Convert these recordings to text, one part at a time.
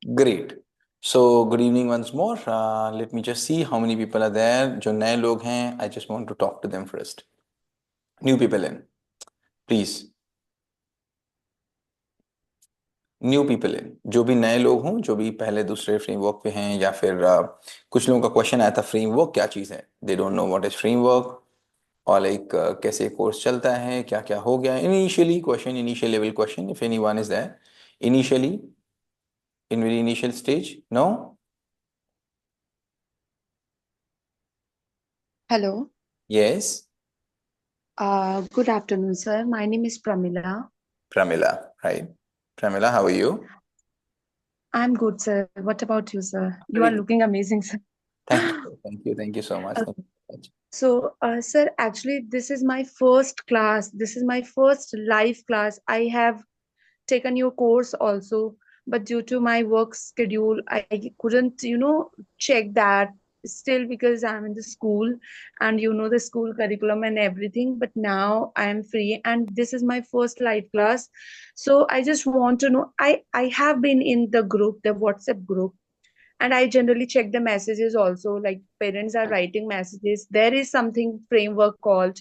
Great. So, good evening once more. Let me just see how many people are there. जो नए लोग हैं, I just want to talk to them first. New people in, please. New people in, जो भी नए लोग हों, जो भी पहले दूसरे फ्रेमवर्क पे हैं, या फिर कुछ लोगों का क्वेश्चन आया था फ्रेमवर्क क्या चीज़ है, they don't know what is framework, और लाइक कैसे कोर्स चलता है, क्या क्या हो गया initially question, initial level question, if anyone is there initially, in very initial stage, no? Hello. Yes. Good afternoon, sir. My name is Pramila. Pramila, right? Pramila, how are you? I'm good, sir. What about you, sir? You are looking amazing, sir. Thank you so much. Thank Okay. you so much. Sir, actually, this is my first class. This is my first live class. I have taken your course also, but due to my work schedule, I couldn't, check that still because I'm in the school and the school curriculum and everything. But now I'm free and this is my first live class. So I just want to know, I have been in the group, the WhatsApp group, and I generally check the messages also, like parents are writing messages. There is something framework called,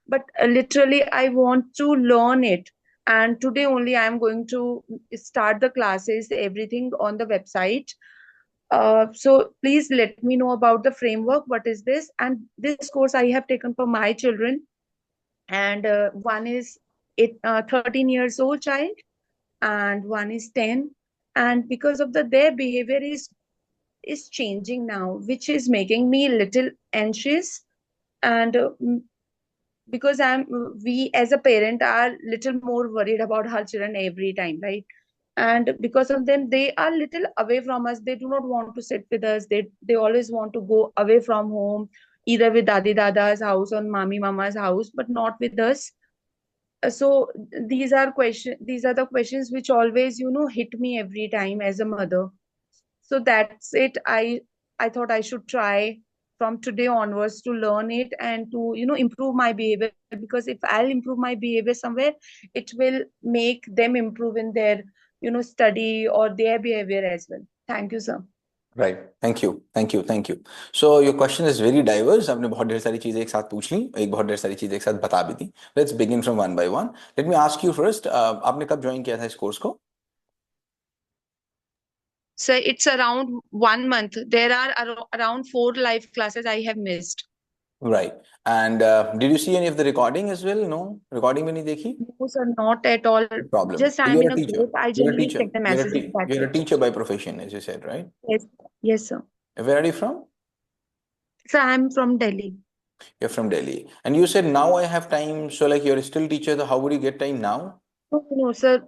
but literally I want to learn it. And today only I am going to start the classes, everything on the website. So please let me know about the framework. What is this? And this course I have taken for my children, and one is 13 years old child, and one is 10. And because of their behavior is changing now, which is making me a little anxious. And because we as a parent are little more worried about our children every time, right? And because of them, they are little away from us. They do not want to sit with us. They always want to go away from home, either with dadi dada's house or mami mama's house, but not with us. So these are the questions which always hit me every time as a mother. So that's it. I thought I should try from today onwards to learn it and to improve my behavior, because if I'll improve my behavior somewhere, it will make them improve in their study or their behavior as well. Thank you, sir. Right. Thank you. So your question is very diverse. आपने बहुत ढेर सारी चीजें एक साथ पूछ ली, एक बहुत ढेर सारी चीजें एक साथ बता भी दी. Let's begin from one by one. Let me ask you first. आपने कब ज्वाइन किया था इस कोर्स को? So it's around 1 month. There are around 4 live classes I have missed. Right. And did you see any of the recording as well? No, recording भी नहीं देखी? No, sir, not at all. No problem. Just I'm You're in a a teacher. group. I You're a generally teacher. check the messages. That's You're a it. teacher by profession, as you said, right? Yes, yes, sir. Where are you from? So I'm from Delhi. You're from Delhi. And you said now I have time. So like you're still teacher. So how would you get time now? No, no, sir.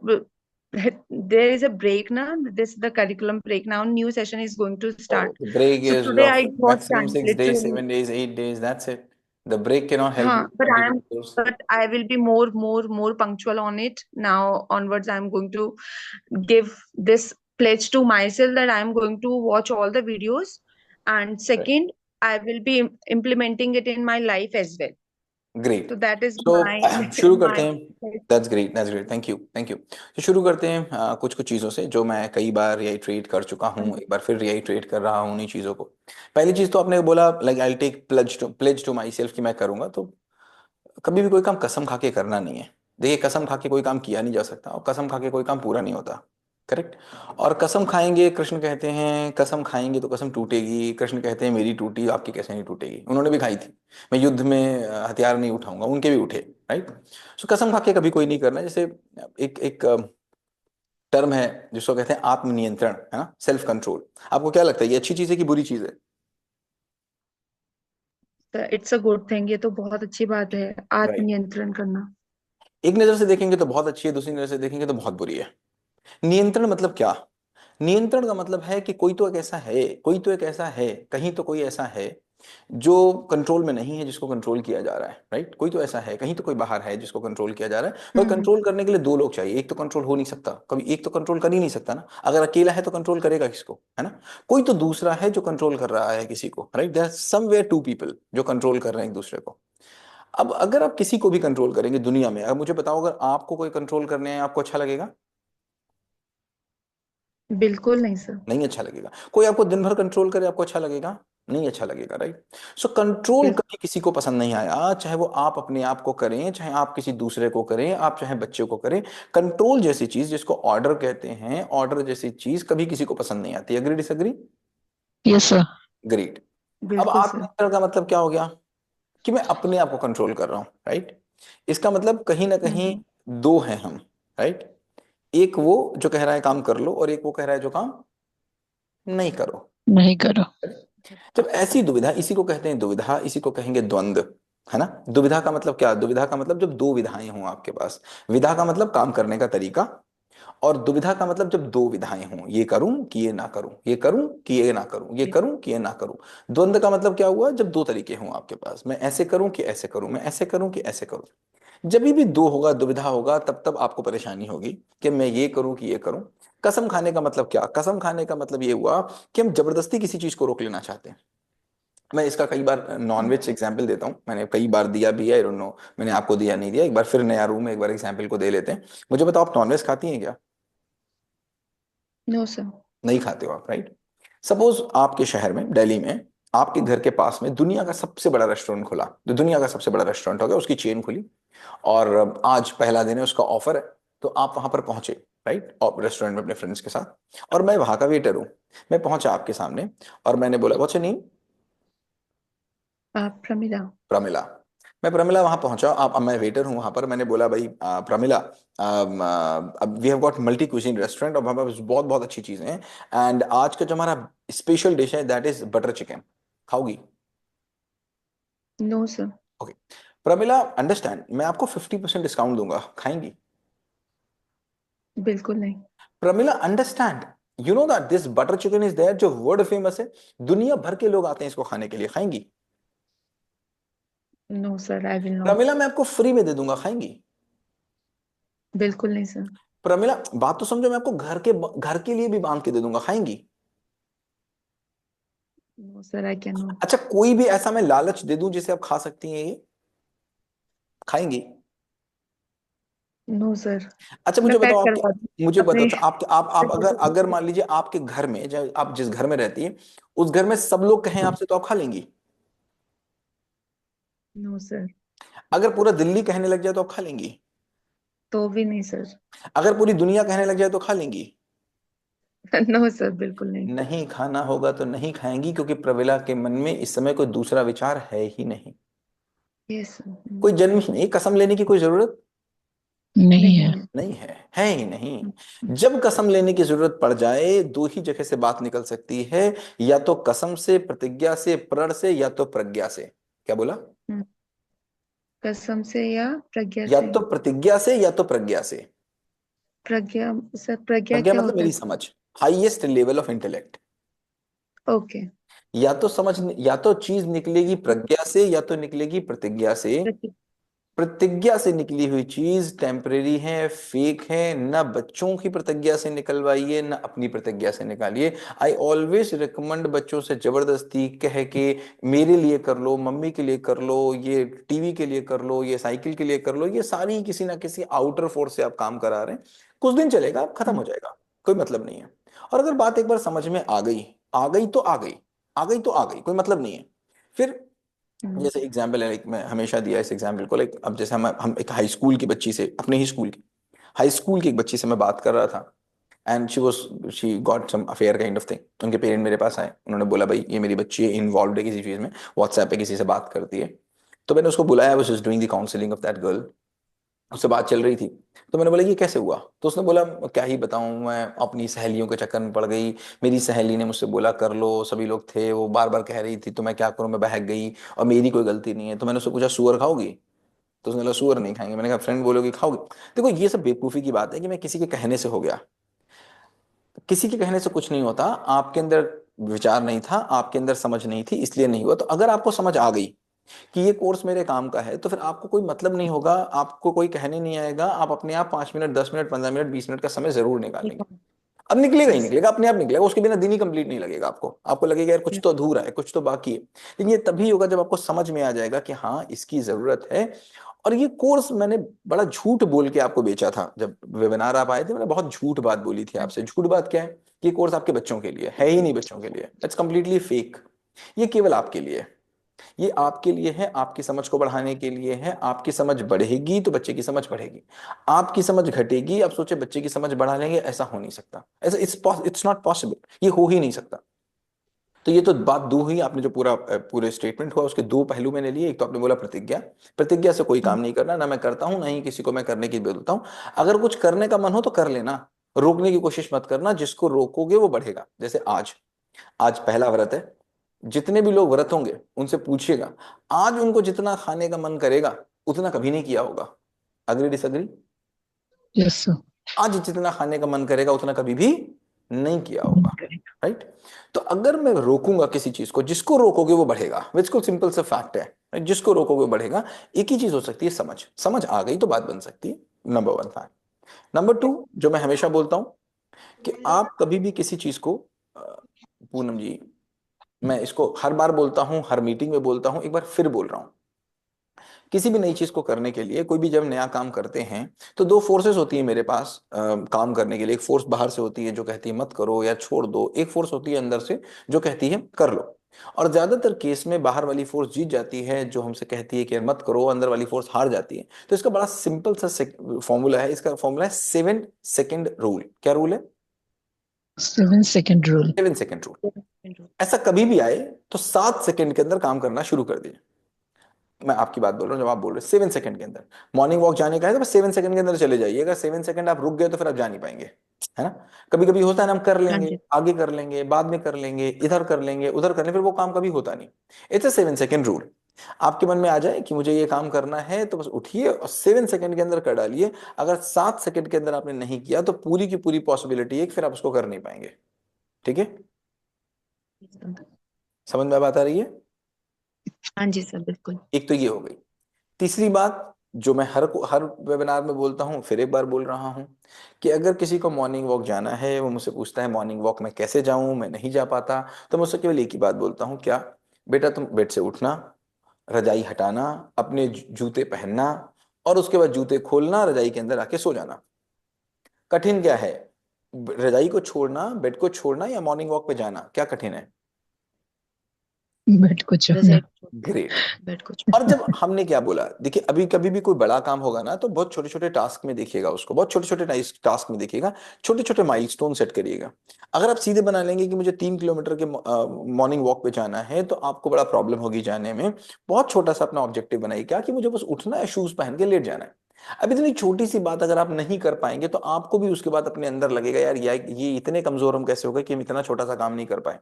There is a break now. This the curriculum break now. New session is going to start. Oh, the break So is today of I got maximum time, 6 days, literally. 7 days, 8 days. That's it. The break cannot help Huh, you complete the course. but I will be more punctual on it. Now onwards, I'm going to give this pledge to myself that I'm going to watch all the videos. And Right. second, I will be implementing it in my life as well. Great. So that is so my शुरू करते my हैं. That's great. Thank you. तो शुरू करते हैं कुछ कुछ चीज़ों से जो मैं कई बार रिआइट्रेट कर चुका हूँ, एक बार फिर रिआइट्रेट कर रहा हूँ उन्हीं चीज़ों को. पहली चीज़ तो आपने बोला like I take pledge to myself कि मैं करूँगा. तो कभी भी कोई काम कसम खा के करना नहीं है. देखिए, कसम खा के कोई काम किया नहीं जा सकता और कसम खा के कोई काम पूरा नहीं होता. करेक्ट. और कसम खाएंगे, कृष्ण कहते हैं कसम खाएंगे तो कसम टूटेगी. कृष्ण कहते हैं मेरी टूटी आपकी कैसे नहीं टूटेगी. उन्होंने भी खाई थी. मैं युद्ध में हथियार नहीं उठाऊंगा, उनके भी उठे. राइट. सो कसम खा के कभी कोई नहीं करना. जैसे एक एक टर्म है जिसको कहते हैं आत्मनियंत्रण, है ना, सेल्फ कंट्रोल. आपको क्या लगता है, ये अच्छी चीज है कि बुरी चीज है? It's a good thing. ये तो बहुत अच्छी बात है, राइट. आत्मनियंत्रण करना। एक नजर से देखेंगे तो बहुत अच्छी है, दूसरी नजर से देखेंगे तो बहुत बुरी है. नियंत्रण मतलब क्या? नियंत्रण का मतलब है कि कोई तो एक ऐसा है, कहीं तो कोई ऐसा है जो कंट्रोल में नहीं है, जिसको कंट्रोल किया जा रहा है. राइट. कोई तो ऐसा है, कहीं तो कोई बाहर है जिसको कंट्रोल किया जा रहा है. पर हम्म। कंट्रोल करने के लिए दो लोग चाहिए. एक तो कंट्रोल हो नहीं सकता कभी, एक तो कंट्रोल कर ही नहीं सकता ना. अगर अकेला है तो कंट्रोल करेगा किसको, है ना? कोई तो दूसरा है जो कंट्रोल कर रहा है किसी को. Right. There are somewhere two people जो कंट्रोल कर रहे हैं एक दूसरे को. अब अगर आप किसी को भी कंट्रोल करेंगे दुनिया में, अब मुझे बताओ, अगर आपको कोई कंट्रोल करने आए आपको अच्छा लगेगा? बिल्कुल नहीं सर। नहीं अच्छा लगेगा। कोई आपको दिन भर कंट्रोल करे, आपको अच्छा लगेगा? नहीं अच्छा लगेगा, राइट? सो कंट्रोल बिल्कुल। कभी किसी को पसंद नहीं आया, चाहे वो आप अपने आप को करें, चाहे आप किसी दूसरे को करें, आप चाहे बच्चे को करें। कंट्रोल जैसी चीज, जिसको ऑर्डर कहते हैं, ऑर्डर जैसी चीज कभी किसी को पसंद नहीं आती। Agree disagree? Yes sir. Great. अब बिल्कुल सर। आत्मनियंत्रण का मतलब क्या हो गया? कि मैं अपने आप को कंट्रोल कर रहा हूं, राइट? इसका मतलब कहीं ना कहीं हम्म। दो हैं हम, राइट? एक वो जो कह रहा है काम कर लो, और एक वो कह रहा है जो काम नहीं करो। नहीं करो। जब ऐसी दुविधा, इसी को कहते हैं दुविधा, इसी को कहेंगे द्वंद्व, है ना? दुविधा का मतलब क्या? दुविधा का मतलब जब दो विधाएं हों आपके पास। विधा का मतलब काम करने का तरीका, और दुविधा का मतलब जब दो विधाएं हों, ये करूं कि ये ना करूं, ये करूं कि ये ना करूं, ये करूं कि ये ना करूं। द्वंद्व का मतलब क्या हुआ? जब दो तरीके हों आपके पास, मैं ऐसे करूं कि ऐसे करूं, मैं ऐसे करूं कि ऐसे करूं। जब भी दो होगा, दुविधा होगा, तब तब आपको परेशानी होगी कि मैं ये करूं कि ये करूं। कसम खाने का मतलब क्या? कसम खाने का मतलब ये हुआ कि हम जबरदस्ती किसी चीज को रोक लेना चाहते हैं। मैं इसका कई बार नॉनवेज एग्जाम्पल देता हूँ, मैंने कई बार दिया भी है, आई डोंट नो मैंने आपको दिया नहीं दिया, एक बार फिर नया रूम में एक बार एग्जाम्पल को दे लेते हैं। मुझे बताओ, आप नॉनवेज खाती हैं क्या? No sir. नहीं खाते हो आप, राइट? सपोज आपके शहर में, दिल्ली में, आपके घर के पास में दुनिया का सबसे बड़ा रेस्टोरेंट खुला, जो दुनिया का सबसे बड़ा रेस्टोरेंट हो गया, उसकी चेन खुली, और आज पहला दिन है, उसका ऑफर है। तो आप वहां पर पहुंचे, राइट, और रेस्टोरेंट में अपने फ्रेंड्स के साथ, और मैं वहां का वेटर हूँ। मैं पहुंचा आपके सामने, और मैंने बोला व्हाट्स योर नेम? आप प्रमिला। प्रमिला। मैं प्रमिला वहां पहुंचा, आप, अब मैं वेटर हूँ वहां पर, मैंने बोला भाई प्रमिला, अब we have got multi cuisine restaurant, और हमारे पास बहुत बहुत अच्छी चीजें हैं, एंड आज का जो हमारा स्पेशल डिश है दैट इज बटर चिकन। खाओगी? No sir. Okay. Pramila, understand, मैं आपको 50% डिस्काउंट दूंगा, खाएंगी? बिल्कुल नहीं। Pramila, understand, you know that this butter chicken is there, जो वर्ल्ड फेमस है, दुनिया भर के लोग आते हैं इसको खाने के लिए, खाएंगी? No sir, I will not. Pramila, मैं आपको फ्री में दे दूंगा, खाएंगी? बिल्कुल नहीं सर। प्रमिला, बात तो समझो, मैं आपको घर के लिए भी बांध के दे दूंगा, खाएंगी? No sir, I can not. अच्छा, कोई भी ऐसा मैं लालच दे दूं जिसे आप खा सकती हैं, ये खाएंगी? No sir. अच्छा मैं मुझे बताओ, पैक आपके, करवा दूँ मुझे बताओ, अपने। अच्छा आप अगर अगर मान लीजिए आपके घर में, जब आप जिस घर में रहती है, उस घर में सब लोग कहें आपसे, तो आप खा लेंगी? No sir. अगर पूरा दिल्ली कहने लग जाए तो आप खा लेंगी? तो भी नहीं सर। अगर पूरी दुनिया कहने लग जाए तो खा लेंगी? नो सर, बिल्कुल नहीं। नहीं खाना होगा तो नहीं खाएंगी, क्योंकि प्रमिला के मन में इस समय कोई दूसरा विचार है ही नहीं। Yes sir. कोई जन्म ही नहीं, कसम लेने की कोई जरूरत नहीं नहीं है। है। नहीं है ही नहीं। जब कसम लेने की जरूरत पड़ जाए, दो ही जगह से बात निकल सकती है, या तो कसम से, प्रतिज्ञा से, प्रण से, या तो प्रज्ञा से। क्या बोला? हम्म, कसम से या प्रज्ञा या से। तो प्रतिज्ञा से, या तो प्रज्ञा से। प्रज्ञा। सर, प्रज्ञा प्रज्ञा क्या मतलब होता मेरी है? समझ, highest level of intellect. Okay. या तो समझ, या तो चीज निकलेगी प्रज्ञा से, या तो निकलेगी प्रतिज्ञा से। प्रतिज्ञा से निकली हुई चीज टेम्परेरी है, फेक है, न बच्चों की प्रतिज्ञा से निकलवाइए, न अपनी प्रतिज्ञा से निकालिए। आई ऑलवेज रिकमेंड बच्चों से जबरदस्ती कह के, मेरे लिए कर लो, मम्मी के लिए कर लो, ये टीवी के लिए कर लो, ये साइकिल के लिए कर लो, ये सारी किसी ना किसी आउटर फोर्स से आप काम करा रहे हैं। कुछ दिन चलेगा, खत्म हो जाएगा, कोई मतलब नहीं है। और अगर बात एक बार समझ में आ गई, आ गई तो आ गई, आ गई तो आ गई, कोई मतलब नहीं है। फिर जैसे एग्जाम्पल है, लाइक मैं हमेशा दिया इस एग्जाम्पल को, लाइक अब जैसे हम एक हाई स्कूल की बच्ची से, अपने ही स्कूल की हाई स्कूल की एक बच्ची से मैं बात कर रहा था, and she got some affair kind of thing. उनके पेरेंट मेरे पास आए, उन्होंने बोला भाई ये मेरी बच्ची है, इन्वॉल्व है किसी चीज में, व्हाट्सएप पे किसी से बात करती है। तो मैंने उसको बुलाया, was just doing the counselling of that girl, उससे बात चल रही थी। तो मैंने बोला ये कैसे हुआ? तो उसने बोला क्या ही बताऊं, मैं अपनी सहेलियों के चक्कर में पड़ गई, मेरी सहेली ने मुझसे बोला कर लो, सभी लोग थे, वो बार बार कह रही थी, तो मैं क्या करूं, मैं बहक गई, और मेरी कोई गलती नहीं है। तो मैंने उससे पूछा सुअर खाओगी? तो उसने बोला सुअर नहीं खाएंगे। मैंने कहा फ्रेंड बोलोगी खाओगे? देखो ये सब बेवकूफी की बात है कि मैं किसी के कहने से हो गया, किसी के कहने से कुछ नहीं होता। आपके अंदर विचार नहीं था, आपके अंदर समझ नहीं थी, इसलिए नहीं हुआ। तो अगर आपको समझ आ गई कि ये कोर्स मेरे काम का है, तो फिर आपको कोई मतलब नहीं होगा, आपको कोई कहने नहीं आएगा, आप अपने आप 5 मिनट, 10 मिनट, 15 मिनट, 20 मिनट का समय जरूर निकालेंगे। अब निकलेगा ही यस। निकलेगा, अपने आप निकलेगा, उसके बिना दिन ही कंप्लीट नहीं लगेगा आपको, आपको लगेगा यार कुछ तो अधूरा है, कुछ तो बाकी है। लेकिन ये तभी होगा जब आपको समझ में आ जाएगा कि हाँ इसकी जरूरत है। और ये कोर्स मैंने बड़ा झूठ बोल के आपको बेचा था। जब वेबिनार आप आए थे मैंने बहुत झूठ बात बोली थी आपसे। झूठ बात क्या है? ये कोर्स आपके बच्चों के लिए है ही नहीं, बच्चों के लिए इट्स कंप्लीटली फेक। ये केवल आपके लिए है। ये आपके लिए है, आपकी समझ को बढ़ाने के लिए है। आपकी समझ बढ़ेगी तो बच्चे की समझ बढ़ेगी, आपकी समझ घटेगी अब सोचे बच्चे की समझ बढ़ा लेंगे, ऐसा हो नहीं सकता। ऐसा इट्स नॉट पॉसिबल, ये हो ही नहीं सकता। तो ये तो बात दो हुई। आपने जो पूरे स्टेटमेंट हुआ उसके दो पहलू मैंने लिए। एक तो आपने बोला प्रतिज्ञा, प्रतिज्ञा से कोई काम नहीं करना, ना मैं करता हूं ना ही किसी को मैं करने की बोलता हूं। अगर कुछ करने का मन हो तो कर लेना, रोकने की कोशिश मत करना। जिसको रोकोगे वो बढ़ेगा। जैसे आज आज पहला व्रत है, जितने भी लोग व्रत होंगे उनसे पूछिएगा आज उनको जितना खाने का मन करेगा उतना कभी नहीं किया होगा। Agree disagree? Yes, sir. आज जितना खाने का मन करेगा उतना कभी भी नहीं किया होगा, राइट? तो अगर मैं रोकूंगा किसी चीज को, जिसको रोकोगे वो बढ़ेगा। बिल्कुल सिंपल सा फैक्ट है, right? जिसको रोकोगे वो बढ़ेगा। एक ही चीज हो सकती है, समझ। समझ आ गई तो बात बन सकती है, number one fact. Number two, जो मैं हमेशा बोलता हूं कि आप कभी भी किसी चीज को अ, पूनम जी, मैं इसको हर बार बोलता हूं, हर मीटिंग में बोलता हूं, एक बार फिर बोल रहा हूं। किसी भी नई चीज को करने के लिए, कोई भी जब नया काम करते हैं तो दो फोर्सेस होती है मेरे पास काम करने के लिए। एक फोर्स बाहर से होती है जो कहती है मत करो या छोड़ दो, एक फोर्स होती है अंदर से जो कहती है कर लो। और ज्यादातर केस में बाहर वाली फोर्स जीत जाती है जो हमसे कहती है कि मत करो, अंदर वाली फोर्स हार जाती है। तो इसका बड़ा सिंपल सा फॉर्मूला है। इसका फॉर्मूला है 7 सेकंड रूल। क्या रूल है? 7 second rule. 7 second rule. ऐसा कभी भी आए तो 7 सेकंड के अंदर काम करना शुरू कर दीजिए। मैं आपकी बात बोल रहा हूँ, जब आप बोल रहे हैं 7 सेकंड के अंदर मॉर्निंग वॉक जाने का है तो बस 7 सेकंड के अंदर चले जाइए। अगर 7 सेकंड आप रुक गए तो फिर आप जा नहीं पाएंगे, है ना? कभी कभी होता है ना, हम कर हाँ लेंगे, जी। आगे कर लेंगे, बाद में कर लेंगे, इधर कर लेंगे, उधर कर लेंगे, फिर वो काम कभी होता नहीं। It's a 7 second rule. आपके मन में आ जाए कि मुझे ये काम करना है तो बस उठिए और 7 सेकंड के अंदर कर डालिए। अगर 7 सेकंड के अंदर आपने नहीं किया तो पूरी की पूरी पॉसिबिलिटी है कि फिर आप उसको कर नहीं पाएंगे। ठीक है? समझ में बात आ रही है? हाँ जी सर, बिल्कुल। एक तो ये हो गई। तीसरी बात जो मैं हर वेबिनार में बोलता हूँ, फिर एक बार बोल रहा हूँ कि अगर किसी को मॉर्निंग वॉक जाना है, वो मुझसे पूछता है मॉर्निंग वॉक मैं कैसे जाऊं, मैं नहीं जा पाता, तो मैं उससे केवल एक ही बात बोलता हूँ, क्या बेटा, तुम बेड से उठना, रजाई हटाना, अपने जूते पहनना और उसके बाद जूते खोलना, रजाई के अंदर आके सो जाना। कठिन क्या है? रजाई को छोड़ना, बेड को छोड़ना या मॉर्निंग वॉक पे जाना, क्या कठिन है? Bed ko chhodna. रजाई को ग्रेट। बेड को और जब हमने क्या बोला, देखिए अभी कभी भी कोई बड़ा काम होगा ना तो बहुत छोटे छोटे टास्क में देखिएगा उसको, बहुत छोटे छोटे टास्क में देखिएगा, छोटे छोटे माइलस्टोन सेट करिएगा। अगर आप सीधे बना लेंगे कि मुझे 3 किलोमीटर के मॉर्निंग वॉक पे जाना है तो आपको बड़ा प्रॉब्लम होगी जाने में। बहुत छोटा सा अपना ऑब्जेक्टिव बनाइए, क्या कि मुझे बस उठना है, शूज पहन के लेट जाना है। अब इतनी छोटी सी बात अगर आप नहीं कर पाएंगे तो आपको भी उसके बाद अपने अंदर लगेगा यार ये इतने कमजोर हम कैसे हो गए कि हम इतना छोटा सा काम नहीं कर पाए।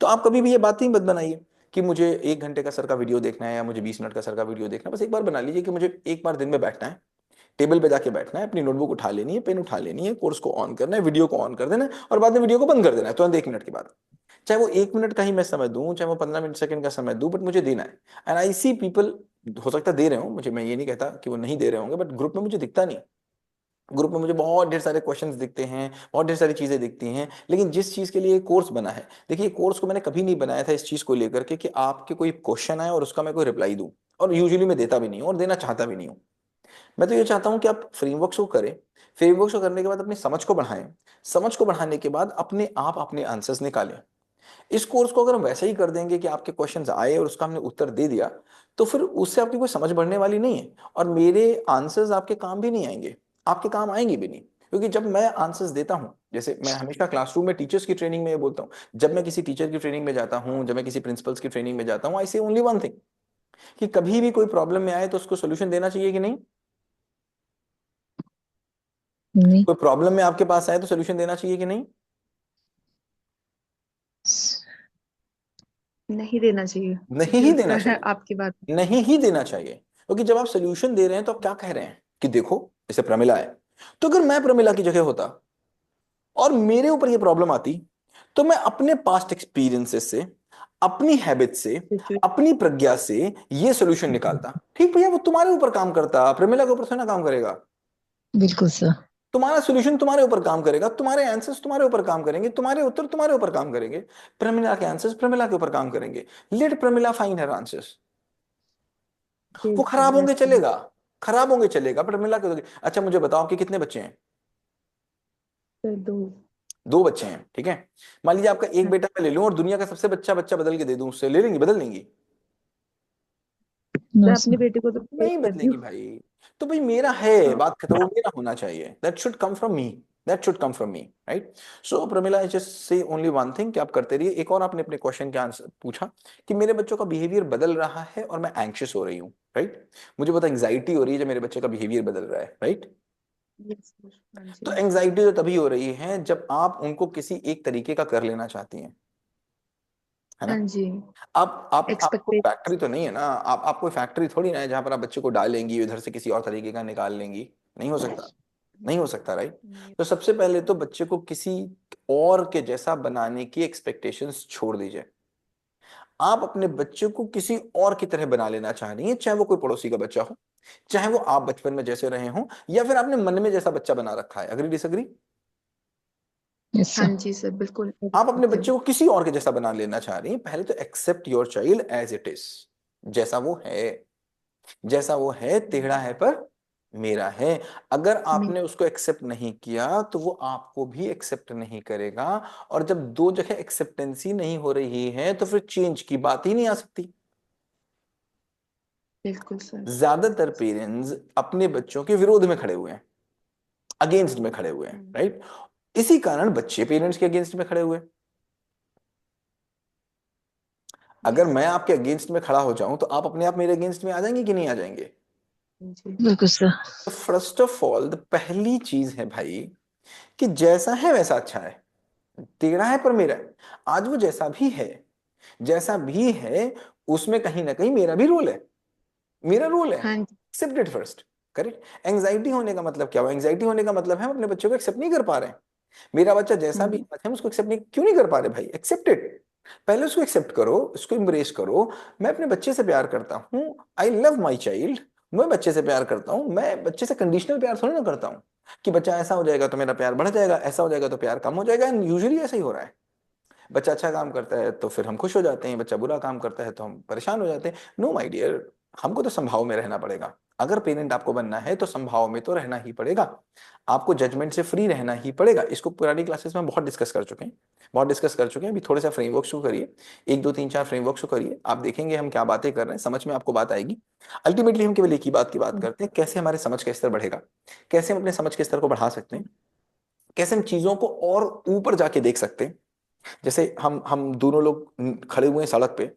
तो आप कभी भी ये बात ही मत बनाइए कि मुझे 1 घंटे का सर का वीडियो देखना है या मुझे 20 मिनट का सर का वीडियो देखना है। बस एक बार बना लीजिए कि मुझे एक बार दिन में बैठना है, टेबल पे जाके बैठना है, अपनी नोटबुक उठा लेनी है, पेन उठा लेनी है, कोर्स को ऑन करना है, वीडियो को ऑन कर देना है और बाद में वीडियो को बंद कर देना है तुरंत 1 मिनट के बाद। चाहे वो 1 मिनट का ही मैं समय दूं, चाहे वो 15 मिनट सेकंड का समय दूं, बट मुझे देना है। एंड आई सी पीपल, हो सकता है दे रहे हो मुझे, मैं ये नहीं कहता कि वो नहीं दे रहे होंगे, बट ग्रुप में मुझे दिखता नहीं। ग्रुप में मुझे बहुत ढेर सारे क्वेश्चंस दिखते हैं, बहुत ढेर सारी चीजें दिखती हैं, लेकिन जिस चीज के लिए कोर्स बना है, देखिए कोर्स को मैंने कभी नहीं बनाया था इस चीज को लेकर के कि आपके कोई क्वेश्चन आए और उसका मैं कोई रिप्लाई दूं। और यूजुअली मैं देता भी नहीं हूं और देना चाहता भी नहीं हूं। मैं तो ये चाहता हूं कि आप फ्रेमवर्क्स को करें, फ्रेमवर्क्स को करने के बाद अपनी समझ को बढ़ाएं, समझ को बढ़ाने के बाद अपने आप अपने आंसर्स निकालें। इस कोर्स को अगर हम वैसा ही कर देंगे कि आपके क्वेश्चंस आए और उसका हमने उत्तर दे दिया, तो फिर उससे आपकी कोई समझ बढ़ने वाली नहीं है और मेरे आंसर्स आपके काम भी नहीं आएंगे, आपके काम आएंगे भी नहीं। क्योंकि जब मैं आंसर्स देता हूं, जैसे मैं हमेशा क्लासरूम में टीचर्स की ट्रेनिंग में ये बोलता हूं, जब मैं किसी टीचर की ट्रेनिंग में जाता हूं, जब मैं किसी प्रिंसिपल्स की ट्रेनिंग में जाता हूं, आई से ओनली वन थिंग कि कभी भी कोई प्रॉब्लम में आए तो उसको सोल्यूशन देना चाहिए कि नहीं? नहीं. कोई प्रॉब्लम में आपके पास आए तो सोल्यूशन देना चाहिए कि नहीं? नहीं देना चाहिए। नहीं ही देना बिल्कुल चाहिए, आपकी बात। नहीं ही देना चाहिए। क्योंकि जब आप सोल्यूशन दे रहे हैं तो आप क्या कह रहे हैं कि देखो, जैसे प्रमिला है, तो अगर मैं प्रमिला की जगह होता और मेरे ऊपर ये प्रॉब्लम आती तो मैं अपने पास्ट एक्सपीरियंसेस से, अपनी हैबिट से, अपनी प्रज्ञा से ये सोल्यूशन निकालता। ठीक भैया, वो तुम्हारे ऊपर काम करता, प्रमिला के ऊपर थोड़ा ना काम करेगा। बिल्कुल सर. तुम्हारा सोल्यूशन तुम्हारे ऊपर काम करेगा, तुम्हारे आंसर्स तुम्हारे ऊपर काम करेंगे, तुम्हारे उत्तर तुम्हारे ऊपर काम करेंगे, प्रमिला के आंसर्स प्रमिला के ऊपर काम करेंगे। Let Pramila find her answers. वो खराब होंगे चलेगा, खराब होंगे चलेगा, पर मिला के दोगे। अच्छा मुझे बताओ आपके कितने बच्चे हैं? सर, दो। 2 बच्चे हैं, ठीक है। मान लीजिए आपका एक हाँ, बेटा मैं ले लूं और दुनिया का सबसे बच्चा बच्चा बदल के दे दूं, उससे ले लेंगी, बदल लेंगी? मैं No, अपनी sir. बेटी को तो प्रेज नहीं करती बदलेगी हूँ। भाई। तो भाई मेरा है, हाँ, बात खत्म, वो मेरा होना चाहिए, that should come from me, that should come from me, right. So Pramila, I just say only one thing कि आप करते रहिए। एक और आपने अपने क्वेश्चन का आंसर पूछा कि मेरे बच्चों का बिहेवियर बदल रहा है और मैं एंग्शियस हो रही हूँ, राइट। मुझे बहुत एंग्जाइटी हो रही है जब मेरे बच्चे का बिहेवियर बदल रहा है, राइट। Yes sir. हाँ तो जी। एंग्जाइटी तो तभी हो रही है जब आप उनको किसी एक तरीके का कर लेना चाहती हैं, है ना। हाँ जी। आप कोई एक्सपेक्टेशंस। फैक्ट्री तो नहीं है ना, आप कोई फैक्ट्री थोड़ी ना है जहां पर आप बच्चे को डालेंगी उधर से किसी और तरीके का निकाल लेंगी। नहीं हो सकता, नहीं हो सकता, राइट। नहीं। तो सबसे पहले तो बच्चे को किसी और के जैसा बनाने की एक्सपेक्टेशंस छोड़ दीजिए। आप अपने बच्चे को किसी और की तरह बना लेना चाह रही हैं, चाहे वो कोई पड़ोसी का बच्चा हो, चाहे वो आप बचपन में जैसे रहे हो, या फिर आपने मन में जैसा बच्चा बना रखा है। Agree disagree? Yes, हाँ sir. जी सर, बिल्कुल आप अपने करती बच्चे हूँ। को किसी और के जैसा बना लेना चाह रही हैं। पहले तो accept your child as it is, जैसा वो है, जैसा वो है, टेढ़ा है पर मेरा है। अगर मे- आपने उसको एक्सेप्ट नहीं किया तो वो आपको भी एक्सेप्ट नहीं करेगा। और जब दो जगह एक्सेप्टेंसी नहीं हो रही है तो फिर चेंज की बात ही नहीं आ सकती। बिल्कुल सर। ज्यादातर पेरेंट्स अपने बच्चों के विरोध में खड़े हुए हैं, अगेंस्ट में खड़े हुए हैं, हम्म, राइट। इसी कारण बच्चे पेरेंट्स के अगेंस्ट में खड़े हुए हैं। अगर यस। मैं आपके अगेंस्ट में खड़ा हो जाऊं तो आप अपने आप मेरे अगेंस्ट में आ जाएंगे कि नहीं आ जाएंगे? जी। बिल्कुल सर. तो फर्स्ट ऑफ ऑल पहली चीज है भाई कि जैसा है वैसा अच्छा है, टेढ़ा है पर मेरा है। आज वो जैसा भी है, जैसा भी है, उसमें कहीं ना कहीं मेरा भी रोल है, मेरा रोल है। हाँ जी। Accept it first. Correct. Anxiety होने का मतलब क्या हुआ? एंग्जाइटी होने का मतलब है हम अपने बच्चों को एक्सेप्ट नहीं कर पा रहे हैं। मेरा बच्चा जैसा भी हम्म, है, हम उसको एक्सेप्ट नहीं क्यों नहीं कर पा रहे भाई? Accept it. पहले उसको एक्सेप्ट करो, उसको इम्ब्रेस करो। मैं अपने बच्चे से प्यार करता हूँ, आई लव माई चाइल्ड। मैं बच्चे से प्यार करता हूँ, मैं बच्चे से कंडीशनल प्यार थोड़ी ना करता हूँ कि बच्चा ऐसा हो जाएगा तो मेरा प्यार बढ़ जाएगा, ऐसा हो जाएगा तो प्यार कम हो जाएगा। एंड यूजुअली ऐसा ही हो रहा है। बच्चा अच्छा काम करता है तो फिर हम खुश हो जाते हैं, बच्चा बुरा काम करता है तो हम परेशान हो जाते हैं। नो माय डियर, हमको तो संभाव में रहना पड़ेगा। अगर पेरेंट आपको बनना है तो संभाव में तो रहना ही पड़ेगा। आपको जजमेंट से फ्री रहना ही पड़ेगा। इसको पुरानी क्लासेस में बहुत डिस्कस कर चुके हैं, बहुत डिस्कस कर चुके हैं। अभी थोड़े सा फ्रेमवर्क शुरू करिए, 1 2 3 4 फ्रेमवर्क शुरू करिए, आप देखेंगे हम क्या बातें कर रहे हैं, समझ में आपको बात आएगी। अल्टीमेटली हम केवल एक ही बात की बात करते हैं, कैसे हमारे समझ का स्तर बढ़ेगा, कैसे हम अपने समझ के स्तर को बढ़ा सकते हैं, कैसे हम चीजों को और ऊपर जाके देख सकते हैं। जैसे हम दोनों लोग खड़े हुए हैं सड़क पे,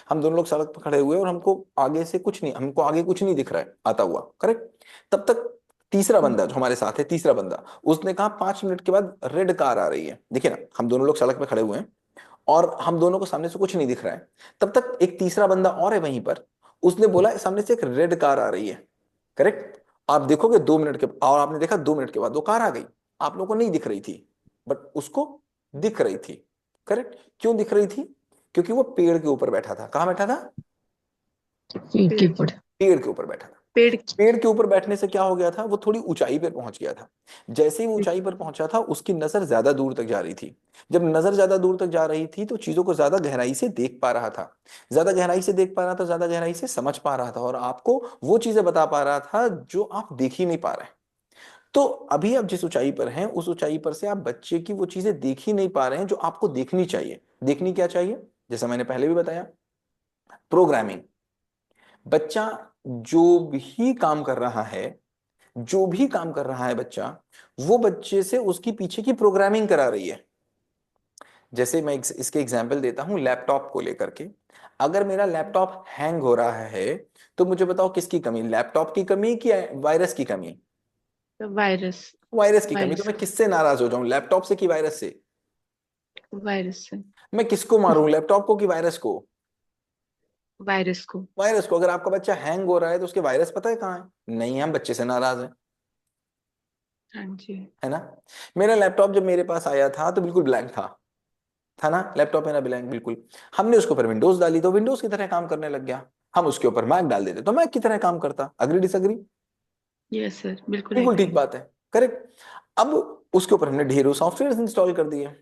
हम दोनों लोग सड़क पर खड़े हुए हैं और हमको आगे से कुछ नहीं, हमको आगे कुछ नहीं दिख रहा है आता हुआ, करेक्ट। तब तक तीसरा बंदा जो हमारे साथ है, तीसरा बंदा, उसने कहा 5 मिनट के बाद रेड कार आ रही है। देखिए ना, हम दोनों लोग सड़क पे खड़े हुए हैं और हम दोनों को सामने से कुछ नहीं दिख रहा है। तब तक एक तीसरा बंदा और है वहीं पर, उसने बोला सामने से एक रेड कार आ रही है, करेक्ट। आप देखोगे 2 मिनट के, और आपने देखा 2 मिनट के बाद वो कार आ गई। आप लोगों को नहीं दिख रही थी, बट उसको दिख रही थी, करेक्ट। क्यों दिख रही थी? क्योंकि वो पेड़ के ऊपर बैठा था। कहाँ बैठा था? Feet पेड़ के keeper. पेड़ के ऊपर बैठा था। पेड़ की। पेड़ के ऊपर बैठने से क्या हो गया था? वो थोड़ी ऊंचाई पर पहुंच गया था। जैसे ही वो ऊंचाई पर पहुंचा था उसकी नजर ज्यादा दूर तक जा रही थी। जब नजर ज्यादा दूर तक जा रही थी तो चीजों को ज्यादा गहराई से देख पा रहा था, ज्यादा गहराई से देख पा रहा था, ज्यादा गहराई से समझ पा रहा था, और आपको वो चीजें बता पा रहा था जो आप देख ही नहीं पा रहे। तो अभी आप जिस ऊंचाई पर हैं उस ऊंचाई पर से आप बच्चे की वो चीजें देख ही नहीं पा रहे हैं जो आपको देखनी चाहिए। देखनी क्या चाहिए? जैसा मैंने पहले भी बताया, प्रोग्रामिंग। बच्चा जो भी काम कर रहा है, जो भी काम कर रहा है बच्चा, वो बच्चे से उसकी पीछे की प्रोग्रामिंग करा रही है। जैसे मैं इसके एग्जांपल देता हूं लैपटॉप को लेकर के। अगर मेरा लैपटॉप हैंग हो रहा है तो मुझे बताओ किसकी कमी, लैपटॉप की कमी कि वायरस की कमी? वायरस। वायरस की कमी। तो वायरस मैं की। किससे नाराज हो जाऊं, लैपटॉप से कि वायरस से? वायरस से। मैं किसको मारूं, लैपटॉप को कि वायरस को? वायरस को। वायरस को। अगर आपका बच्चा हैंग हो रहा है तो उसके वायरस पता है कहाँ है? नहीं है, हम बच्चे से नाराज हैं, हाँ जी। है ना। मेरा लैपटॉप जब मेरे पास आया था तो बिल्कुल ब्लैंक था ना, लैपटॉप मेरा ब्लैंक बिल्कुल। हमने उसके ऊपर विंडोज डाली तो विंडोज की तरह काम करने लग गया। हम उसके ऊपर मैक डाल देते तो मैक की तरह काम करता। Agree disagree? यस सर, बिल्कुल बिल्कुल एग्री। ठीक बात है, करेक्ट। अब उसके ऊपर हमने ढेरों सॉफ्टवेयर इंस्टॉल कर दिए,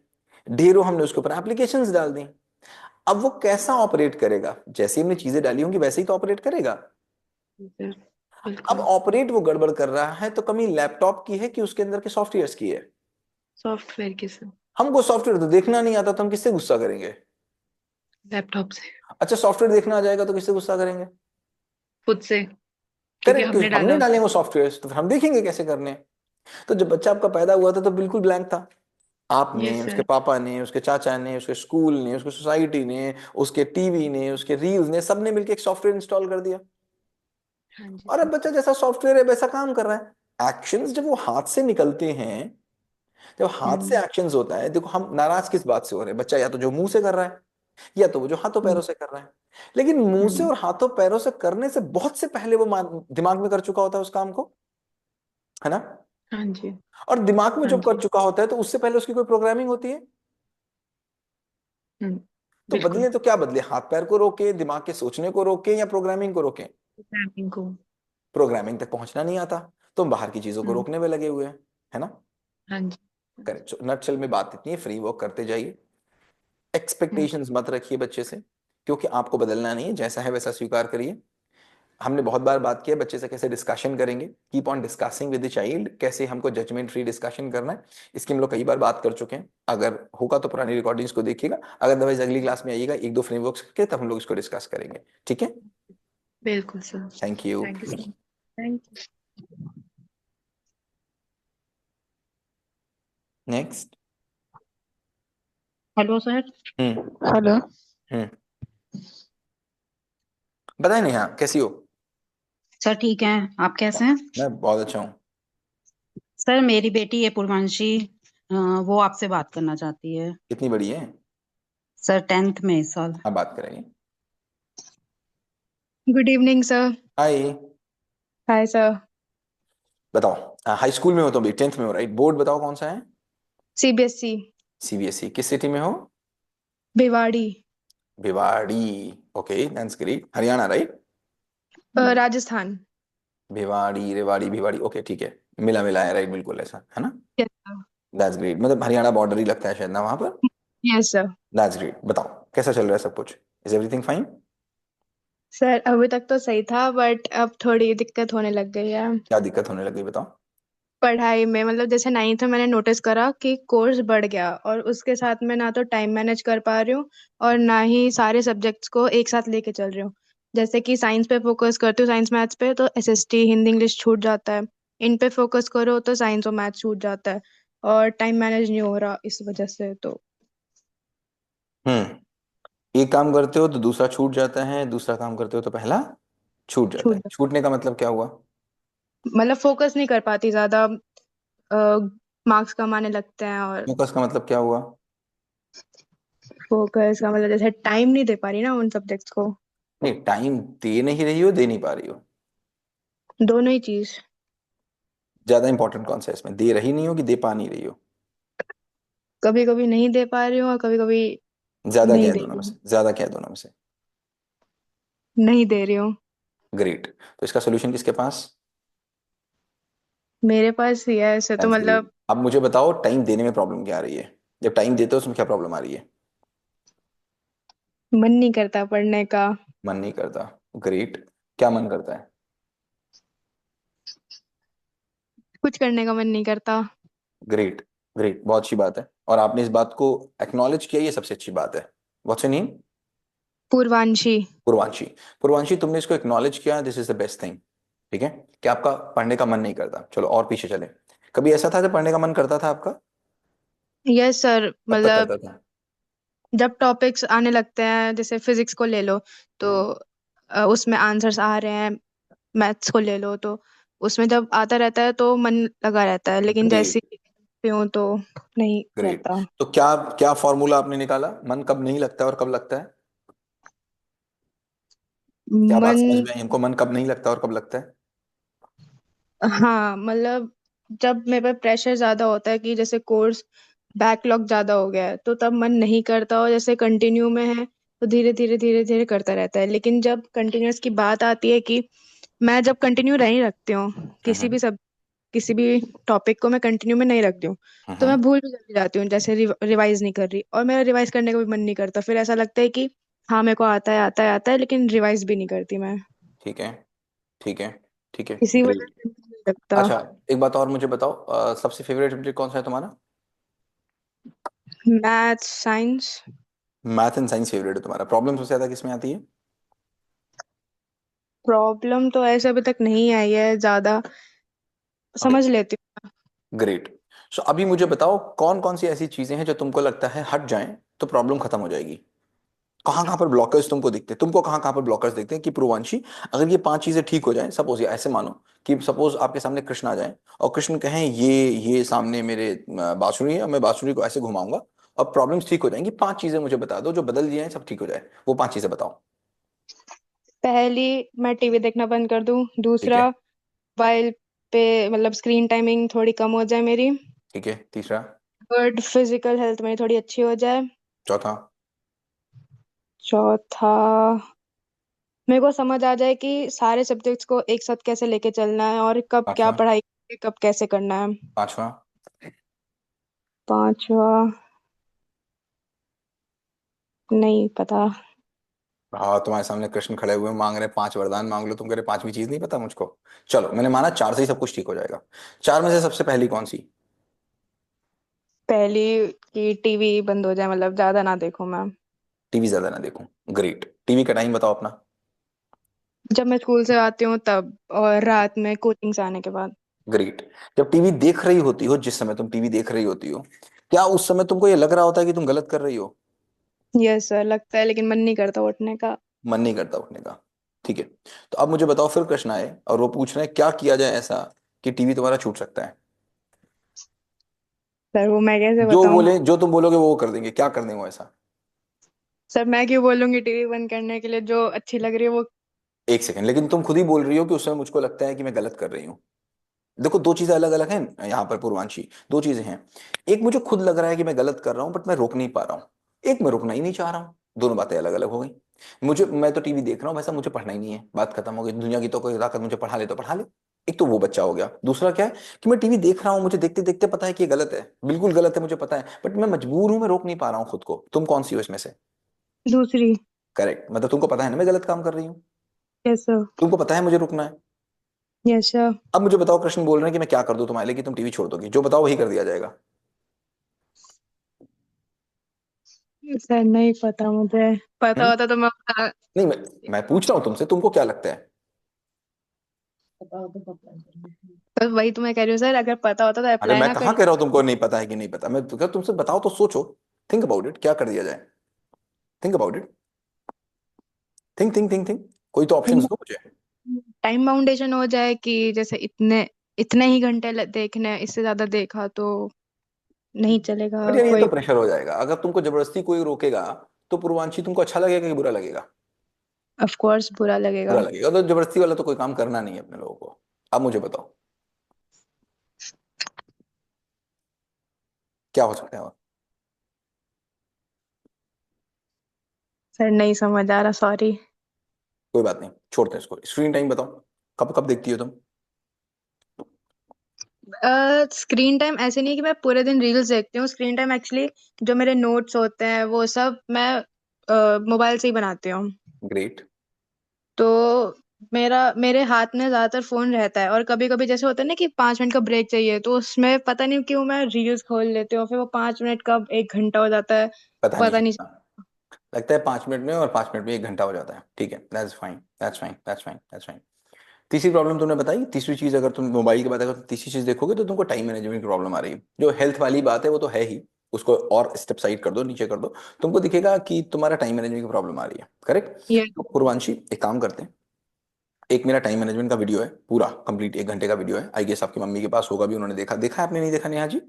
ढेरों हमने उसके ऊपर एप्लीकेशंस डाल दी। अब वो कैसा ऑपरेट करेगा? जैसे हमने चीजें डाली होंगी वैसे ही तो ऑपरेट करेगा। सर। अब बिल्कुल। ऑपरेट वो गड़बड़ कर रहा है तो कमी लैपटॉप की है कि उसके अंदर के सॉफ्टवेयर की है? सॉफ्टवेयर की सर। हमको सॉफ्टवेयर तो देखना नहीं आता तो हम किससे गुस्सा करेंगे? लैपटॉप से। अच्छा, सॉफ्टवेयर देखना आ जाएगा तो किससे गुस्सा करेंगे? खुद से, क्योंकि करेक्ट, हमने क्योंकि डाला हमने डाले होता वो सॉफ्टवेयर तो फिर हम देखेंगे कैसे करने हैं। तो जब बच्चा आपका पैदा हुआ था तो बिल्कुल ब्लैंक था। है। आपने, यस उसके सर। पापा ने, उसके चाचा ने, उसके स्कूल ने, उसके सोसाइटी ने, उसके टीवी ने, उसके रील्स ने, सबने मिलकर एक सॉफ्टवेयर इंस्टॉल कर दिया। हाँ जी और अब सर। बच्चा जैसा सॉफ्टवेयर है वैसा काम कर रहा है। एक्शंस जब वो हाथ से निकलते हैं, जब हाथ से हम्म। एक्शंस होता है, देखो हम नाराज किस बात से हो रहे हैं? बच्चा या तो जो मुंह से कर रहा है या तो वो जो हाथों पैरों हम्म। से कर रहा है। लेकिन मुंह से हम्म। और हाथों पैरों से करने से बहुत से पहले वो दिमाग में कर चुका होता है उस काम को, है ना? हाँ जी। और दिमाग में हाँ जब कर जी। चुका होता है तो उससे पहले उसकी कोई प्रोग्रामिंग होती है? हम्म। तो बिल्कुल। बदले तो क्या बदले? हाथ पैर को रोके, दिमाग के सोचने को रोके, या प्रोग्रामिंग को रोके? प्रोग्रामिंग को। प्रोग्रामिंग तक पहुंचना नहीं आता तो हम बाहर की चीजों को हम्म। रोकने में लगे हुए हैं, है ना? हाँ जी। हाँ जी। करेक्ट। नटशेल में बात इतनी है, फ्री वर्क करते जाइए, हम्म। एक्सपेक्टेशंस मत रखिए बच्चे से, क्योंकि आपको बदलना नहीं है, जैसा है वैसा स्वीकार करिए। हमने बहुत बार बात किया बच्चे से कैसे डिस्कशन करेंगे, keep on discussing with the child, कैसे हमको जजमेंट फ्री डिस्कशन करना है, इसकी हम लोग कई बार बात कर चुके हैं। अगर होगा तो पुरानी रिकॉर्डिंग्स को देखिएगा, अगर अदरवाइज अगली क्लास में आइएगा, एक दो फ्रेमवर्क्स के, तब हम लोग इसको डिस्कस करेंगे। ठीक है? बिल्कुल sir. Thank you. Thank you sir. Thank you. Next. Hello sir. Hmm. Hello. Hmm. बताए नहीं, हाँ कैसी हो? सर ठीक है, आप कैसे हैं? मैं बहुत अच्छा हूँ। सर मेरी बेटी है पूर्वांशी, वो आपसे बात करना चाहती है। कितनी बड़ी है? सर 10th में इस साल। हाँ, बात करेंगे। Good evening, sir. हाय। Hi, sir. बताओ, हाई स्कूल में हो तो अभी, 10th में हो राइट? बोर्ड बताओ कौन सा है? CBSE, CBSE. किस सिटी में हो? Bhiwadi, Bhiwadi. Okay, that's great. Haryana right? Rajasthan. Bhiwadi, Rewari, Bhiwadi, okay ठीक है। मिला मिला है, राइट, बिल्कुल ऐसा है ना? Yes, sir. दैट्स ग्रेट, मतलब हरियाणा बॉर्डर ही लगता है शायद ना वहां पर। Yes, sir. That's great. बताओ कैसा चल रहा है सब कुछ? Is everything fine? सर अभी तक तो सही था बट अब थोड़ी दिक्कत होने लग गई है क्या दिक्कत होने लगी बताओ। पढ़ाई में। मतलब जैसे 9th में मैंने नोटिस करा कि कोर्स बढ़ गया और उसके साथ में ना तो टाइम मैनेज कर पा रही हूँ और ना ही सारे सब्जेक्ट्स को एक साथ लेके चल रही हूँ। जैसे कि साइंस पे फोकस करती हूँ, साइंस मैथ्स पे, तो एसएसटी हिंदी इंग्लिश छूट जाता है। इन पे फोकस करो तो साइंस और मैथ्स छूट जाता है और टाइम मैनेज नहीं हो रहा इस वजह से। तो हम्म। एक काम करते हो तो दूसरा छूट जाता है, दूसरा काम करते हो तो पहला छूट जाता छूट है। छूटने का मतलब क्या हुआ? मतलब फोकस नहीं कर पाती ज्यादा, मार्क्स कम आने लगते हैं। और फोकस का मतलब क्या हुआ? फोकस का मतलब जैसे टाइम नहीं दे पा रही ना उन सब्जेक्ट्स को। नहीं, टाइम दे नहीं रही हो, दे नहीं पा रही हो? दोनों ही चीज। ज्यादा इंपॉर्टेंट कौन सा है इसमें, दे रही नहीं हो कि दे पा नहीं रही हो? कभी कभी नहीं दे पा रही हूँ और कभी कभी ज्यादा क्या नहीं है दे दोनों रही में हूँ। से? ज्यादा क्या है दोनों में से? नहीं दे रही हूँ। ग्रेट। तो इसका सोल्यूशन किसके पास? मेरे पास ही है ऐसे तो दैट्स ग्रेट। मतलब। अब मुझे बताओ टाइम देने में प्रॉब्लम क्या आ रही है? जब टाइम देते हो उसमें क्या प्रॉब्लम आ रही है? मन नहीं करता पढ़ने का। मन नहीं करता। ग्रेट। क्या मन करता है? कुछ करने का मन नहीं करता। ग्रेट। ग्रेट, बहुत अच्छी बात है, और आपने इस बात को एक्नॉलेज किया, ये सबसे अच्छी बात है। What's your name? Purvanshi. Purvanshi. Purvanshi, तुमने इसको एक्नॉलेज किया, this is the best thing. ठीक है? कि आपका पढ़ने का मन नहीं करता। चलो और पीछे चले। कभी ऐसा था जब पढ़ने का मन करता था आपका? Yes sir. कब तक मतलब करता था? जब टॉपिक्स आने लगते हैं जैसे फिजिक्स को ले लो तो हम्म। उसमें आंसर्स आ रहे हैं। मैथ्स को ले लो तो उसमें जब आता रहता है तो मन लगा रहता है, लेकिन जैसे ग्रेट। ही हूँ तो नहीं ग्रेट। रहता। तो क्या क्या फॉर्मूला आपने निकाला, मन कब नहीं लगता है और कब लगता है? क्या बात मन। समझ में आई हमको, मन कब नहीं लगता और कब लगता है? हाँ मतलब जब मेरे पे प्रेशर ज्यादा होता है कि जैसे कोर्स बैकलॉग ज्यादा हो गया है तो तब मन नहीं करता, और जैसे कंटिन्यू में है तो धीरे धीरे धीरे धीरे करता रहता है। लेकिन जब कंटिन्यूअस की बात आती है कि मैं जब कंटिन्यू नहीं रखती हूँ किसी हम्म। भी सब किसी भी टॉपिक को मैं कंटिन्यू में नहीं रखती हूँ तो हम्म। मैं भूल भी जल्दी जाती हूँ। जैसे रिवाइज नहीं कर रही और मेरा रिवाइज करने का भी मन नहीं करता, फिर ऐसा लगता है कि हाँ मेरे को आता है आता है आता है, लेकिन रिवाइज भी नहीं करती मैं। ठीक है। ठीक है। ठीक है, इसी वजह ग्रेट। से मुझे नहीं लगता। अच्छा, एक बात और मुझे बताओ, सबसे फेवरेट सब्जेक्ट कौन सा है तुम्हारा? Math, science. Math and science favourite है तुम्हारा। प्रॉब्लम सबसे ज्यादा किसमें आती है? प्रॉब्लम तो ऐसे अभी तक नहीं आई है ज्यादा, ओके, समझ लेती हूँ। ग्रेट। सो अभी मुझे बताओ, कौन कौन सी ऐसी चीजें हैं जो तुमको लगता है हट जाएं तो प्रॉब्लम खत्म हो जाएगी? कहाँ कहाँ पर ब्लॉकर्स तुमको दिखते हैं? तुमको कहाँ कहाँ पर ब्लॉकर्स दिखते हैं कि पूर्वांशी, अगर ये 5 चीजें ठीक हो जाएं, सपोज ये ऐसे मानो कि सपोज आपके सामने कृष्ण आ जाए और कृष्ण कहें ये सामने मेरे बांसुरी है, मैं बांसुरी को ऐसे घुमाऊंगा और प्रॉब्लम्स ठीक हो जाएंगी। 5 चीजें मुझे बता दो जो बदल जाए, सब ठीक हो जाए, वो 5 चीजें बताओ। पहली, मैं टीवी देखना बंद कर दूं। ठीक दूसरा, है। मोबाइल पे मतलब स्क्रीन टाइमिंग थोड़ी कम हो जाए मेरी। ठीक है, तीसरा? थर्ड, फिजिकल हेल्थ मेरी थोड़ी अच्छी हो जाए। चौथा? चौथा, मेरे को समझ आ जाए कि सारे सब्जेक्ट्स को एक साथ कैसे लेके चलना है और कब क्या पांचवा? पढ़ाई कब कैसे करना है। पांचवा? पांचवा, नहीं पता। हाँ, तुम्हारे सामने कृष्ण खड़े हुए मांग रहे हैं 5 वरदान, मांग लो। तुम कह रहे 5वीं चीज नहीं पता मुझको। चलो, मैंने माना 4 से ही सब कुछ ठीक हो जाएगा। 4 में से सबसे पहली कौन सी? पहली, कि टीवी बंद हो जाए, मतलब ज्यादा ना देखूं मैं। टीवी ज्यादा ना देखूं। ग्रेट। टीवी का टाइम बताओ अपना। जब मैं स्कूल से आती हूँ तब, और रात में कोचिंग से आने के बाद। ग्रेट। जब टीवी देख रही होती हो, जिस समय तुम टीवी देख रही होती हो, क्या उस समय तुमको ये लग रहा होता है कि तुम गलत कर रही हो? यस सर, लगता है, लेकिन मन नहीं करता उठने का। मन नहीं करता उठने का। ठीक है। तो अब मुझे बताओ, फिर कृष्ण आए और वो पूछ रहे हैं क्या किया जाए ऐसा कि टीवी तुम्हारा छूट सकता है? सर वो मैं कैसे जो बताऊं? बोले, जो तुम बोलोगे वो कर देंगे। क्या कर देंगे वो ऐसा? सर मैं क्यों बोलूंगी टीवी बंद करने के लिए? जो अच्छी लग रही है वो। एक सेकंड, लेकिन तुम खुद ही बोल रही हो कि उस समय मुझको लगता है कि मैं गलत कर रही हूँ। देखो, 2 चीजें अलग अलग हैं यहाँ पर पूर्वांशी। 2 चीजें हैं। एक, मुझे खुद लग रहा है कि मैं गलत कर रहा हूँ बट मैं रोक नहीं पा रहा हूँ। एक, मैं रुकना ही नहीं चाह रहा हूँ। दोनों बातें अलग अलग हो गई। मैं तो टीवी देख रहा हूँ, वैसा मुझे पढ़ना ही नहीं है, बात खत्म हो गई। दुनिया की तो कोई ताकत मुझे पढ़ा ले तो पढ़ा ले। एक तो वो बच्चा हो गया। दूसरा क्या है कि मैं टीवी देख रहा हूँ, मुझे देखते देखते पता है कि ये गलत है, बिल्कुल गलत है, मुझे पता है, बट मैं मजबूर हूं, मैं रोक नहीं पा रहा हूँ खुद को। तुम कौन सी हो इसमें से? दूसरी। करेक्ट। मतलब तुमको पता है ना मैं गलत काम कर रही हूँ, यस सर। तुमको पता है मुझे रुकना है। Yes sir. अब मुझे बताओ, कृष्ण बोल रहे हैं कि मैं क्या कर दूं तुम्हारे लिए कि तुम टीवी छोड़ दोगी? जो बताओ वही कर दिया जाएगा। सर नहीं पता मुझे, पता हम्म? होता तो मैं बता। नहीं, मैं पूछ रहा हूँ तुमसे, तुमको क्या लगता है? तो वही तो मैं कह रही हूँ सर, अगर पता होता तो अरे, अप्लाई मैं ना कहाँ कर। कह रहा हूँ तुमको नहीं पता है कि नहीं पता। मैं तो तुमसे बताओ तो सोचो। थिंक अबाउट इट, क्या कर दिया जाए? Think about it. Think think think think. कोई तो ऑप्शंस दो मुझे। टाइम बाउंडेशन हो जाए कि जैसे इतने इतने ही घंटे देखने हैं, इससे ज्यादा देखा तो नहीं बट चलेगा यार, ये तो कोई। प्रेशर हो जाएगा। अगर तुमको जबरदस्ती कोई रोकेगा तो पूर्वांशी, तुमको अच्छा लगेगा कि बुरा लगेगा? ऑफ कोर्स बुरा बुरा लगेगा। लगेगा। तो जबरदस्ती वाला तो कोई काम करना नहीं है अपने लोगों को। अब मुझे बताओ क्या हो सकता है और? सर नहीं समझ आ रहा, सॉरी। कोई बात नहीं, छोड़ते हैं इसको। स्क्रीन टाइम बताओ, कब कब देखती हो तुम? स्क्रीन टाइम ऐसे नहीं कि मैं पूरे दिन रील्स देखती हूँ। स्क्रीन टाइम एक्चुअली जो मेरे नोट्स होते हैं वो सब मैं मोबाइल से ही बनाती हूँ। ग्रेट। तो मेरे हाथ में ज्यादातर फोन रहता है, और कभी कभी जैसे होता है ना कि 5 मिनट का ब्रेक चाहिए, तो उसमें पता नहीं क्यों मैं रील्स खोल लेती हूँ, फिर वो 5 मिनट कब 1 घंटा हो जाता है पता नहीं पता नहीं। चलता। लगता है 5 मिनट में, और 5 मिनट में 1 घंटा हो जाता है। ठीक है, that's fine, that's fine, that's fine, that's fine. तीसरी प्रॉब्लम तुमने बताई। तीसरी चीज, अगर तुम मोबाइल की बात, अगर तुम तीसरी चीज देखोगे तो तुमको टाइम मैनेजमेंट की प्रॉब्लम आ रही है। जो हेल्थ वाली बात है वो तो है ही, उसको और स्टेप साइड कर दो, नीचे कर दो। तुमको दिखेगा कि तुम्हारा टाइम मैनेजमेंट की प्रॉब्लम आ रही है। करेक्ट। ये तो पूर्वांशी, एक काम करते हैं। एक मेरा टाइम मैनेजमेंट का वीडियो है, पूरा कंप्लीट 1 घंटे का वीडियो है। आई गेस आपकी मम्मी के पास होगा भी, उन्होंने देखा। देखा है आपने? नहीं देखा Neha ji?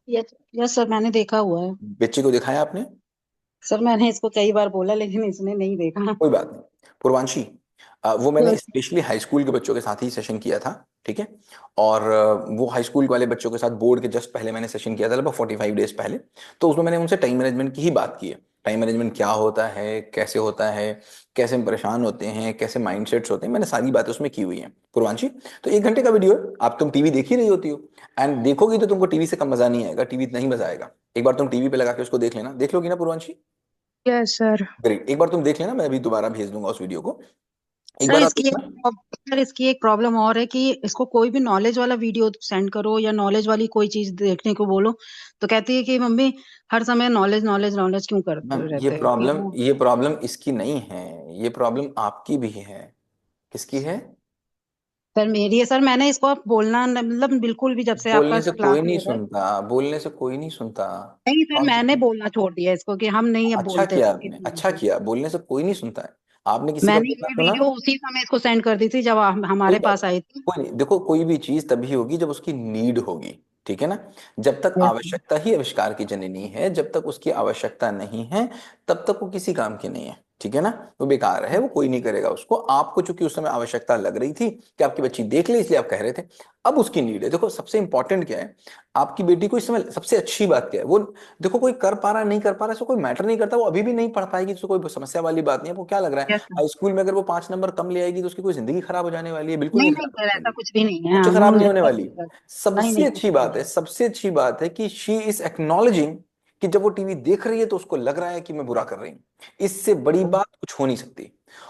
Yes, yes sir, मैंने देखा हुआ है। बच्चे को दिखाया आपने? सर मैंने इसको कई बार बोला लेकिन इसने नहीं देखा। कोई बात नहीं। पूर्वांशी, वो मैंने यस। स्पेशली हाई स्कूल के बच्चों के साथ ही सेशन किया था। ठीक है। और वो हाई स्कूल वाले बच्चों के साथ बोर्ड के जस्ट पहले मैंने सेशन किया था, लगभग 45 डेज पहले। तो उसमें मैंने उनसे टाइम मैनेजमेंट की ही बात की है। टाइम मैनेजमेंट क्या होता है, कैसे होता है, कैसे हम परेशान होते हैं, कैसे माइंडसेट्स होते हैं, मैंने सारी बातें उसमें की हुई हैं पूर्वांशी। तो 1 घंटे का वीडियो है, आप तुम टीवी देख ही रही होती हो, एंड देखोगी तो तुमको टीवी से कम मजा नहीं आएगा, टीवी इतना ही मजा आएगा। एक बार तुम टीवी पे लगा के उसको देख लेना, देख लोगी ना पूर्वांशी? Yes sir. ग्रेट। एक बार तुम देख लेना, मैं अभी दोबारा भेज दूंगा उस वीडियो को। एक सर बार और इसकी एक देखना। सर इसकी एक प्रॉब्लम और है कि इसको कोई भी नॉलेज वाला वीडियो सेंड करो या नॉलेज वाली कोई चीज देखने को बोलो तो कहती है कि मम्मी हर समय नॉलेज नॉलेज नॉलेज क्यों मैम करते रहते हो तो वो ये प्रॉब्लम इसकी नहीं है, ये प्रॉब्लम आपकी भी है। किसकी है? सर मेरी है। सर मैंने इसको अब बोलना मतलब बिल्कुल भी जब से आपका बोलने से क्लास कोई नहीं लगा है सुनता, बोलने से कोई नहीं सुनता। नहीं सर कौन मैंने सी? बोलना छोड़ दिया इसको कि हम नहीं अब अच्छा बोलते किया इसके आपने, टीवी अच्छा पे। किया, बोलने से कोई नहीं सुनता है। आपने किसी का मैंने बोलना ये सुना? वीडियो उसी समय इसको सेंड कर दी थी जब कोई हमारे बात पास आई थी। कोई नहीं, देखो कोई भी चीज तभी होगी जब उसकी नीड होगी, ठीक है ना। जब तक यस सर। आवश्यकता ही आविष्कार की जननी है, जब तक उसकी आवश्यकता नहीं है तब तक वो किसी काम की नहीं है, ठीक है ना। वो बेकार है, वो कोई नहीं करेगा उसको। आपको चूंकि उस समय आवश्यकता लग रही थी कि आपकी बच्ची देख ले, इसलिए आप कह रहे थे। अब उसकी नीड है। देखो सबसे इंपॉर्टेंट क्या है, आपकी बेटी को इस समय सबसे अच्छी बात क्या है, वो देखो कोई कर पा रहा नहीं कर पा रहा इसको कोई मैटर नहीं करता। वो अभी भी नहीं पढ़ पाएगी तो कोई समस्या वाली बात नहीं है। वो क्या लग रहा है, यस सर। हाई स्कूल में अगर वो 5 नंबर कम ले आएगी तो उसकी कोई जिंदगी खराब हो जाने वाली है? बिल्कुल नहीं नहीं नहीं खराब सर होने ऐसा वाली। कुछ भी नहीं है कुछ खराब हम नहीं होने ऐसा वाली। कुछ कर नहीं सबसे नहीं कुछ अच्छी नहीं बात है, सबसे अच्छी बात है कि शी इज एक्नॉलेजिंग कि जब वो टीवी देख रही है तो उसको लग रहा है कि मैं बुरा कर रही हूं। इससे बड़ी बात कुछ हो नहीं सकती।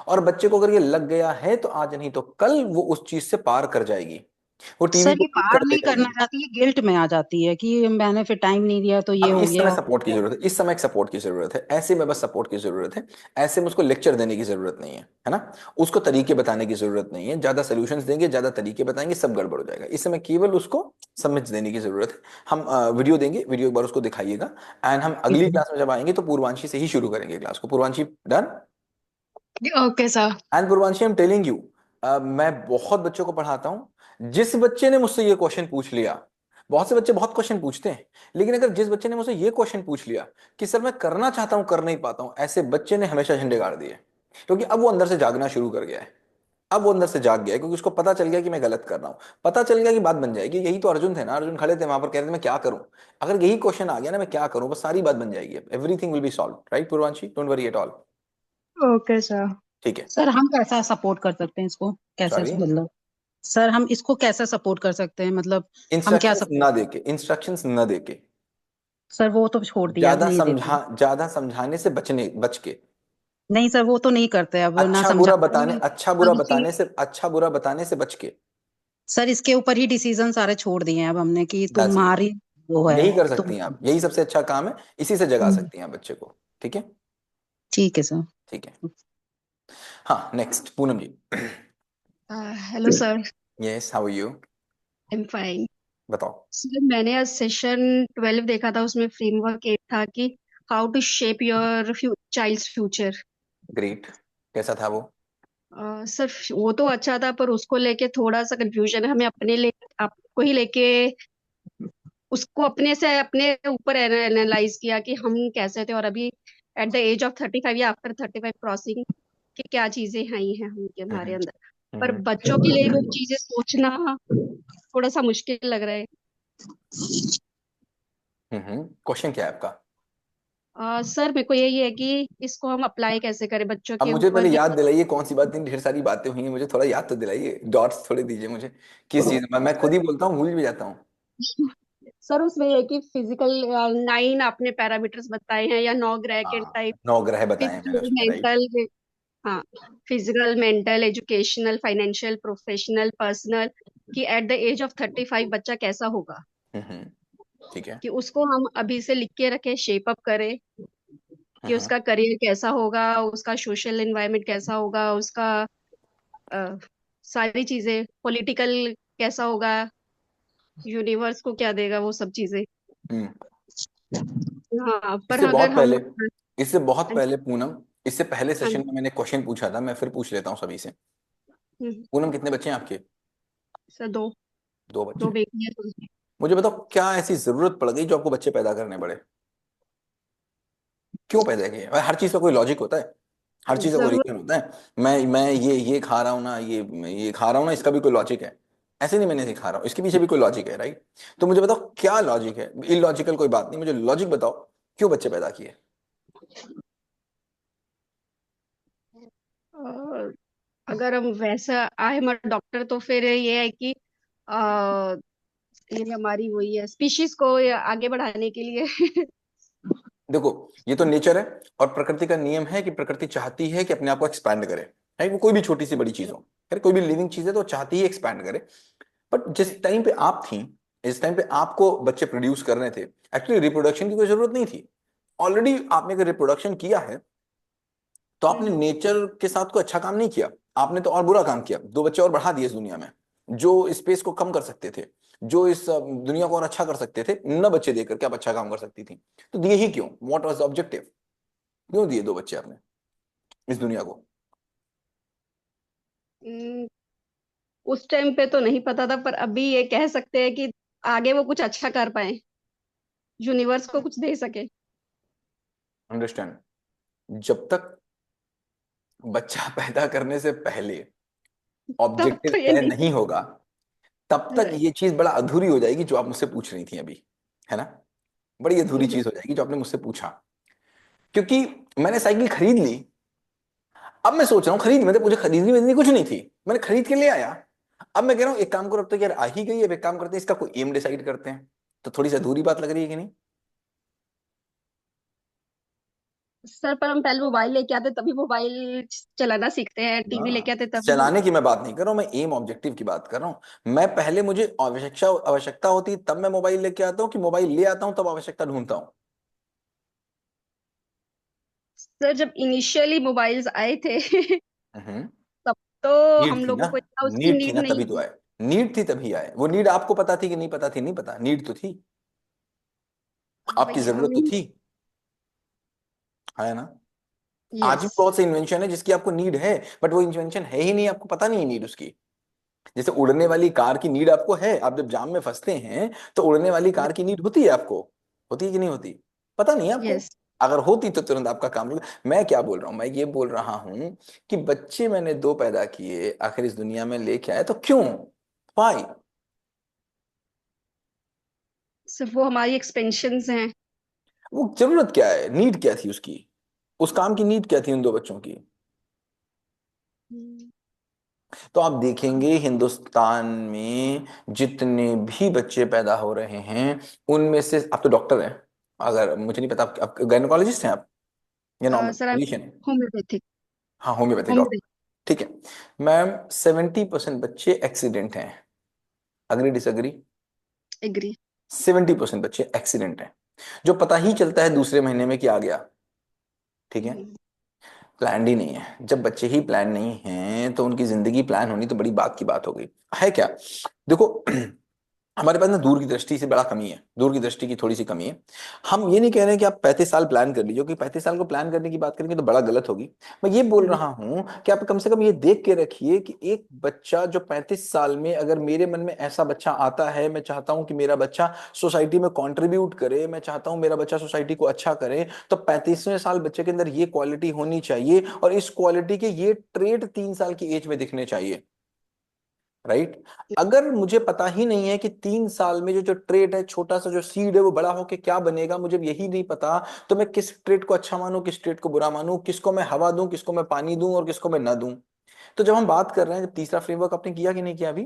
और बच्चे को अगर ये लग गया है तो आज नहीं तो कल वो उस चीज से पार कर जाएगी। वो टीवी सर को ये ठीक पार कर ले नहीं करना जाएगी। चाहती है गिल्ट में आ जाती है कि मैंने फिर टाइम नहीं दिया तो ये अब हो इस समय गया सपोर्ट की जरूरत है, इस समय एक सपोर्ट की जरूरत है, ऐसे में बस सपोर्ट की जरूरत है। ऐसे में उसको लेक्चर देने की जरूरत नहीं है ना। उसको तरीके बताने की जरूरत नहीं है। ज्यादा सोल्यूशंस देंगे, ज्यादा तरीके बताएंगे, सब गड़बड़ हो जाएगा। इस समय केवल उसको समझ देने की जरूरत है। हम वीडियो देंगे, वीडियो एक बार उसको दिखाइएगा। एंड हम ठीक अगली है क्लास में जब आएंगे तो पूर्वांशी से ही शुरू करेंगे क्लास को। Purvanshi done? Okay sir. And Purvanshi I am telling you, मैं बहुत बच्चों को पढ़ाता हूं। जिस बच्चे ने मुझसे ये क्वेश्चन पूछ लिया, बहुत से बच्चे बहुत क्वेश्चन पूछते हैं, लेकिन अगर जिस बच्चे ने मुझसे ये क्वेश्चन पूछ लिया कि सर मैं करना चाहता हूं कर नहीं पाता हूं, ऐसे बच्चे ने हमेशा झंडे गाड़ दिए। क्योंकि अब वो अंदर से जागना शुरू कर गया है। अब वो अंदर से जाग गया है क्योंकि उसको पता चल गया कि मैं गलत कर रहा हूं। पता चल गया कि बात बन जाएगी। यही तो अर्जुन थे ना, अर्जुन खड़े थे वहां पर, कह रहे थे मैं क्या करूं। अगर यही क्वेश्चन आ गया ना, मैं क्या करूं, बस सारी बात बन जाएगी। Everything will be solve, right Purvanshi? Don't worry at all. Okay sir. ठीक है। सर हम कैसा सपोर्ट कर सकते हैं इसको कैसे सॉरी, मतलब सर हम इसको कैसे सपोर्ट कर सकते हैं मतलब हम क्या इंस्ट्रक्शंस सपोर्ट ना देके, इंस्ट्रक्शंस न देके, सर वो तो छोड़ दिया अब नहीं देते ज्यादा समझाने से बच के, नहीं सर वो तो नहीं करते अब ना समझाते हैं ना उसी अच्छा बुरा बताने से बच के। सर इसके ऊपर ही डिसीजन सारे छोड़ दिए हैं अब हमने कि दैट्स इट। तुम्हारी वो है यही कर तुम सकती हैं आप, यही सबसे अच्छा काम है। इसी से जगा सकती हैं आप बच्चे को। ठीक है। ठीक है सर ठीक है। हाँ, next Poonam ji. Hello sir. Yes, how are you? I am fine. बताओ। सर मैंने आज सेशन 12 देखा था, उसमें फ्रेमवर्क एक था कि how to shape your child's future. Great. कैसा था वो? सर वो तो अच्छा था पर उसको लेके थोड़ा सा कंफ्यूजन है। हमें अपने ले आपको ही लेके उसको अपने से अपने ऊपर एनालाइज किया कि हम कैसे थे और अभी एट द एज ऑफ 35 या आफ्टर 35 क्रॉसिंग कि क्या चीजें आई हैं हमके हमारे हम्म अंदर। पर हम्म बच्चों के लिए वो चीजें सोचना थोड़ा सा मुश्किल लग रहा है। क्वेश्चन क्या है आपका? सर मेरे को यही है कि इसको हम अप्लाई कैसे करें बच्चों अब के मुझे ऊपर पहले कि याद दिलाइए कौन सी बात, इतनी ढेर सारी बातें हुई हैं, मुझे थोड़ा याद तो दिलाइए। डॉट्स थोड़े दीजिए मुझे। किस चीज में? मैं खुद ही बोलता हूँ, भूल भी जाता हूँ। सर उसमें ये है कि फिजिकल 9 आपने पैरामीटर्स बताए हैं या 9 ग्रह के हाँ, टाइप। 9 ग्रह बताए हैं मैंने फिजिकल उसमें, राइट। मेंटल, हाँ, physical mental educational financial professional personal, कि एट द एज ऑफ 35 बच्चा कैसा होगा, ठीक है। कि उसको हम अभी से लिख के रखें, शेप अप करें कि हम्म उसका करियर कैसा होगा, उसका सोशल एनवायरनमेंट कैसा होगा, उसका अ, सारी चीजें पॉलिटिकल कैसा होगा, यूनिवर्स को क्या देगा, वो सब चीजें। हम्म हाँ पर इससे अगर बहुत हम पहले इससे बहुत पहले पूनम, इससे पहले हाँ सेशन में मैंने क्वेश्चन पूछा था, मैं फिर पूछ लेता हूँ सभी से। हम्म, पूनम कितने बच्चे हैं आपके? सर दो 2 बच्चे। दो बेटी है तो मुझे बताओ, क्या ऐसी जरूरत पड़ गई जो आपको बच्चे पैदा करने पड़े? क्यों पैदा किए? हर चीज का कोई लॉजिक होता है, हर चीज का कोई जरूरत। रीजन होता है। मैं ये खा रहा हूँ ना, ये खा रहा हूँ ना, इसका भी कोई लॉजिक है। ऐसे नहीं मैंने सिखा रहा हूँ, इसके पीछे भी कोई लॉजिक है, राइट। तो मुझे बताओ क्या लॉजिक है? इलॉजिकल कोई बात नहीं, मुझे लॉजिक बताओ, क्यों बच्चे पैदा किए? अ, अगर हम वैसा आई एम अ डॉक्टर तो फिर ये है कि आ, ये हमारी वही है स्पीशीज को ये आगे बढ़ाने के लिए। देखो, ये तो नेचर है और प्रकृति का नियम है कि प्रकृति चाहती है कि अपने आप को एक्सपैंड करे, राइट? वो कोई भी छोटी सी बड़ी चीज हो, कोई भी लिविंग चीज है तो चाहती ही एक्सपैंड करे। बट जिस टाइम पे आप थी, इस टाइम पे आपको बच्चे प्रोड्यूस करने थे, एक्चुअली रिप्रोडक्शन की कोई जरूरत नहीं थी। ऑलरेडी आपने अगर रिप्रोडक्शन किया है तो आपने नेचर के साथ कोई अच्छा काम नहीं किया, आपने तो और बुरा काम किया, दो बच्चे और बढ़ा दिए इस दुनिया में, जो स्पेस को कम कर सकते थे, जो इस दुनिया को और अच्छा कर सकते थे, न बच्चे देकर के आप अच्छा काम कर सकती थी। तो दिए ही क्यों? What was the objective? क्यों दिए दो बच्चे आपने इस दुनिया को? हम्म, उस टाइम पे तो नहीं पता था, पर अभी ये कह सकते हैं कि आगे वो कुछ अच्छा कर पाए, यूनिवर्स को कुछ दे सके। अंडरस्टैंड? जब तक बच्चा पैदा करने से पहले तब ऑब्जेक्टिव तो ये तय नहीं। नहीं होगा, तब तक राइट। ये चीज बड़ा अधूरी हो जाएगी जो आप मुझसे पूछ रही थी अभी, है ना? बड़ी अधूरी चीज हो जाएगी जो आपने मुझसे पूछा। क्योंकि मैंने साइकिल खरीद ली, अब मैं सोच रहा हूँ खरीद, मैं तो मुझे खरीदनी कुछ नहीं थी, मैंने खरीद के ले आया। अब मैं कह रहा हूँ एक काम करो, अब तो यार आ ही गई है, अब एक काम करते हैं इसका कोई एम डिसाइड करते हैं। तो थोड़ी सी अधूरी बात लग रही है कि नहीं? सर, पर हम पहले मोबाइल लेके आते तभी मोबाइल चलाना सीखते हैं, टीवी हाँ, लेके आते तभी। चलाने की मैं बात नहीं कर रहा हूँ, मैं एम ऑब्जेक्टिव की बात कर रहा हूँ। मैं पहले मुझे आवश्यकता होती तब मैं मोबाइल लेके आता हूँ, कि मोबाइल ले आता हूँ तब आवश्यकता ढूंढता हूँ? सर, जब इनिशियली मोबाइल्स आए थे हम्म। तब तो नीड हम थी ना, लोगों को इतना उसकी नीड थी नीड ना, नहीं तभी तो थी। आए। नीड थी तभी आए। वो नीड आपको पता थी कि नहीं पता थी? नहीं पता, नीड तो थी, आपकी वही जरूरत हम। तो थी, है ना? आज भी यस। बहुत से इन्वेंशन है जिसकी आपको नीड है, बट वो इन्वेंशन है ही नहीं, आपको पता नहीं है नीड उसकी। जैसे उड़ने वाली कार की नीड आपको है, आप जब जाम में फंसते हैं तो उड़ने वाली कार की नीड होती है आपको, होती है कि नहीं होती? पता नहीं है आपको। यस। अगर होती तो तुरंत आपका काम रुक। मैं क्या बोल रहा हूं? मैं ये बोल रहा हूं कि बच्चे मैंने दो पैदा किए, आखिर इस दुनिया में लेके आए, तो क्यों? वाई? सर, वो हमारी एक्सपेंशंस हैं। वो जरूरत क्या है, नीड क्या थी उसकी? उस काम की नीड क्या थी उन दो बच्चों की? तो आप देखेंगे हिंदुस्तान में जितने भी बच्चे पैदा हो रहे हैं, उनमें से, आप तो डॉक्टर हैं, अगर मुझे नहीं पता आप गायनोकोलॉजिस्ट हैं आप या normal sir, I am physician? Homeopathic. हाँ, होम्योपैथिक डॉक्टर। होम्योपैथिक। ठीक है मैम, 70% बच्चे एक्सीडेंट हैं। Agree disagree? एग्री। 70% बच्चे एक्सीडेंट हैं, जो पता ही चलता है दूसरे महीने में कि आ गया। ठीक है, प्लान ही नहीं है। जब बच्चे ही प्लान नहीं हैं तो उनकी जिंदगी प्लान होनी तो बड़ी बात की बात हो गई है क्या? देखो हमारे पास ना दूर की दृष्टि से बड़ा कमी है, दूर की दृष्टि की थोड़ी सी कमी है। हम ये नहीं कह रहे हैं कि आप 35 साल प्लान कर लीजिए, क्योंकि 35 साल को प्लान करने की बात करेंगे तो बड़ा गलत होगी। मैं ये बोल रहा हूं कि आप कम से कम ये देख के रखिए कि एक बच्चा जो 35 साल में, अगर मेरे मन में ऐसा बच्चा आता है, मैं चाहता हूं कि मेरा बच्चा सोसाइटी में कंट्रीब्यूट करे, मैं चाहता हूं मेरा बच्चा सोसाइटी को अच्छा करे, तो 35वें साल बच्चे के अंदर ये क्वालिटी होनी चाहिए, और इस क्वालिटी के ये ट्रेड 3 साल की एज में दिखने चाहिए। राइट? अगर मुझे पता ही नहीं है कि 3 साल में जो जो ट्रेड है, छोटा सा जो सीड है, वो बड़ा होके क्या बनेगा, मुझे यही नहीं पता, तो मैं किस ट्रेड को अच्छा मानूं, किस ट्रेड को बुरा मानूं, किसको मैं हवा दूं, किसको मैं पानी दूं, और किसको मैं ना दूं। तो जब हम बात कर रहे हैं, जब तीसरा फ्रेमवर्क आपने किया कि नहीं किया अभी?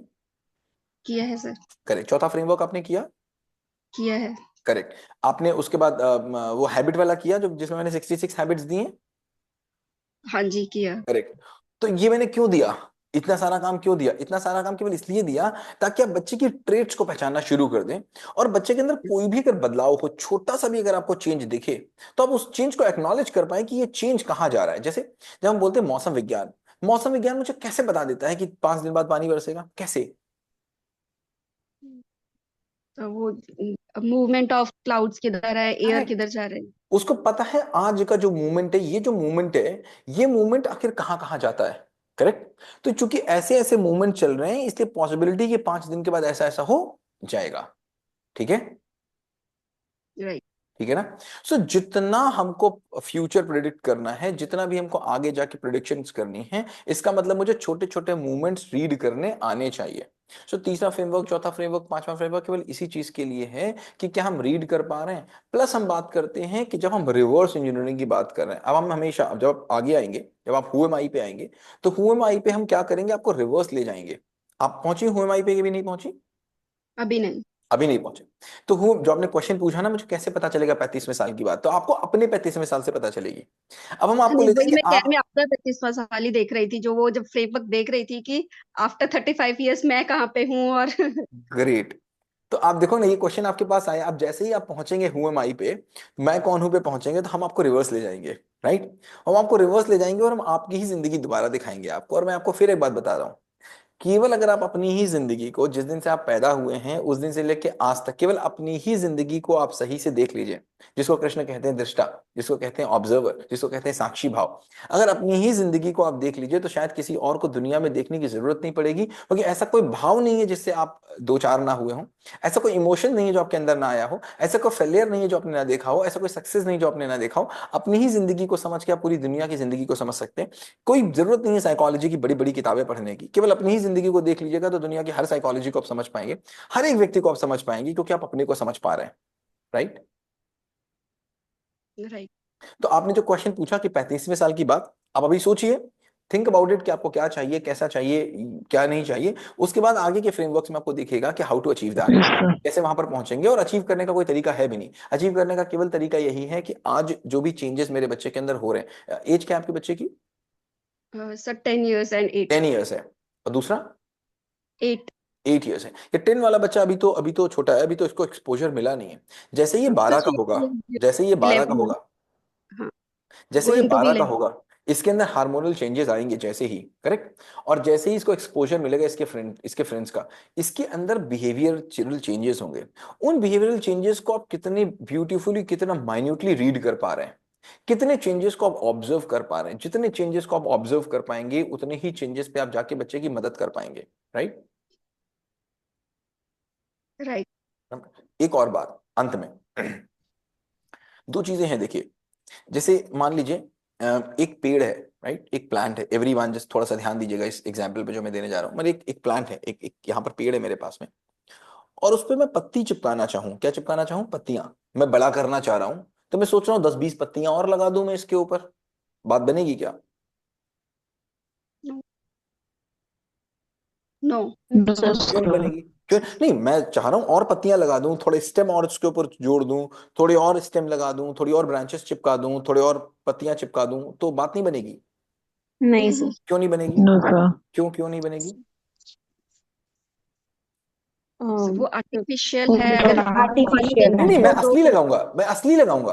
किया है सर। करेक्ट। चौथा फ्रेमवर्क आपने किया? किया है। करेक्ट। आपने उसके बाद वो हैबिट वाला किया जो जिसमें मैंने 66 हैबिट्स दी हैं? हाँ जी, किया। करेक्ट। तो ये मैंने क्यों दिया, इतना सारा काम क्यों दिया? इतना सारा काम केवल इसलिए दिया ताकि आप बच्चे की ट्रेट्स को पहचानना शुरू कर दें, और बच्चे के अंदर कोई भी अगर बदलाव हो, छोटा सा भी अगर आपको चेंज दिखे, तो आप उस चेंज को एक्नॉलेज कर पाए कि ये चेंज कहाँ जा रहा है। जैसे जब हम बोलते हैं मौसम विज्ञान, मौसम विज्ञान मुझे कैसे बता देता है कि 5 दिन बाद पानी बरसेगा? कैसे? तो वो मूवमेंट ऑफ क्लाउड्स किधर है, एयर करेक्ट। किधर जा रहे हैं। उसको पता है आज का जो मूवमेंट है, ये जो मूवमेंट है, ये मूवमेंट आखिर कहाँ कहाँ जाता है। करेक्ट। तो चूंकि ऐसे ऐसे मूवमेंट चल रहे हैं, इसलिए पॉसिबिलिटी कि 5 दिन के बाद ऐसा ऐसा हो जाएगा। ठीक है? राइट। ठीक है ना? सो जितना हमको फ्यूचर प्रिडिक्ट करना है, जितना भी हमको आगे जाके प्रिडिक्शंस करनी है, इसका मतलब मुझे छोटे छोटे मूवमेंट्स रीड करने आने चाहिए। सो तीसरा फ्रेमवर्क, चौथा फ्रेमवर्क, पांचवा फ्रेमवर्क केवल इसी चीज के लिए है कि क्या हम रीड कर पा रहे हैं। प्लस हम बात करते हैं कि जब हम रिवर्स इंजीनियरिंग की बात कर रहे हैं, अब हम हमेशा, जब आप आगे आएंगे, जब आप हुएम पे आएंगे, तो हुएम पे हम क्या करेंगे, आपको रिवर्स ले जाएंगे। आप पहुंची हुएम पे कि भी नहीं पहुंची? अभी नहीं। अभी नहीं पहुंचे। तो वो जो आपने क्वेश्चन पूछा ना, मुझे कैसे पता चलेगा 35वें साल की बात, तो आपको अपने 35वें साल से पता चलेगी। अब हम आपको नहीं ले वही जाएंगे मैं कह आप। मैं अपना 35वां साल ही देख रही थी, जो वो जब फ्रेमवर्क देख रही थी कि आफ्टर 35 ईयर्स मैं कहाँ पे हूँ और ग्रेट। तो आप देखो ना, ये क्वेश्चन आपके पास आया, आप जैसे ही आप पहुंचेंगे हु एम आई पे, मैं कौन हूं पे पहुंचेंगे, तो हम आपको रिवर्स ले जाएंगे। राइट। हम आपको रिवर्स ले जाएंगे और हम आपकी ही जिंदगी दोबारा दिखाएंगे आपको। और मैं आपको फिर एक बात बता रहा हूँ, केवल अगर आप अपनी ही जिंदगी को, जिस दिन से आप पैदा हुए हैं उस दिन से लेके आज तक, केवल अपनी ही जिंदगी को आप सही से देख लीजिए, जिसको कृष्ण कहते हैं दृष्टा, जिसको कहते हैं ऑब्जर्वर, जिसको कहते हैं साक्षी भाव। अगर अपनी ही जिंदगी को आप देख लीजिए तो शायद किसी और को दुनिया में देखने की जरूरत नहीं पड़ेगी, क्योंकि ऐसा कोई भाव नहीं है जिससे आप दो चार ना हुए हों, ऐसा कोई इमोशन नहीं है जो आपके अंदर ना आया हो, ऐसा कोई फेलियर नहीं है जो आपने ना देखा हो, ऐसा कोई सक्सेस नहीं जो आपने ना देखा हो। अपनी ही जिंदगी को समझ के आप पूरी दुनिया की जिंदगी को समझ सकते हैं। कोई जरूरत नहीं है साइकोलॉजी की बड़ी बड़ी किताबें पढ़ने की, केवल अपनी ही जिंदगी को देख लीजिएगा तो दुनिया की हर साइकोलॉजी को आप समझ पाएंगे, हर एक व्यक्ति को आप समझ पाएंगे, क्योंकि आप अपने को समझ पा रहे हैं। राइट। राइट। तो आपने जो क्वेश्चन पूछा कि 35वें साल की बात, आप अभी सोचिए, थिंक अबाउट इट कि आपको क्या चाहिए, कैसा चाहिए, क्या नहीं चाहिए। उसके बाद आगे के फ्रेमवर्क्स में आपको दिखेगा कि हाउ टू अचीव दैट, कैसे वहां पर पहुंचेंगे। और अचीव करने का कोई तरीका है भी नहीं, अचीव करने का केवल तरीका यही है कि आज जो भी चेंजेस मेरे बच्चे के अंदर हो रहे हैं। एज क्या है आपके बच्चे की? Sir 10 years and 8. 10 ईयर्स है। और दूसरा 8. 8 ईयर्स है। ये 10 वाला बच्चा अभी तो छोटा है, अभी तो इसको एक्सपोजर मिला नहीं है। जैसे ये 12 का होगा, जैसे ये 12 का 11. होगा, हाँ, जैसे ये गोइंग टू बी 12 का 11. होगा, इसके अंदर हार्मोनल चेंजेस आएंगे जैसे ही, करेक्ट। और जैसे ही इसको एक्सपोजर मिलेगा इसके फ्रेंड्स का, इसके अंदर बिहेवियरल चेंजेस होंगे। उन बिहेवियरल चेंजेस को आप कितने ब्यूटीफुली, कितना माइन्यूटली रीड कर पा रहे हैं, कितने चेंजेस को आप ऑब्जर्व कर पा रहे हैं। जितने चेंजेस को आप ऑब्जर्व कर पाएंगे उतने ही चेंजेस पे आप जाके बच्चे की मदद कर पाएंगे। राइट। राइट. एक और बात अंत में, दो चीजें हैं देखिए। जैसे मान लीजिए एक पेड़ है, राइट, एक प्लांट है। एवरीवन जस्ट थोड़ा सा ध्यान दीजिएगा इस एग्जांपल पे जो मैं देने जा रहा हूँ। मतलब एक प्लांट है, एक यहाँ पर पेड़ है मेरे पास में, और उस पर मैं पत्ती चिपकाना चाहूँ। क्या चिपकाना चाहूँ? पत्तियां। मैं बड़ा करना चाह रहा हूँ, तो मैं सोच रहा हूँ 10-20 पत्तियां और लगा दूं मैं इसके ऊपर। बात बनेगी क्या? नो. क्यों नहीं बनेगी? क्यों नहीं? मैं चाह रहा हूँ और पत्तियां लगा दूं, थोड़े स्टेम और उसके ऊपर जोड़ दूं, थोड़े और स्टेम लगा दूं, थोड़ी और ब्रांचेस चिपका दूं, थोड़े और पत्तियां चिपका दूं, तो बात नहीं बनेगी? नहीं सर। क्यों नहीं बनेगी? No sir. क्यों नहीं बनेगी? वो आर्टिफिशियल वो है, अगर हम पानी आर्टिफिशियल देंगे नहीं नहीं, मैं उसको असली तो लगाऊंगा, मैं असली लगाऊंगा,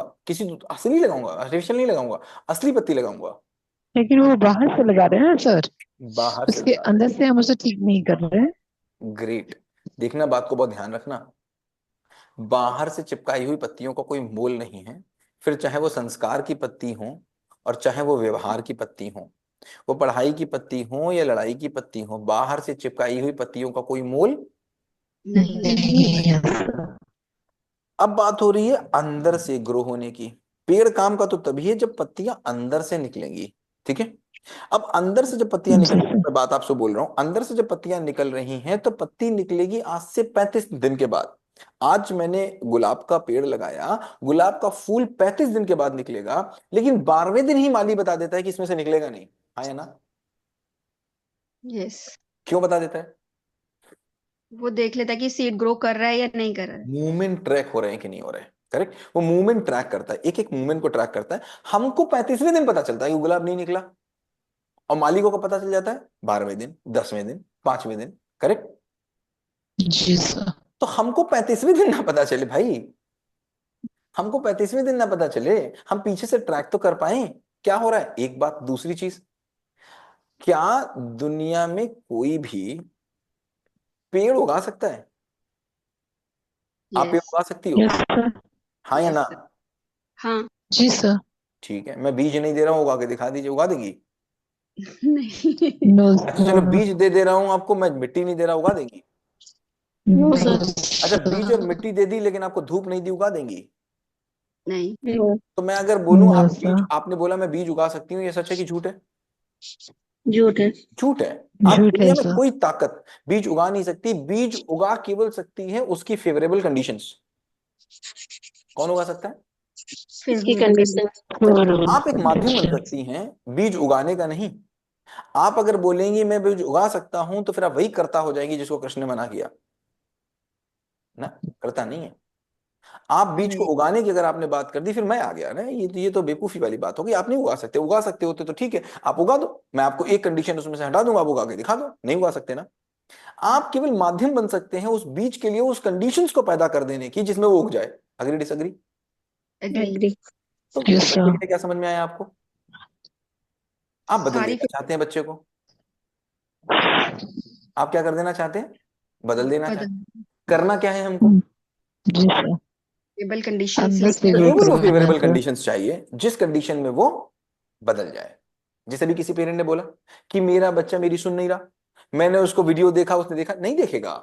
असली लगाऊंगा, आर्टिफिशियल नहीं लगाऊंगा, असली पत्ती लगाऊंगा। लेकिन वो बाहर से लगा रहे हैं ना सर, बाहर से उसके लगा अंदर से हम उसे ठीक नहीं कर रहे हैं। रहे। ग्रेट। देखना, बात को बहुत ध्यान रखना। बाहर से चिपकाई हुई पत्तियों का कोई मोल नहीं है, फिर चाहे वो संस्कार की पत्ती हो और चाहे वो व्यवहार की पत्ती हो, वो पढ़ाई की पत्ती हो या लड़ाई की पत्ती हो, बाहर से चिपकाई हुई पत्तियों का कोई मोल। नहीं. नहीं है सर। अब बात हो रही है अंदर से ग्रो होने की। पेड़ काम का तो तभी है जब पत्तियां अंदर से निकलेंगी। ठीक है। अब अंदर से जब पत्तियां जी निकलेंगी, सर। मैं बात आपसे बोल रहा हूं, अंदर से जब पत्तियां निकल रही हैं तो पत्ती निकलेगी आज से 35 दिन के बाद। आज मैंने गुलाब का पेड़ लगाया, गुलाब का फूल 35 दिन के बाद निकलेगा, लेकिन 12वें दिन ही माली बता देता है कि इसमें से निकलेगा नहीं। हाँ या ना? यस. क्यों बता देता है? वो देख लेता है कि सीड ग्रो कर रहा है या नहीं कर रहा है. मूवमेंट ट्रैक हो रहे हैं कि नहीं हो रहे हैं। करेक्ट। वो मूवमेंट ट्रैक करता है, एक एक मूवमेंट को ट्रैक करता है। हमको 35वें दिन पता चलता है कि गुलाब नहीं निकला, और मालिकों को पता चल जाता है 12वें दिन, 10वें दिन, 5वें दिन। करेक्ट। जी सर। तो हमको 35वें दिन ना पता चले भाई, हमको 35वें दिन ना पता चले, हम पीछे से ट्रैक तो कर पाए क्या हो रहा है। एक बात, दूसरी चीज, क्या दुनिया में कोई भी पेड़ उगा सकता है? आप पेड़ यस. उगा सकती हो? Yes sir. हाँ या यस ना? सर. हाँ. जी सर। ठीक है, मैं बीज नहीं दे रहा हूं, उगा के दिखा दीजिए, उगा देंगी? नहीं. नो अच्छा चलो, सर। बीज दे रहा हूं आपको, मैं मिट्टी नहीं दे रहा, उगा देंगी? नो नहीं. अच्छा, बीज और सर। मिट्टी दे दी लेकिन आपको धूप नहीं दी, उगा देंगी? नहीं. तो मैं अगर बोलूं नो आप सर। बीज, आपने बोला मैं बीज उगा सकती हूँ, ये सच है कि झूठ है? झूठ है. झूठ है। आप झूठ है दुनिया में सर। कोई ताकत बीज उगा नहीं सकती, बीज उगा केवल सकती है उसकी फेवरेबल कंडीशंस। कौन उगा सकता है? इसकी कंडीशन. आप एक माध्यम बन सकती हैं बीज उगाने का, नहीं। आप अगर बोलेंगी मैं बीज उगा सकता हूं तो फिर आप वही करता हो जाएंगी जिसको कृष्ण ने मना किया। ना, करता नहीं है। आप बीज को उगाने की अगर आपने बात कर दी, फिर मैं आ गया ना, ये तो बेवकूफी वाली बात होगी। आप नहीं उगा सकते, उगा सकते होते तो ठीक है, आप उगा दो, मैं आपको एक कंडीशन उसमें से हटा दूंगा, आप उगा के दिखा दो। नहीं उगा सकते ना। आप केवल माध्यम बन सकते हैं उस बीज के लिए उस कंडीशंस को पैदा कर देने की जिसमें वो उग जाए। Agree disagree? एग्री। तो यस बच्चे सर। के लिए क्या समझ में आया आपको? आप बदल सारी देना चाहते हैं बच्चे को, आप क्या कर देना चाहते हैं? बदल देना चाहते हैं। बदल करना क्या है हमको? जी सर। टेबल कंडीशन अंदर से से तो ग्रो केवल वो करवाना है फेवरेबल सर। कंडीशंस चाहिए जिस कंडीशन में वो बदल जाए। जैसे भी किसी पेरेंट ने बोला कि मेरा बच्चा मेरी सुन नहीं रहा, मैंने उसको वीडियो देखा, उसने देखा, नहीं देखेगा,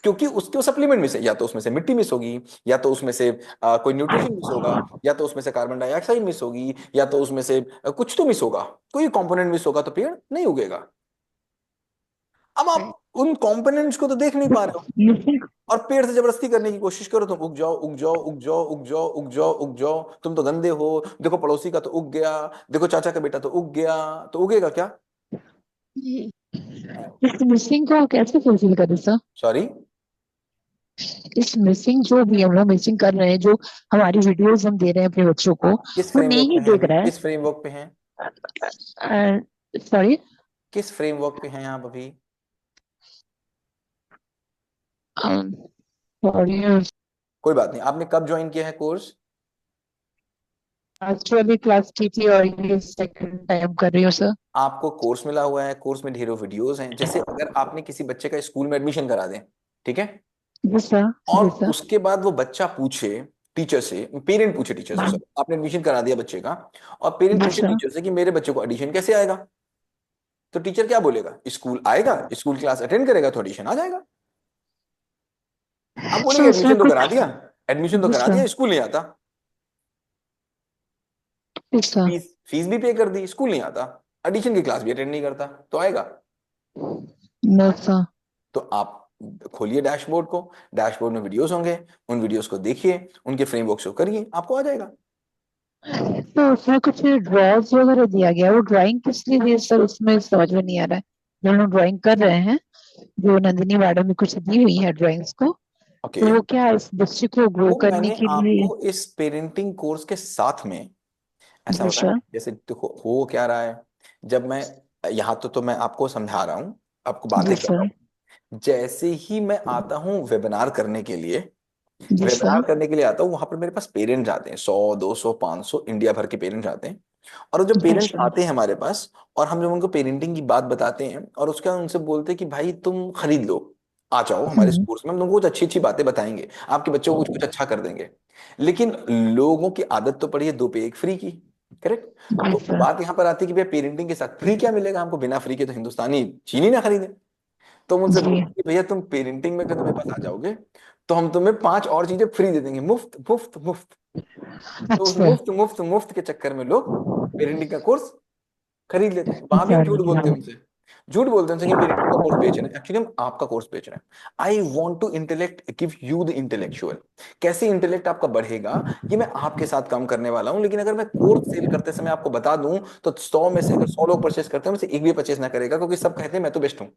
क्योंकि उसके सप्लीमेंट मिस है, या तो उसमें से मिट्टी मिस होगी, या तो उसमें से कोई न्यूट्रिशन मिस होगा, या तो उसमें से कार्बन डाइऑक्साइड मिस होगी, या तो उसमें से कुछ तो मिस होगा, कोई कंपोनेंट मिस होगा, तो पेड़ नहीं उगेगा। अब आप उन कंपोनेंट्स को तो देख नहीं पा रहे हो, मिसिंग और पेड़ से जबरदस्ती करने की कोशिश करो, तुम उग जाओ, उग जाओ, उग जाओ, उग जाओ, उग जाओ, उग जाओ, तुम तो गंदे हो, देखो पड़ोसी का तो उग गया, देखो चाचा का बेटा तो उग गया, तो उगेगा क्या? इस मिसिंग को कैसे फुलफिल करें सर? सॉरी? इस मिसिंग जो भी हम लोग मिसिंग कर रहे हैं, जो हमारी वीडियोस हम दे रहे हैं अपने बच्चों को, किस वो फ्रेमवर्क नहीं पे हैं देख अभी? रहा किस फ्रेमवर्क पे हैं? है। सॉरी। किस फ्रेमवर्क पे हैं आप अभी? सॉरी। कोई बात नहीं, आपने कब ज्वाइन किया है कोर्स? एक्चुअली क्लास की थी और ये सेकंड टाइम कर रही हूँ सर। आपको कोर्स मिला हुआ है, कोर्स में ढेरों वीडियोस हैं। जैसे अगर आपने किसी बच्चे का स्कूल में एडमिशन करा दें, ठीक है, जी सर। और जी सर। उसके बाद वो बच्चा पूछे टीचर से, पेरेंट पूछे टीचर से, सर आपने एडमिशन करा दिया बच्चे का, और पेरेंट जी पूछे सर। टीचर से कि मेरे बच्चे को एडिशन कैसे आएगा, तो टीचर क्या बोलेगा? स्कूल आएगा, स्कूल क्लास अटेंड करेगा तो एडिशन आ जाएगा। आप सर बोलेंगे उसमें एडमिशन तो करा कुछ। दिया, एडमिशन तो जी करा सर। दिया, स्कूल नहीं आता। जी सर। फीस फीस भी पे कर दी, स्कूल नहीं आता, एडिशन की क्लास भी अटेंड नहीं करता, तो आएगा? No sir. तो आप खोलिए डैशबोर्ड को, डैशबोर्ड में वीडियोस होंगे, उन वीडियोस को देखिए, उनके फ्रेमवर्क शो करिए, आपको आ जाएगा। तो उसमें कुछ ड्रॉज वगैरह दिया गया है, वो ड्राइंग किस लिए दी है सर? उसमें समझ में नहीं आ रहा है। जो हम ड्राइंग कर रहे हैं, जो नंदिनी मैडम ने कुछ दी हुई है ड्राइंग्स को, ओके, तो वो क्या इस बच्चे को ग्रो वो करने मैंने के लिए? आपको इस पेरेंटिंग कोर्स के साथ में ऐसा जी होता है, सर। जैसे देखो हो क्या रहा है, जब मैं यहाँ तो मैं आपको समझा रहा हूँ, आपको जी बातें कर रहा सर। हूँ, जैसे ही मैं आता हूँ वेबिनार करने के लिए, जी वेबिनार सर। करने के लिए आता हूँ, वहां पर मेरे पास पेरेंट्स आते हैं, 100 200 500 इंडिया भर के पेरेंट्स आते हैं। और वो जो जी पेरेंट्स सर। आते हैं हमारे पास, और हम जब उनको पेरेंटिंग की बात बताते हैं, और उसके बाद उनसे बोलते हैं कि भाई तुम खरीद लो, आ जाओ हमारे हम्म। कोर्स में, हम तुमको कुछ अच्छी अच्छी बातें बताएंगे, आपके बच्चों को कुछ कुछ अच्छा कर देंगे। लेकिन लोगों की आदत तो पड़ी है 2 पे 1 फ्री की, करेक्ट? जी तो सर। बात यहाँ पर आती है कि भैया पेरेंटिंग के साथ फ्री क्या मिलेगा हमको? बिना फ्री के तो हिंदुस्तानी चीनी ना खरीदे। तो हम उनसे जी। बोलते हैं कि भैया तुम पेरेंटिंग में अगर तुम्हारे पास आ जाओगे, तो हम तुम्हें 5 और चीजें फ्री दे देंगे, मुफ्त मुफ्त मुफ्त। तो उस अच्छा। मुफ्त मुफ्त मुफ्त के चक्कर में लोग पेरेंटिंग का कोर्स खरीद लेते हैं। वहां भी हम सर। झूठ बोलते हैं उनसे, झूठ बोलते हैं उनसे कि पेरेंटिंग का कोर्स बेच रहे हैं, एक्चुअली हम आपका कोर्स बेच रहे हैं। I want to intellect give you the intellectual. कैसे इंटेलेक्ट आपका बढ़ेगा, ये मैं आपके साथ काम करने वाला हूं। लेकिन अगर मैं कोर्स सेल करते समय आपको बता दूं, तो 100 में से अगर 100 लोग परचेस करते हैं, उनमें से एक भी परचेस ना करेगा, क्योंकि सब कहते हैं मैं तो बेस्ट हूं,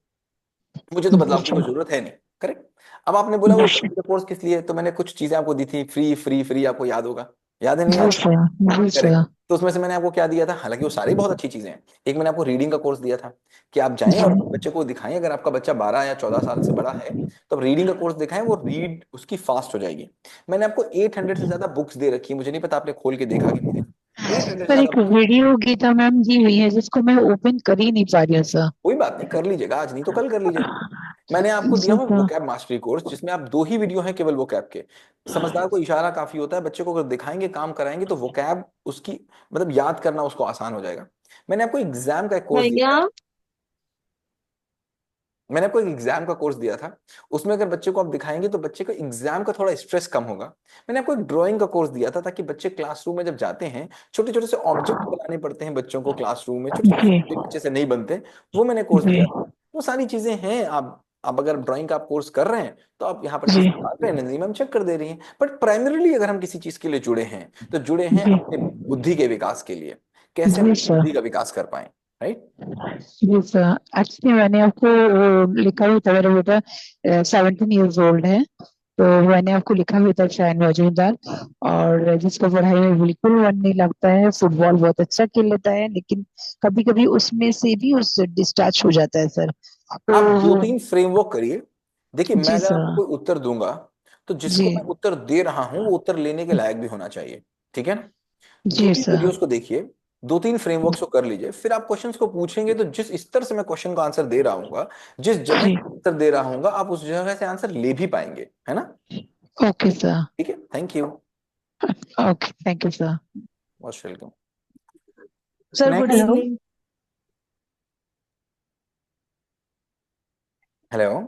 मुझे तो जी बदलाव की कोई सर। जरूरत है नहीं। करेक्ट? अब आपने बोला वो जी सर। कोर्स किस लिए, तो मैंने कुछ चीजें आपको दी थी, फ्री फ्री फ्री, आपको याद होगा, याद है नहीं जी याद? सर। जी करेक्ट। सर। तो उसमें से मैंने आपको क्या दिया था, हालांकि वो सारी बहुत अच्छी चीजें हैं। एक मैंने आपको रीडिंग का कोर्स दिया था, कि आप जाएं जी। और अपने बच्चे को दिखाएं, अगर आपका बच्चा 12 या 14 साल से बड़ा है, तो आप रीडिंग का कोर्स दिखाएं, वो रीड उसकी फास्ट हो जाएगी। मैंने आपको 800 से ज्यादा बुक्स दे रखी है, मुझे नहीं पता आपने खोल के देखा कि नहीं देखा, 800 से सर ज्यादा एक books। वीडियो गीता मैम दी हुई है जिसको मैं ओपन कर ही नहीं पा रही हूँ सर। कोई बात नहीं, कर लीजिएगा, आज नहीं तो कल कर लीजिएगा। मैंने आपको दिया जी हुआ सर। वोकैब मास्टरी कोर्स, जिसमें आप 2 ही वीडियो हैं केवल वोकैब के। समझदार को इशारा काफी होता है, बच्चे को अगर दिखाएंगे, काम कराएंगे, तो वोकैब उसकी मतलब याद करना उसको आसान हो जाएगा। मैंने आपको एग्जाम का एक कोर्स दिया भैया था, मैंने आपको एक एग्जाम का कोर्स दिया था, उसमें अगर बच्चे को आप दिखाएंगे तो बच्चे को एग्जाम का थोड़ा स्ट्रेस कम होगा। मैंने आपको एक ड्राइंग का कोर्स दिया था, ताकि बच्चे क्लासरूम में जब जाते हैं, छोटे छोटे से ऑब्जेक्ट बनाने पड़ते हैं बच्चों को क्लासरूम में, छोटे छोटे जी। ऑब्जेक्ट अच्छे से नहीं बनते, वो मैंने कोर्स जी। दिया था। वो सारी चीजें हैं। आप अगर ड्राइंग का आप कोर्स कर रहे हैं, तो आप यहाँ पर जी। चीजें बात रहे हैं, नंदिनी मैम चेक कर दे रही हैं। बट प्राइमरीली अगर हम किसी चीज के लिए जुड़े हैं, तो जुड़े हैं जी। अपने बुद्धि के विकास के लिए, कैसे हम जी अपनी सर। बुद्धि का विकास कर पाए, राइट? जी सर। एक्चुअली मैंने आपको वो लिखा हुआ था, मेरा बेटा 17 ईयर्स ओल्ड है, तो मैंने आपको लिखा भी था शायद मौजूददार, और जिसको पढ़ाई में बिल्कुल मन नहीं लगता है, फुटबॉल बहुत अच्छा खेल लेता है, लेकिन कभी कभी उसमें से भी उस डिस्टैच हो जाता है सर। आप दो तो तीन फ्रेमवर्क करिए। देखिए, मैं जी अगर आपको सर। कोई उत्तर दूंगा तो जिसको जी मैं उत्तर दे रहा हूं वो उत्तर लेने के लायक भी होना चाहिए। ठीक है ना? दो जी तीन सर। वीडियोस को देखिए, दो तीन फ्रेमवर्क्स को कर लीजिए, फिर आप क्वेश्चंस को पूछेंगे तो जिस स्तर से मैं क्वेश्चन का आंसर दे रहा हूँ, जिस जगह जी से आंसर दे रहा हूँ, आप उस जगह से आंसर ले भी पाएंगे, है ना? Okay sir. ठीक है, thank you. Okay, thank you sir. Most welcome. Sir, good next. Hello. Evening. Hello.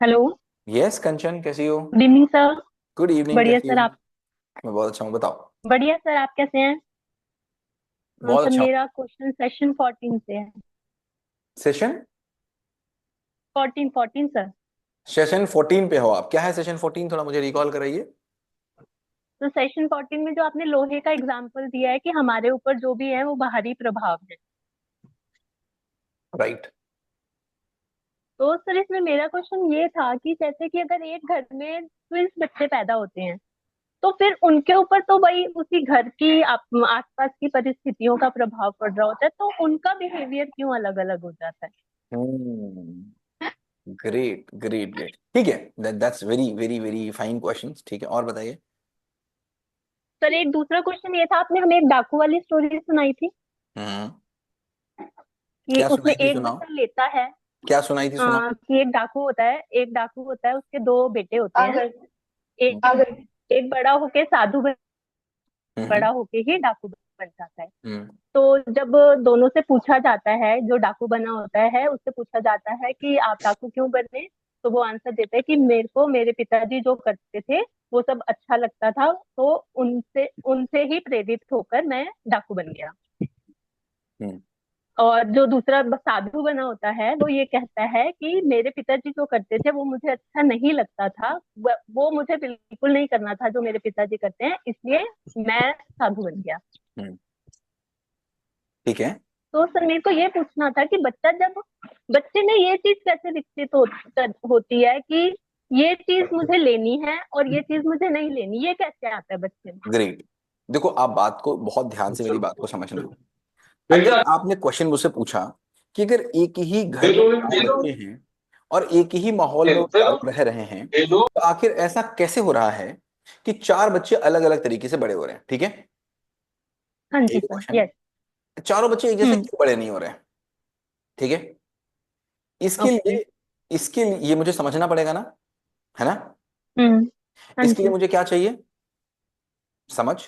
Hello. Yes Kanchan, कैसी हो? Good evening sir. Good evening, बढ़िया कैसी हो? सर आप। मैं बहुत अच्छा हूँ, बताओ। बढ़िया सर, आप कैसे हैं? बहुत सर अच्छा हूँ। मेरा क्वेश्चन सेशन 14 से है। Session 14 sir. सेशन 14 पे हो आप? क्या है सेशन 14, थोड़ा मुझे रिकॉल कराइए। तो सेशन 14 में जो आपने लोहे का एग्जाम्पल दिया है कि हमारे ऊपर जो भी है वो बाहरी प्रभाव है। राइट। तो सर इसमें मेरा क्वेश्चन ये था कि जैसे कि अगर एक घर में ट्विंस बच्चे पैदा होते हैं तो फिर उनके ऊपर तो भाई उसी घर की आसपास की परिस्थितियों का प्रभाव पड़ रहा होता है, तो उनका बिहेवियर क्यों अलग अलग हो जाता है? ग्रेट ग्रेट ग्रेट, ठीक है। That's very very very fine questions. ठीक है, और बताइए। सर एक दूसरा क्वेश्चन ये था, आपने हमें एक डाकू वाली स्टोरी सुनाई थी हम्म। कि क्या उसमें सुनाई थी, एक सुनाओ। बच्चा लेता है। क्या सुनाई थी, सुनाओ। कि एक डाकू होता है, उसके दो बेटे होते हैं। हम्म। एक एक बड़ा होके साधु हम्म। बड़ा होके ही डाकू बन जाता है। हम्म। तो जब दोनों से पूछा जाता है, जो डाकू बना होता है उससे पूछा जाता है कि आप डाकू क्यों बने, तो वो आंसर देता है कि मेरे को मेरे पिताजी जो करते थे वो सब अच्छा लगता था, तो उनसे उनसे ही प्रेरित होकर मैं डाकू बन गया। हम्म। और जो दूसरा साधु बना होता है वो ये कहता है कि मेरे पिताजी जो करते थे वो मुझे अच्छा नहीं लगता था, वो मुझे बिल्कुल नहीं करना था जो मेरे पिताजी करते हैं, इसलिए मैं साधु बन गया। हम्म। ठीक है। तो सर मेरे को ये पूछना था कि बच्चे में ये चीज कैसे विकसित होती है कि ये चीज मुझे लेनी है और ये चीज मुझे नहीं लेनी, ये कैसे आता है बच्चे में? ग्रेट। देखो, आप बात को बहुत ध्यान से, मेरी बात को समझना। अगर आपने क्वेश्चन मुझसे पूछा कि अगर एक ही घर में चार बच्चे हैं और एक ही माहौल में वो चारों रह रहे हैं, तो आखिर ऐसा कैसे हो रहा है कि चार बच्चे अलग अलग तरीके से बड़े हो रहे हैं? ठीक है, हाँ यही जी तो सर, क्वेश्चन यस। है। चारों बच्चे एक जैसे हम्म। क्यों बड़े नहीं हो रहे हैं? ठीक है, इसके ओके। लिए इसके लिए ये मुझे समझना पड़ेगा ना, है ना? हम्म। हाँ इसके लिए जी। मुझे क्या चाहिए? समझ।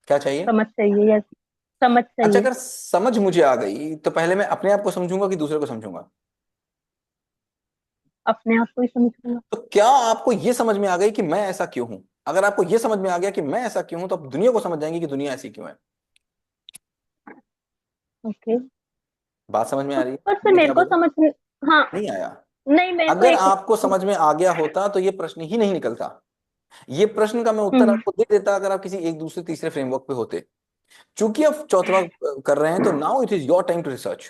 क्या चाहिए? समझ चाहिए, यस। समझ अच्छा, चाहिए। अगर समझ मुझे आ गई तो पहले मैं अपने आप को समझूंगा कि दूसरे को समझूंगा? अपने आप को ही समझूंगा। तो क्या आपको ये समझ में आ गई कि मैं ऐसा क्यों हूं? अगर आपको ये समझ में आ गया कि मैं ऐसा क्यों हूं, तो आप दुनिया को समझ जाएंगे कि दुनिया ऐसी क्यों है। ओके। बात समझ में आ रही है? पर सर मैंने क्या मेरे को बोला? समझ में। हाँ। नहीं आया? नहीं, मेरे को अगर एक। आपको समझ में आ गया होता तो ये प्रश्न ही नहीं निकलता। ये प्रश्न का मैं उत्तर हम्म। आपको दे देता अगर आप किसी एक दूसरे तीसरे फ्रेमवर्क पे होते। चूंकि आप चौथा कर रहे हैं, तो now it is your time to research.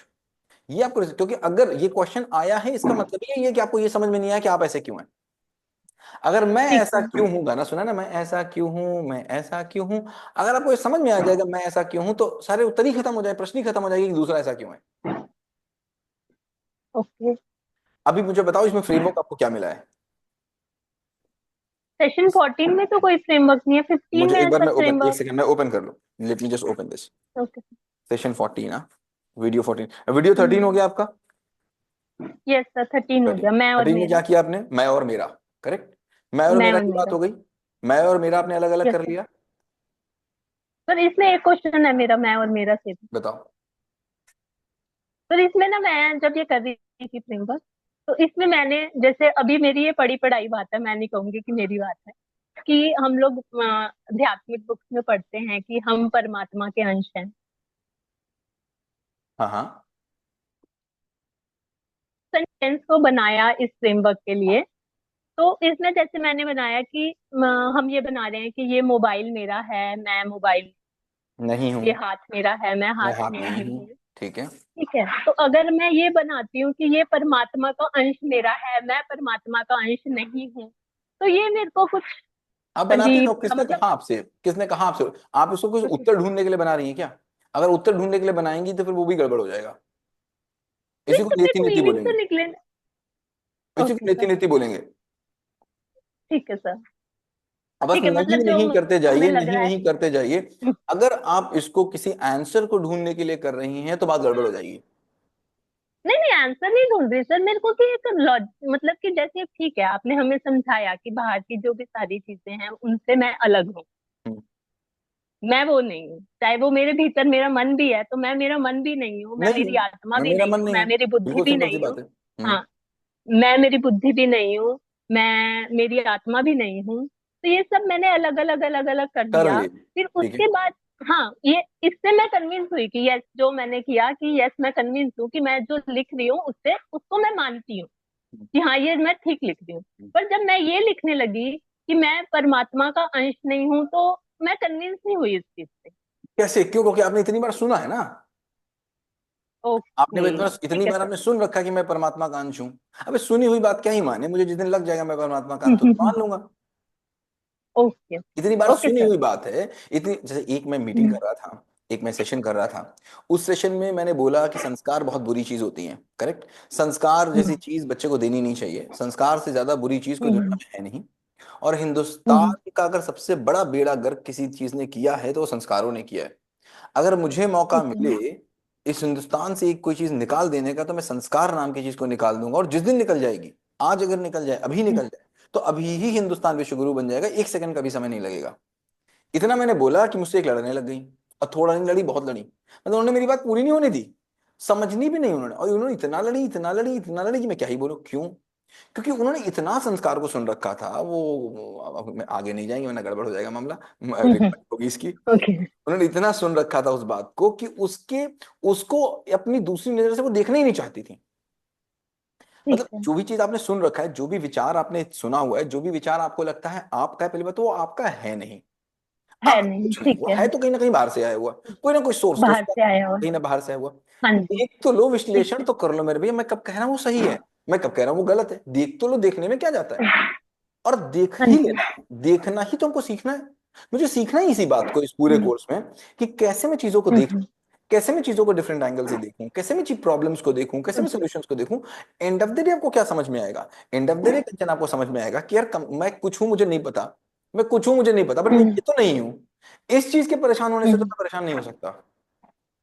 ये आपको क्योंकि अगर ये क्वेश्चन आया है, इसका मतलब ये है कि आपको ये समझ में नहीं आया कि आप ऐसे क्यों हैं। अगर मैं ठीक ऐसा है। क्यों हूं, गाना सुना ना, मैं ऐसा क्यों हूं, मैं ऐसा क्यों हूं, अगर आपको ये समझ में आ जाएगा मैं ऐसा क्यों हूं, तो सारे उत्तर ही खत्म हो जाए, प्रश्न ही खत्म हो जाएगी कि दूसरा ऐसा क्यों है। ओके। अभी मुझे बताओ, इसमें फ्रेमवर्क आपको क्या मिला है? सेशन 14 में तो कोई फ्रेमवर्क नहीं है, 15 मुझे में एक है बार सर मैं ओपन, एक फ्रेमवर्क। सेकंड मैं ओपन कर लूं। Let me just open this. Okay. Session 14 ना, वीडियो 14, वीडियो 13 हो गया आपका। यस सर, 13 हो 13, गया, मैं और 13 में क्या मेरा। किया आपने? मैं और मेरा। करेक्ट। मैं और मैं मेरा और की बात मेरा। हो गई। मैं और मेरा आपने अलग अलग यस कर सर। लिया। सर इसमें एक क्वेश्चन है मेरा, मैं और मेरा से भी। बताओ। सर इसमें ना मैं जब ये कर रही थी फ्रेमवर्क, तो इसमें मैंने जैसे अभी मेरी ये पढ़ी पढ़ाई बात है, मैं नहीं कहूंगी कि मेरी बात है, कि हम लोग आध्यात्मिक बुक्स में पढ़ते हैं कि हम परमात्मा के अंश हैं। हाँ हाँ। सेंटेंस को बनाया इस फ्रेमवर्क के लिए, तो इसमें जैसे मैंने बनाया कि हम ये बना रहे हैं कि ये मोबाइल मेरा है, मैं मोबाइल, नहीं हूं। ये हाथ मेरा है, मैं हाथ मैं हाथ में नहीं नहीं हूं। हूँ। ठीक है। ठीक है, तो अगर मैं ये बनाती हूँ कि ये परमात्मा का अंश मेरा है, मैं परमात्मा का अंश नहीं हूँ, तो ये मेरे को कुछ आप बनाते अजीब हो, सा, किसने मतलब कहा आपसे, किसने कहा आपसे? आप इसको कुछ उत्तर ढूंढने के लिए बना रही हैं क्या? अगर उत्तर ढूंढने के लिए बनाएंगी तो फिर वो भी गड़बड़ हो जाएगा। नहीं इसी को तो नीति फिर नीति मीनिंग बोलेंगे, तो निकले। इसी को ओके नीति सर, नीति बोलेंगे। ठीक है सर। अब बस ठीक है, नहीं मतलब जो नहीं करते जाइए, हमें लग नहीं रहा है। नहीं करते जाइए। अगर आप इसको किसी आंसर को ढूंढने के लिए कर रही हैं तो बात गड़बड़ हो जाएगी। नहीं नहीं, आंसर नहीं ढूंढ रही सर, मेरे को कि एक लॉज, मतलब कि जैसे ठीक है आपने हमें समझाया कि बाहर की जो भी सारी चीजें हैं उनसे मैं अलग हूँ, हम्म, मैं वो नहीं हूँ, चाहे वो मेरे भीतर मेरा मन भी है तो मैं मेरा मन भी नहीं हूँ, मैं नहीं हूँ, मेरी आत्मा मैं भी मेरा नहीं मन हूँ, नहीं मैं हूँ, मेरी बुद्धि बिल्कुल भी सिंपल सी नहीं बात हूँ। है। हाँ, मैं मेरी बुद्धि भी नहीं हूँ, मैं मेरी आत्मा भी नहीं हूँ, तो ये सब मैंने अलग अलग अलग अलग कर कर दिया। लिए। फिर ठीक है। उसके बाद हाँ, ये इससे मैं कन्विंस हुई कि यस, जो मैंने किया कि यस, मैं कन्विंस हूँ कि मैं जो लिख रही हूँ उससे उसको मैं मानती हूँ कि हाँ ये मैं ठीक लिख रही हूँ। पर जब मैं ये लिखने लगी कि मैं परमात्मा का अंश नहीं हूँ, तो मैं कन्विंस नहीं हुई इस चीज से। कैसे, क्यों? क्योंकि आपने इतनी बार सुना है ना। आपने ओके, इतनी ठीक है बार सर। आपने सुन रखा है कि मैं परमात्मा का अंश हूं। अबे सुनी हुई बात क्या ही माने, मुझे जिस दिन लग जाएगा मैं परमात्मा का अंश हूं, तो मान लूंगा। ओके, इतनी बार ओके सुनी सर। हुई बात है। इतनी, जैसे एक मैं मीटिंग कर रहा था, एक मैं सेशन कर रहा था। उस सेशन में मैंने बोला कि संस्कार बहुत बुरी चीज होती है। करेक्ट। संस्कार जैसी चीज बच्चे को देनी नहीं चाहिए, संस्कार से ज्यादा बुरी चीज कोई दुनिया में है नहीं। और हिंदुस्तान का अगर सबसे बड़ा बेड़ा गर्क किसी चीज ने किया है तो वो संस्कारों ने किया है। अगर मुझे मौका ओके, मिले इस हिंदुस्तान से एक कोई चीज निकाल देने का, तो मैं संस्कार नाम की चीज को निकाल दूंगा। और जिस दिन निकल जाएगी, आज अगर निकल जाए, अभी निकल जाए, तो अभी ही हिंदुस्तान विश्वगुरु बन जाएगा, एक सेकंड का भी समय नहीं लगेगा। इतना मैंने बोला कि मुझसे एक लड़ने लग गई। और थोड़ा नहीं लड़ी, बहुत लड़ी, मतलब उन्होंने मेरी बात पूरी नहीं होने दी, समझनी भी नहीं उन्होंने। और उन्होंने इतना लड़ी, इतना लड़ी, इतना लड़ी कि मैं क्या ही बोलूं। क्यों? क्योंकि उन्होंने इतना संस्कार को सुन रखा था। वो अब मैं आगे नहीं जाएंगे वरना गड़बड़ हो जाएगा मामला, रिकॉर्डिंग होगी इसकी। ओके, उन्होंने इतना सुन रखा था उस बात को कि उसके उसको अपनी दूसरी नजर से वो देखना ही नहीं चाहती थी। ठीक मतलब है। जो भी चीज आपने सुन रखा है, जो भी विचार आपने सुना हुआ है, जो भी विचार आपको लगता है आपका है, पहली बात तो वो आपका है नहीं। है आपका नहीं, कुछ नहीं, ठीक वो है, है तो कहीं ना कहीं बाहर से आया हुआ, कोई ना कोई सोर्स तो बाहर उसका, से आया हुआ। कहीं ना बाहर से आया हुआ। हाँ जी, देख तो लो, ठीक विश्लेषण है। तो कर लो मेरे भैया। मैं कब कह रहा हूँ वो सही है, मैं कब कह रहा हूँ वो गलत है। देख तो लो, देखने में क्या जाता है। और देख हाँ ही जी। लेना है, देखना ही तो हमको सीखना है। मुझे सीखना ही इसी बात को, इस पूरे हम्म, कोर्स में, कि कैसे मैं चीजों को देखूं, हम्म, कैसे मैं चीजों को डिफरेंट एंगल से देखूं, कैसे मैं चीज प्रॉब्लम्स को देखूं, कैसे मैं सॉल्यूशंस को देखूं। एंड ऑफ द डे आपको क्या समझ में आएगा? एंड ऑफ द डे कंचन आपको समझ में आएगा कि यार मैं कुछ हूं मुझे नहीं पता, मैं कुछ हूं मुझे नहीं पता, बट मैं हम्म, ये तो नहीं हूं। इस चीज के परेशान होने से तो हम्म, मैं परेशान नहीं हो सकता।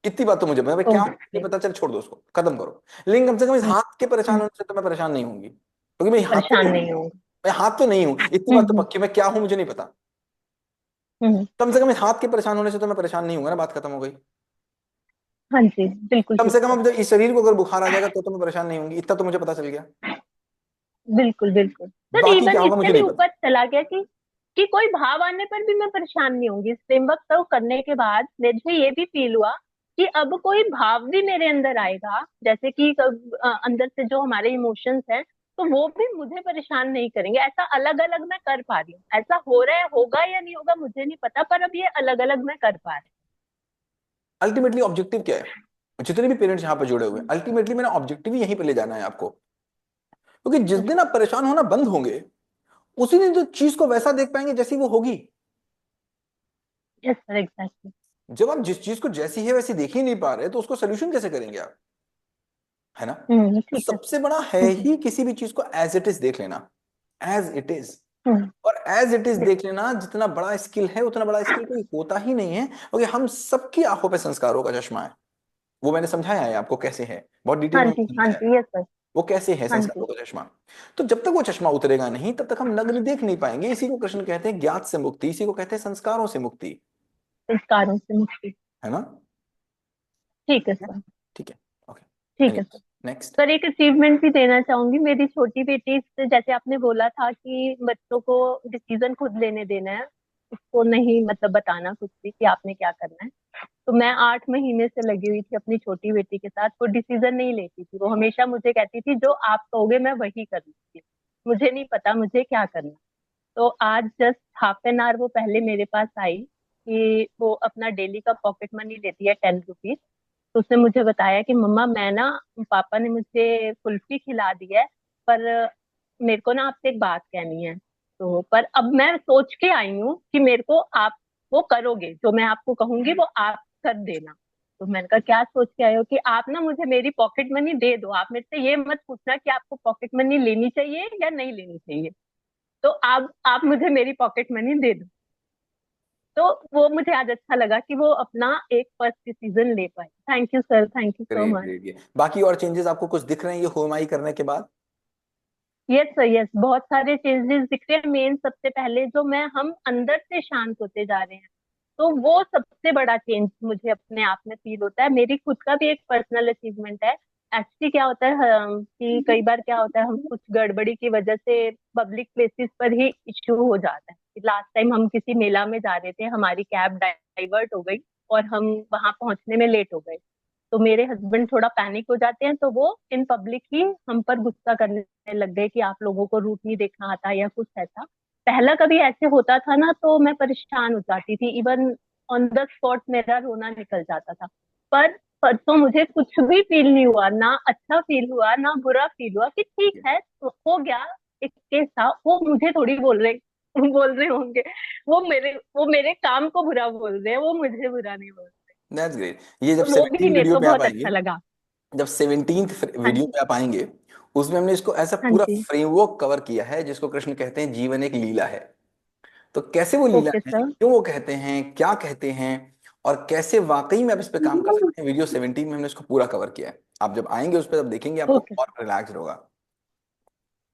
इतनी बात तो मुझे पता, मैं क्या हूं ओके, नहीं पता, चल छोड़ दो उसको, खत्म करो। लेकिन कम से कम इस हम्म, हाथ के परेशान हम्म, होने से तो मैं परेशान नहीं होंगी, क्योंकि मैं हाथ तो परेशान नहीं हूं। नहीं होंगे। मैं हाथ तो नहीं हूं, इतनी बात तो हम्म, पक्की, मैं क्या हूं मुझे नहीं पता। हम्म, कम से कम इस हाथ के परेशान होने से तो मैं परेशान नहीं हूंगा ना, बात खत्म हो गई। हाँ जी, बिल्कुल कम ठीक से कम है। अब जब इस शरीर को अगर बुखार आ जाएगा तो मैं परेशान नहीं होंगी, इतना तो मुझे पता चल गया। बिल्कुल बिल्कुल सर, बाकी क्या इवन होगा इससे मुझे भी नहीं पता। ऊपर चला गया कि कोई भाव आने पर भी मैं परेशान नहीं होंगी। इस फ्रेमवर्क को करने के बाद मुझे ये भी फील हुआ कि अब कोई भाव भी मेरे अंदर आएगा, जैसे कि अंदर से जो हमारे इमोशंस हैं, तो वो भी मुझे परेशान नहीं करेंगे। ऐसा अलग अलग मैं कर पा रही हूँ, ऐसा हो रहा है, होगा या नहीं होगा मुझे नहीं पता, पर अब ये अलग अलग मैं कर पा रही अल्टीमेटली ऑब्जेक्टिव क्या है? जितने भी पेरेंट्स यहाँ पे जुड़े हुए हैं, अल्टीमेटली मैंने ऑब्जेक्टिव ही यहीं पे ले जाना है आपको। क्योंकि जिस हूँ। दिन आप परेशान होना बंद होंगे, उसी दिन तो चीज को वैसा देख पाएंगे जैसी वो होगी। Yes sir, exactly. जब आप जिस चीज को जैसी है वैसी देख ही नहीं पा रहे, तो उसको सोल्यूशन कैसे करेंगे आप? है ना? तो ठीक है। सबसे बड़ा है हम्म, ही किसी भी चीज को एज इट इज देख लेना, एज इट इज। हम्म, और एज इट इज देख लेना जितना बड़ा स्किल है, उतना बड़ा स्किल कोई होता ही नहीं है, क्योंकि हम सबकी आंखों पे संस्कारों का चश्मा है। वो मैंने समझाया है आपको कैसे है, बहुत डिटेल हाँ में जी, मैंने हाँ समझाया जी, यस सर। वो कैसे है हाँ जी, संस्कारों का चश्मा। तो जब तक वो चश्मा उतरेगा नहीं, तब तक हम नग्न देख नहीं पाएंगे। इसी को कृष्ण कहते हैं ज्ञात से मुक्ति, इसी को कहते हैं संस्कारों से मुक्ति। संस्कारों से मुक्ति। है ना? ठीक है ठीक है। सर। ठीक है। ओके। ठीक है एनीवेज, सर। नेक्स्ट। सर एक अचीवमेंट भी देना चाहूंगी, मेरी छोटी बेटी से, जैसे आपने बोला था कि बच्चों को डिसीजन खुद लेने देना है, उसको नहीं मतलब बताना कुछ भी कि आपने क्या करना है। तो मैं 8 महीने से लगी हुई थी अपनी छोटी बेटी के साथ। वो डिसीजन नहीं लेती थी, वो हमेशा मुझे कहती थी जो आप कहोगे मैं वही कर लूंगी, मुझे नहीं पता मुझे क्या करना। तो आज जस्ट हाफ एन आवर वो पहले मेरे पास आई कि वो अपना डेली का पॉकेट मनी लेती है 10 रुपीज, तो उसने मुझे बताया कि मम्मा मैं ना, पापा ने मुझे कुल्फी खिला दी है, पर मेरे को ना आपसे एक बात कहनी है। तो पर अब मैं सोच के आई हूँ कि मेरे को आप वो करोगे, जो मैं आपको कहूंगी वो आप कर देना। तो मैंने कहा क्या सोच के आए हो? कि आप ना मुझे मेरी पॉकेट मनी दे दो, आप मेरे से ये मत पूछना कि आपको पॉकेट मनी लेनी चाहिए या नहीं लेनी चाहिए। तो आप मुझे मेरी पॉकेट मनी दे दो। तो वो मुझे आज अच्छा लगा कि वो अपना एक फर्स्ट डिसीजन ले पाए। Thank you sir, thank you so great much. Great. ये बाकी और चेंजेस आपको कुछ दिख रहे हैं ये होमाई करने के बाद? यस सर, यस, बहुत सारे चेंजेस दिख रहे हैं। मेन सबसे पहले जो मैं हम अंदर से शांत होते जा रहे हैं, तो वो सबसे बड़ा चेंज मुझे अपने आप में फील होता है। मेरी खुद का भी एक पर्सनल अचीवमेंट है। एक्चुअली क्या होता है कि कई बार क्या होता है, हम कुछ गड़बड़ी की वजह से पब्लिक प्लेसेस पर ही इश्यू हो जाता है। लास्ट टाइम हम किसी मेला में जा रहे थे, हमारी कैब डाइवर्ट हो गई और हम वहां पहुंचने में लेट हो गए। तो मेरे हस्बैंड थोड़ा पैनिक हो जाते हैं, तो वो इन पब्लिक ही हम पर गुस्सा करने लग गए कि आप लोगों को रूट नहीं देखना आता या कुछ ऐसा। पहला कभी ऐसे होता था ना तो मैं परेशान हो जाती थी, इवन ऑन द स्पॉट मेरा रोना निकल जाता था। पर परसों मुझे कुछ भी फील नहीं हुआ, ना अच्छा फील हुआ ना बुरा फील हुआ, कि ठीक है तो हो गया, एक केस था। वो मुझे थोड़ी बोल रहे होंगे, वो मेरे काम को बुरा बोल रहे हैं, वो मुझे बुरा नहीं बोल रहे। That's great. ये जब तो वो भी 17 मेरे वीडियो को पे आप बहुत आएंगे, अच्छा लगा। जब 17th हाँ वीडियो जी। पे आप आएंगे, उसमें हमने इसको ऐसा हाँ पूरा जी। फ्रेमवर्क कवर किया है जिसको कृष्ण कहते हैं जीवन एक लीला है। तो कैसे वो लीला ओके है, सर। क्यों वो कहते हैं, क्या कहते हैं, और कैसे वाकई में आप इस पे काम कर सकते हैं, वीडियो 17 में हमने इसको पूरा कवर किया है। आप जब आएंगे उस पर तब देखेंगे आपको ओके। और रिलैक्स होगा।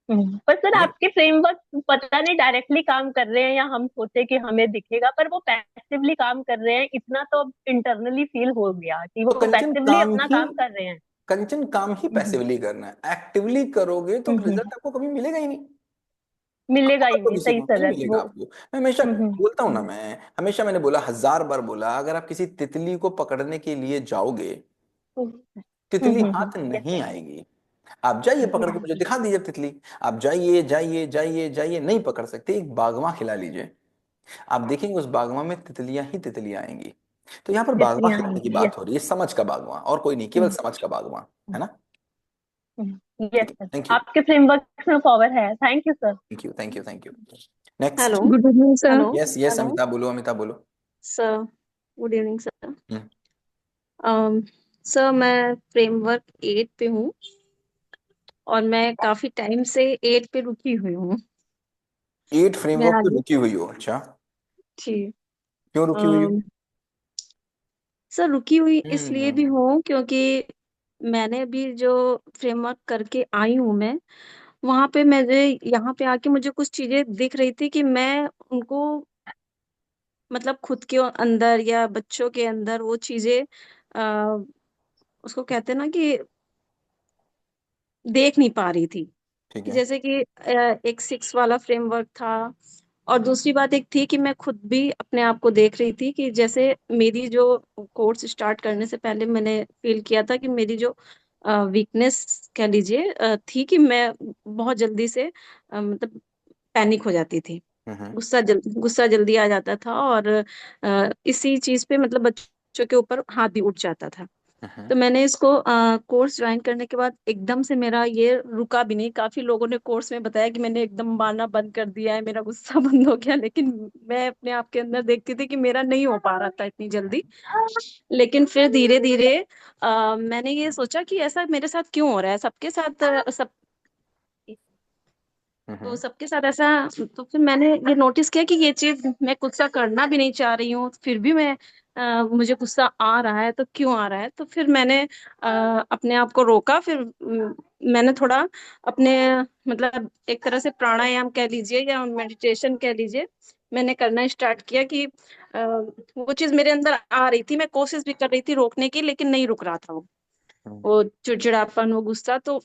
पर सर ठीक है। आपके फ्रेमवर्क पता नहीं डायरेक्टली काम कर रहे हैं या हम सोचे कि हमें दिखेगा, पर वो पैसिवली काम कर रहे हैं, इतना तो इंटरनली फील हो गया कि तो वो पैसिवली अपना काम कर रहे हैं। कंचन काम ही हम्म। पैसिवली करना है। एक्टिवली करोगे तो हम्म। रिजल्ट आपको कभी मिलेगा ही नहीं। मिलेगा ही आपको नहीं, किसी सही को नहीं सर है मिलेगा वो। आपको। मैं हमेशा बोलता हूं ना, हम्म। मैं हमेशा मैंने बोला, 1000 बार बोला, अगर आप किसी तितली को पकड़ने के लिए जाओगे, तितली हाथ यस नहीं सर। आएगी। आप जाइए पकड़ के मुझे दिखा दीजिए तितली। आप जाइए जाइए जाइए जाइए, नहीं पकड़ सकते, एक बागवां खिला लीजिए, आप देखेंगे उस बागवां में तितलियां ही तितलियां आएंगी। तो यहाँ पर बागवां तितलियां खिलाने की आएंगी, यस। बात हो रही है, समझ का बागवां, और कोई नहीं, केवल समझ का बागवां। है ना? यस ठीक है, सर, थैंक यू। आपके फ्रेमवर्क में पावर है। Thank you sir. Thank you thank you thank you. Next. Hello. Good evening sir. Hello. Yes yes, hello Amitabh बोलो, अमिताभ बोलो। Sir. Good evening sir. Hmm. Sir मैं फ्रेमवर्क 8 पे हूँ और मैं काफी टाइम से 8 पे रुकी हुई हूँ। 8 मैं फ्रेमवर्क पे आगे रुकी हुई हो? अच्छा, जी। क्यों रुकी हुई हो? अम, सर रुकी हुई इसलिए भी हम्म। हूँ क्योंकि मैंने भी जो फ्रेमवर्क करके आई हूँ मैं, वहां पे मुझे यहाँ पे आके मुझे कुछ चीजें दिख रही थी कि मैं उनको मतलब खुद के अंदर या बच्चों के अंदर वो चीजें उसको कहते हैं ना कि देख नहीं पा रही थी। ठीक कि है। जैसे कि एक 6 वाला फ्रेमवर्क था, और दूसरी बात एक थी कि मैं खुद भी अपने आप को देख रही थी कि जैसे मेरी जो कोर्स स्टार्ट करने से पहले मैंने फील किया था कि मेरी जो वीकनेस कह लीजिए थी कि मैं बहुत जल्दी से मतलब पैनिक हो जाती थी। हम्म। गुस्सा जल्दी आ जाता था, और इसी चीज पे मतलब बच्चों के ऊपर हाथ भी उठ जाता था। हम्म। तो मैंने इसको कोर्स ज्वाइन करने के बाद एकदम से मेरा ये रुका भी नहीं। काफी लोगों ने कोर्स में बताया कि मैंने एकदम मारना बंद कर दिया है, मेरा गुस्सा बंद हो गया, लेकिन मैं अपने आप के अंदर देखती थी कि मेरा नहीं हो पा रहा था इतनी जल्दी। लेकिन फिर धीरे धीरे मैंने ये सोचा कि ऐसा मेरे साथ क्यों हो रहा है, सबके साथ तो हम्म। सबके साथ ऐसा। तो फिर मैंने ये नोटिस किया कि ये चीज मैं गुस्सा करना भी नहीं चाह रही हूँ, फिर भी मैं मुझे गुस्सा आ रहा है, तो क्यों आ रहा है। तो फिर मैंने अपने आप को रोका। फिर मैंने थोड़ा अपने मतलब एक तरह से प्राणायाम कह लीजिए या मेडिटेशन कह लीजिए, मैंने करना स्टार्ट किया कि वो चीज मेरे अंदर आ रही थी, मैं कोशिश भी कर रही थी रोकने की, लेकिन नहीं रुक रहा था वो चिड़चिड़ापन, वो गुस्सा। तो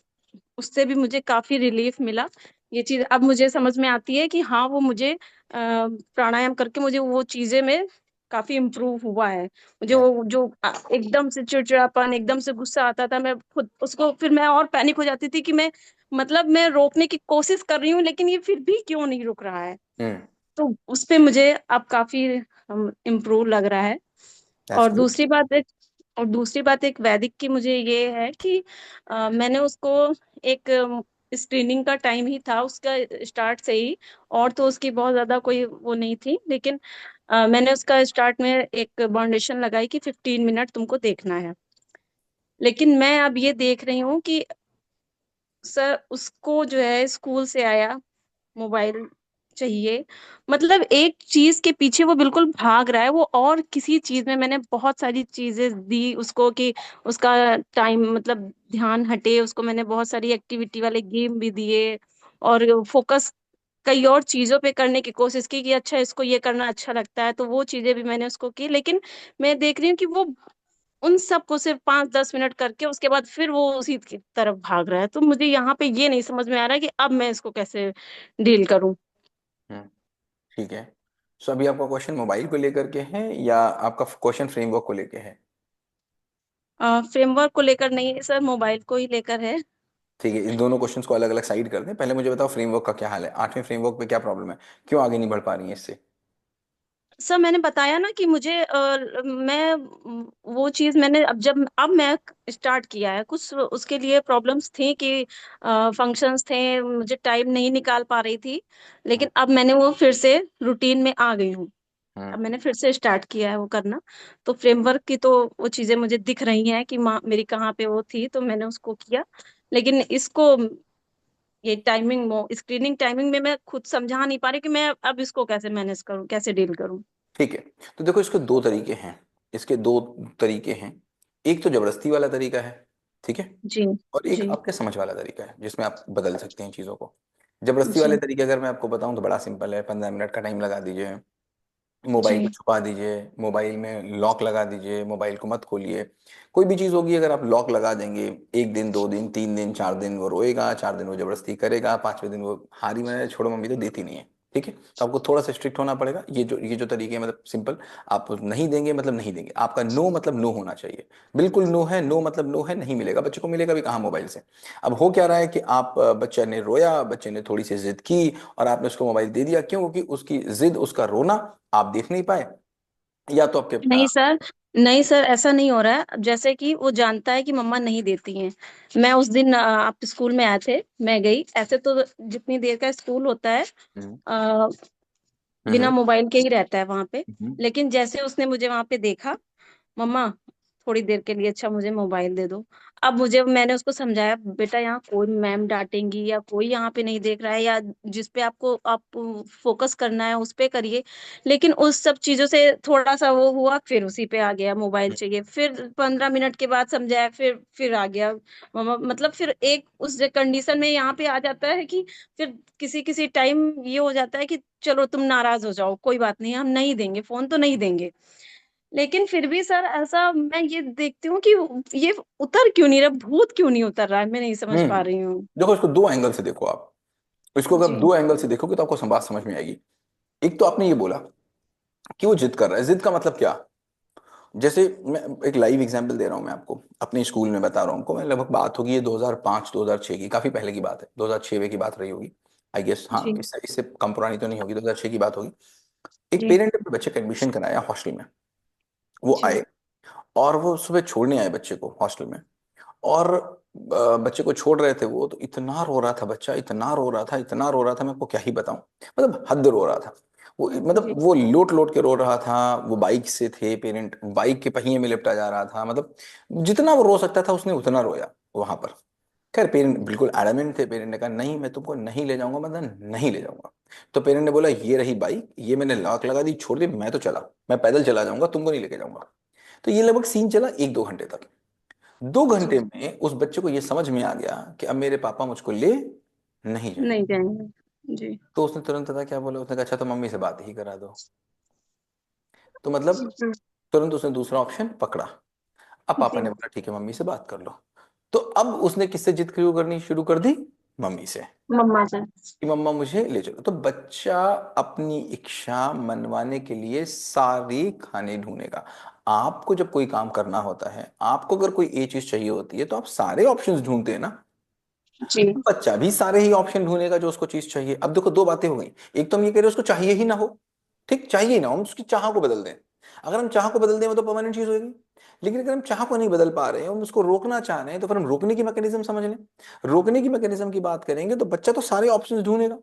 उससे भी मुझे काफी रिलीफ मिला। ये चीज अब मुझे समझ में आती है कि हाँ वो मुझे प्राणायाम करके मुझे वो चीजें में काफी इम्प्रूव हुआ है। मुझे Yeah. वो जो एकदम से चिड़चिड़ापन, एकदम से गुस्सा आता था, मैं खुद उसको फिर मैं और पैनिक हो जाती थी कि मैं मतलब मैं रोकने की कोशिश कर रही हूँ लेकिन ये फिर भी क्यों नहीं रुक रहा है। हम्म। तो उस पे मुझे अब काफी इम्प्रूव लग रहा है। दैट्स और गुड। दूसरी बात है, और दूसरी बात एक वैदिक की मुझे ये है कि मैंने उसको एक स्क्रीनिंग का टाइम ही था उसका स्टार्ट से ही, और तो उसकी बहुत ज्यादा कोई वो नहीं थी, लेकिन मैंने उसका स्टार्ट में एक बाउंडेशन लगाई कि 15 मिनट तुमको देखना है। लेकिन मैं अब ये देख रही हूँ कि सर उसको जो है स्कूल से आया मोबाइल चाहिए, मतलब एक चीज के पीछे वो बिल्कुल भाग रहा है, वो और किसी चीज में मैंने बहुत सारी चीजें दी उसको कि उसका टाइम मतलब ध्यान हटे, उसको मैंने बहुत सारी एक्टिविटी वाले गेम भी दिए और फोकस कई और चीजों पे करने की कोशिश की कि अच्छा इसको ये करना अच्छा लगता है, तो वो चीजें भी मैंने उसको की। लेकिन मैं देख रही हूँ कि वो उन सबको सिर्फ 5-10 मिनट करके उसके बाद फिर वो उसी की तरफ भाग रहा है। तो मुझे यहाँ पे ये नहीं समझ में आ रहा है कि अब मैं इसको कैसे डील करूं। हम्म, ठीक है। सो अभी आपका क्वेश्चन मोबाइल को लेकर के है या आपका क्वेश्चन फ्रेमवर्क को लेकर है? फ्रेमवर्क को लेकर नहीं है सर, मोबाइल को ही लेकर है। ठीक है, इन दोनों क्वेश्चंस को अलग अलग साइड कर दें। पहले मुझे बताओ फ्रेमवर्क का क्या हाल है, 8वें फ्रेमवर्क पे क्या प्रॉब्लम है, क्यों आगे नहीं बढ़ पा रही है इससे? सर मैंने बताया ना कि मुझे मैं वो चीज मैंने अब मैं स्टार्ट किया है, कुछ उसके लिए प्रॉब्लम्स थी कि फंक्शंस थे, मुझे टाइम नहीं निकाल पा रही थी, हम्म लेकिन अब मैंने वो फिर से रूटीन में आ गई हूँ। हम्म अब मैंने फिर से स्टार्ट किया है वो करना। तो फ्रेमवर्क की तो वो चीजें मुझे दिख रही हैं कि मेरी कहाँ पे वो थी, तो मैंने उसको किया। लेकिन इसको ये टाइमिंग स्क्रीनिंग टाइमिंग में मैं खुद समझा नहीं पा रही कि मैं अब इसको कैसे मैनेज करूँ, कैसे डील करूँ। ठीक है। तो देखो, इसके दो तरीके हैं, इसके दो तरीके हैं। एक तो जबरदस्ती वाला तरीका है, ठीक है, जी। और एक जी। आपके समझ वाला तरीका है जिसमें आप बदल सकते हैं चीज़ों को। जबरदस्ती वाले जी। तरीके अगर मैं आपको बताऊं तो बड़ा सिंपल है, 15 मिनट का टाइम लगा दीजिए, मोबाइल को जी। छुपा दीजिए, मोबाइल में लॉक लगा दीजिए, मोबाइल को मत खोलिए। कोई भी चीज़ होगी, अगर आप लॉक लगा देंगे, 1 दिन 2 दिन 3 दिन 4 दिन वो रोएगा, 4 दिन वो जबरदस्ती करेगा, 5वें दिन वो हारी मैंने छोड़ो मम्मी तो देती नहीं है। ठीक है, तो आपको थोड़ा सा स्ट्रिक्ट होना पड़ेगा। ये जो तरीके हैं, मतलब सिंपल, आप नहीं देंगे मतलब नहीं देंगे, आपका नो मतलब नो होना चाहिए। बिल्कुल नो है, नो मतलब नो है, नहीं मिलेगा। बच्चे को मिलेगा भी कहाँ मोबाइल से? अब हो क्या रहा है कि आप बच्चे ने रोया, बच्चे ने थोड़ी सी जिद की और आपने उसको मोबाइल दे दिया, क्यों? क्योंकि उसकी जिद, उसका रोना आप देख नहीं पाए, या तो आपके नहीं सर, नहीं सर, ऐसा नहीं हो रहा है। अब जैसे कि वो जानता है कि मम्मा नहीं देती हैं। मैं उस दिन आप स्कूल में आए थे, मैं गई, ऐसे तो जितनी देर का स्कूल होता है हम्म अ, बिना हम्म मोबाइल के ही रहता है वहां पे। हम्म लेकिन जैसे उसने मुझे वहां पे देखा, मम्मा थोड़ी देर के लिए अच्छा मुझे मोबाइल दे दो। अब मैंने उसको समझाया, बेटा यहाँ कोई मैम डांटेंगी या कोई यहाँ पे नहीं देख रहा है, या जिस पे आप फोकस करना है उस पे करिए। लेकिन उस सब चीजों से थोड़ा सा वो हुआ, फिर उसी पे आ गया, मोबाइल चाहिए। फिर 15 मिनट के बाद समझाया, फिर आ गया मम्मा, मतलब फिर एक उस कंडीशन में यहाँ पे आ जाता है कि फिर किसी किसी टाइम ये हो जाता है कि चलो तुम नाराज हो जाओ, कोई बात नहीं, हम नहीं देंगे फोन, तो नहीं देंगे। लेकिन फिर भी सर ऐसा मैं ये देखती हूँ कि ये उतर क्यों नहीं रहा, भूत क्यों नहीं उतर रहा है, मैं नहीं समझ पा रही हूँ। देखो, इसको दो एंगल से देखो आप। इसको अगर जी। दो एंगल से देखोगे तो आपको बात समझ में आएगी। एक तो आपने ये बोला कि वो जिद कर रहा है। जिद का मतलब क्या? जैसे मैं एक लाइव एग्जांपल दे रहा हूं, मैं आपको अपने स्कूल में बता रहा हूं। हमको मैं लगभग बात होगी ये 2005 2006 की, काफी पहले की बात है, 2006 की बात रही होगी आई गेस। हाँ, जी। इससे कम पुरानी तो नहीं होगी, 2006 की बात होगी। एक जी। पेरेंट अपने बच्चे का एडमिशन कराया हॉस्टल में। वो जी। आए और वो सुबह छोड़ने आए बच्चे को हॉस्टल में। और बच्चे को छोड़ रहे थे, वो तो इतना रो रहा था बच्चा, इतना रो रहा था, इतना रो रहा था, मैं आपको क्या ही बताऊं। मतलब हद रो रहा था वो, मतलब जी। वो लोट लोट के रो रहा था। वो बाइक से थे, पेरेंट बाइक के पहिए में लिपटा जा रहा था। मतलब जितना वो रो सकता था उसने उतना रोया वहां पर। खैर पेरेंट बिल्कुल एडमेंट थे। पेरेंट ने कहा नहीं, मैं तुमको नहीं ले जाऊंगा, मतलब नहीं ले जाऊंगा। तो पेरेंट ने बोला ये रही बाइक, ये मैंने लॉक लगा दी, छोड़ दी, मैं तो चला, मैं पैदल चला जाऊंगा, तुमको नहीं लेके जाऊंगा। तो ये लगभग सीन चला 1-2 घंटे तक। 2 घंटे जी। में उस बच्चे को ये समझ में आ गया कि अब मेरे पापा मुझको ले नहीं जाएंगे। नहीं जाएंगे। जी। तो उसने तुरंत पता क्या बोला, उसने कहा अच्छा तो मम्मी से बात ही करा दो। तो मतलब तुरंत उसने दूसरा ऑप्शन पकड़ा। अब पापा जी। ने बोला ठीक है मम्मी से बात कर लो। तो अब उसने किससे जिद शुरू करनी शुरू कर दी? मम्मी से, मम्मा से। कि मम्मा मुझे ले चलो। तो बच्चा अपनी इच्छा मनवाने के लिए सारे खाने ढूंढेगा। आपको जब कोई काम करना होता है, आपको अगर कोई एक चीज चाहिए होती है, तो आप सारे ऑप्शंस ढूंढते हैं ना। जी। बच्चा भी सारे ही ऑप्शन ढूंढेगा जो उसको चीज चाहिए। अब देखो, दो बातें हो गई। एक तो हम ये कह रहे हैं उसको चाहिए ही ना हो, ठीक, चाहिए ही ना हो, हम उसकी चाह को बदल दें। अगर हम चाह को बदल दें वो तो परमानेंट चीज होगी। लेकिन अगर हम चाह को नहीं बदल पा रहे हैं, हम उसको रोकना चाह रहे हैं, तो फिर हम रोकने की मैकेनिज्म समझ लें। रोकने की मैकेनिज्म की बात करेंगे तो बच्चा तो सारे ऑप्शंस ढूंढेगा।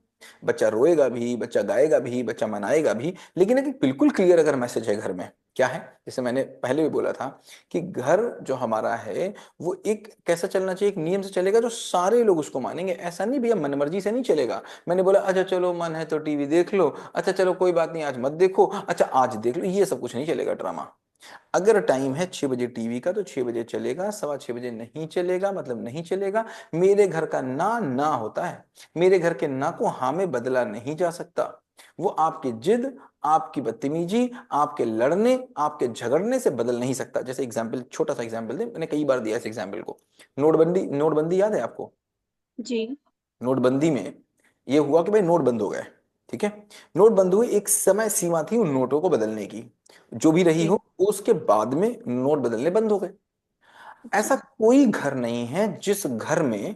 बच्चा रोएगा भी, बच्चा गाएगा भी, बच्चा मनाएगा भी, लेकिन एक बिल्कुल क्लियर अगर मैसेज है घर में, क्या है, जैसे मैंने पहले भी बोला था कि घर जो हमारा है वो एक कैसा चलना चाहिए, एक नियम से चलेगा जो सारे लोग उसको मानेंगे। ऐसा नहीं भैया मन मर्जी से नहीं चलेगा। मैंने बोला अच्छा चलो मन है तो टीवी देख लो, अच्छा चलो कोई बात नहीं आज मत देखो, अच्छा आज देख लो, ये सब कुछ नहीं चलेगा ड्रामा। अगर टाइम है 6 बजे टीवी का तो 6 बजे चलेगा, 6:15 नहीं चलेगा मतलब नहीं चलेगा। मेरे घर का ना ना होता है, मेरे घर के ना को हाँ में बदला नहीं जा सकता। वो आपकी जिद, आपकी बदतमीजी, आपके लड़ने, आपके झगड़ने से बदल नहीं सकता। जैसे एग्जाम्पल, छोटा सा एग्जाम्पल दे, मैंने कई बार दिया इस एग्जाम्पल को। नोटबंदी, नोटबंदी याद है आपको? जी नोटबंदी में ये हुआ कि भाई नोट बंद हो गए, ठीक है। नोट बंद हुए, एक समय सीमा थी उन नोटों को बदलने की, जो भी रही जी हो, उसके बाद में नोट बदलने बंद हो गए। ऐसा अच्छा कोई घर नहीं है जिस घर में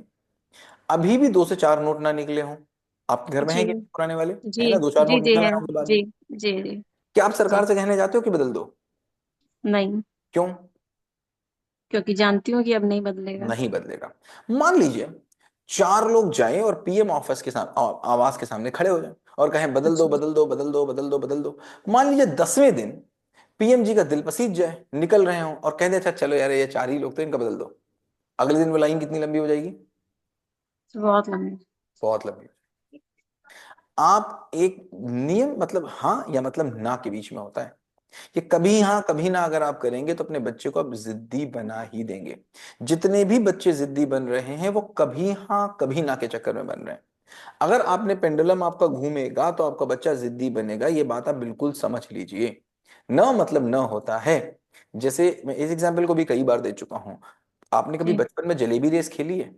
अभी भी 2 से 4 नोट ना निकले हों। आपके घर में है जी कि पुराने वाले, जी है ना, 2-4 जी नोट जी निकल है। आए होंगे बाद में। जी जी जी क्या आप सरकार जी से कहने जाते हो कि बदल दो? नहीं, क्यों? क्योंकि जानती हूँ कि अब नहीं बदलेगा। नहीं बदलेगा। मान लीजिए 4 लोग जाएं और पीएम ऑफिस के सामने, आवास के सामने खड़े हो जाएं और कहें बदल दो अच्छा बदल दो बदल दो बदल दो बदल दो। मान लीजिए 10वें दिन पीएम जी का दिल पसीज जाए, निकल रहे हों और कह दे अच्छा चलो यार ये 4 ही लोग तो इनका बदल दो। अगले दिन वो लाइन कितनी लंबी हो जाएगी? बहुत लंबी। बहुत लंबी। आप एक नियम मतलब हाँ या मतलब ना के बीच में होता है। ये कभी हाँ कभी ना अगर आप करेंगे तो अपने बच्चे को आप जिद्दी बना ही देंगे। जितने भी बच्चे जिद्दी बन रहे हैं वो कभी हाँ कभी ना के चक्कर में बन रहे हैं। अगर आपने पेंडुलम आपका घूमेगा तो आपका बच्चा जिद्दी बनेगा, ये बात आप बिल्कुल समझ लीजिए। न मतलब न होता है। जैसे मैं इस एग्जाम्पल को भी कई बार दे चुका हूं। आपने कभी जी बचपन में जलेबी रेस खेली है?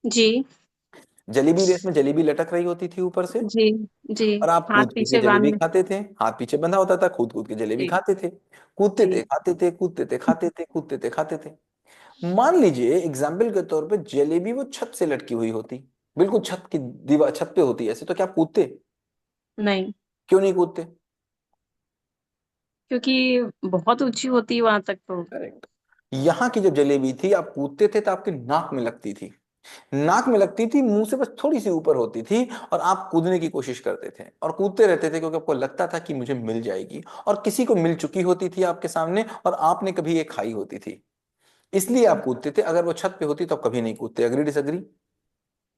जी जलेबी रेस में जलेबी लटक रही होती थी ऊपर से, जी जी और आप हाथ कूद कूद के पीछे जलेबी बांधने। खाते थे। हाथ पीछे बंधा होता था, कूद कूद के जलेबी जी खाते थे, कूदते थे जी खाते थे, कूदते थे खाते थे, कूदते थे खाते थे। मान लीजिए एग्जाम्पल के तौर पे जलेबी वो छत से लटकी हुई होती, बिल्कुल छत की दीवार, छत पे होती ऐसे, तो क्या आप कूदते? नहीं, क्यों नहीं कूदते? क्योंकि बहुत ऊंची होती है वहां तक तो। करेक्ट। यहाँ की जब जलेबी थी आप कूदते थे तो आपके नाक में लगती थी, नाक में लगती थी, मुंह से बस थोड़ी सी ऊपर होती थी, और आप कूदने की कोशिश करते थे और कूदते रहते थे क्योंकि आपको लगता था कि मुझे मिल जाएगी, और किसी को मिल चुकी होती थी आपके सामने और आपने कभी एक खाई होती थी, इसलिए आप कूदते थे। अगर वो छत पे होती तो आप कभी नहीं कूदते। Agree disagree?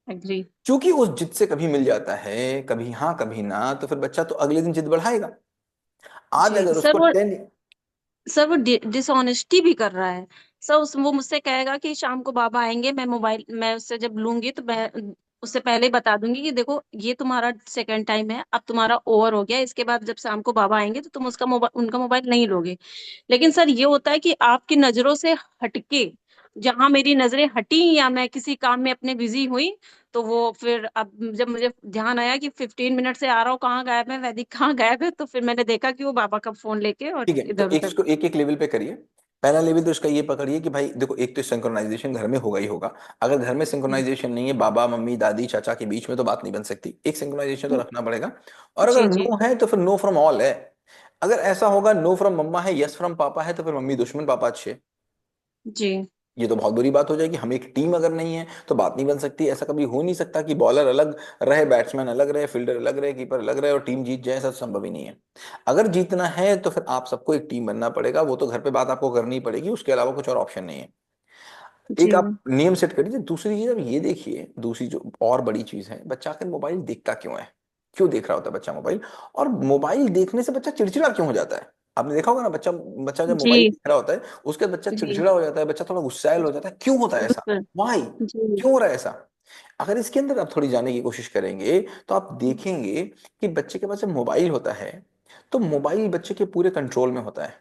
एग्री। क्योंकि उस जिद से कभी मिल जाता है, कभी हाँ कभी ना, तो फिर बच्चा तो अगले दिन जिद बढ़ाएगा। आज जी अगर सर, उसको वो 10। सर वो डिसऑनेस्टी भी कर रहा है। सर वो मुझसे कहेगा कि शाम को बाबा आएंगे, मैं उससे जब लूंगी तो मैं उससे पहले ही बता दूंगी कि देखो ये तुम्हारा सेकंड टाइम है, अब तुम्हारा ओवर हो गया, इसके बाद जब शाम को बाबा आएंगे तो तुम उसका मोबाइल उनका मोबाइल नहीं लोगे। लेकिन सर ये होता है कि आपकी नजरों से हटके, जहां मेरी नजरें हटी या मैं किसी काम में अपने बिजी हुई, तो वो फिर अब जब मुझे ध्यान आया कि 15 मिनट से आ रहा हूँ, कहाँ गायब है वैदिक, कहाँ गायब है, तो फिर मैंने देखा कि वो बाबा का फोन लेके और ठीक है, तो इधर एक उधर। इसको एक एक लेवल पे करिए। पहला लेवल तो इसका ये पकड़िए कि भाई देखो, एक तो सिंक्रोनाइजेशन घर में होगा ही होगा। अगर घर में सिंक्रोनाइजेशन नहीं है, बाबा मम्मी दादी चाचा के बीच में, तो बात नहीं बन सकती। एक सिंक्रोनाइजेशन तो रखना पड़ेगा। और अगर जी जी नो है तो फिर नो फ्रॉम ऑल है। अगर ऐसा होगा नो फ्रॉम मम्मा है यस फ्रॉम पापा है, तो फिर मम्मी दुश्मन पापा अच्छे। जी ये तो बहुत बुरी बात हो जाएगी। हम एक टीम अगर नहीं है तो बात नहीं बन सकती। ऐसा कभी हो नहीं सकता कि बॉलर अलग रहे, बैट्समैन अलग रहे, फील्डर अलग रहे, कीपर अलग रहे और टीम जीत जाए, ऐसा तो संभव ही नहीं है। अगर जीतना है तो फिर आप सबको एक टीम बनना पड़ेगा, वो तो घर पे बात आपको करनी पड़ेगी, उसके अलावा कुछ और ऑप्शन नहीं है। एक जी आप नियम सेट कर दीजिए। दूसरी चीज अब ये देखिए, दूसरी जो और बड़ी चीज है, बच्चा आखिर मोबाइल देखता क्यों है? क्यों देख रहा होता है बच्चा मोबाइल? और मोबाइल देखने से बच्चा चिड़चिड़ा क्यों हो जाता है? आपने देखा होगा ना, बच्चा बच्चा जब मोबाइल जी देख रहा होता है उसके बाद बच्चा जी चिड़चिड़ा हो जाता है, बच्चा थोड़ा गुस्सैल हो जाता है। क्यों होता है ऐसा? बिल्कुल। वाई? जी क्यों हो रहा है ऐसा? अगर इसके अंदर आप थोड़ी जानने की कोशिश करेंगे तो आप देखेंगे कि बच्चे के पास जब मोबाइल होता है तो मोबाइल बच्चे के पूरे कंट्रोल में होता है।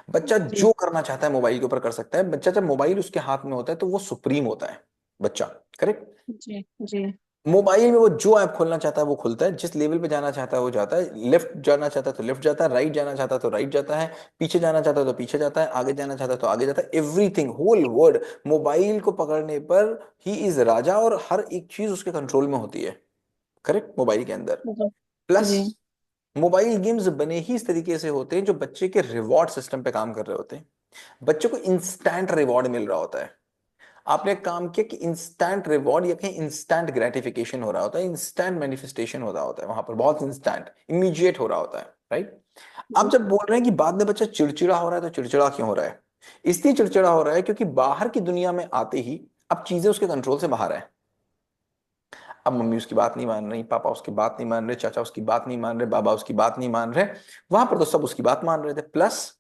बच्चा जी जो करना चाहता है मोबाइल के ऊपर कर सकता है। बच्चा जब मोबाइल उसके हाथ में होता है तो वो सुप्रीम होता है बच्चा। करेक्ट। जी जी मोबाइल में वो जो ऐप खोलना चाहता है वो खुलता है, जिस लेवल पे जाना चाहता है वो जाता है, लेफ्ट जाना चाहता है तो लेफ्ट जाता है, राइट जाना चाहता है तो राइट जाता है, पीछे जाना चाहता है तो पीछे जाता है, आगे जाना चाहता है तो आगे जाता है। एवरीथिंग, होल वर्ल्ड मोबाइल को पकड़ने पर ही इज राजा, और हर एक चीज उसके कंट्रोल में होती है। करेक्ट, मोबाइल के अंदर। जी प्लस जी मोबाइल गेम्स बने ही इस तरीके से होते हैं जो बच्चे के रिवॉर्ड सिस्टम पे काम कर रहे होते हैं। बच्चे को इंस्टेंट रिवॉर्ड मिल रहा होता है। आपने एक काम किया कि इंस्टेंट रिवॉर्ड या कहीं इंस्टेंट ग्रेटिफिकेशन हो रहा होता है, इंस्टेंट मैनिफेस्टेशन हो रहा होता है वहां पर, बहुत इंस्टेंट इमीडिएट हो रहा होता है, राइट। आप जब बोल रहे हैं कि बाद में बच्चा चिड़चिड़ा हो रहा है, तो चिड़चिड़ा क्यों हो रहा है? इसलिए चिड़चिड़ा हो रहा है क्योंकि बाहर की दुनिया में आते ही अब चीजें उसके कंट्रोल से बाहर है। अब मम्मी उसकी बात नहीं मान रही, पापा उसकी बात नहीं मान रहे, चाचा उसकी बात नहीं मान रहे, बाबा उसकी बात नहीं मान रहे। वहां पर तो सब उसकी बात मान रहे थे, प्लस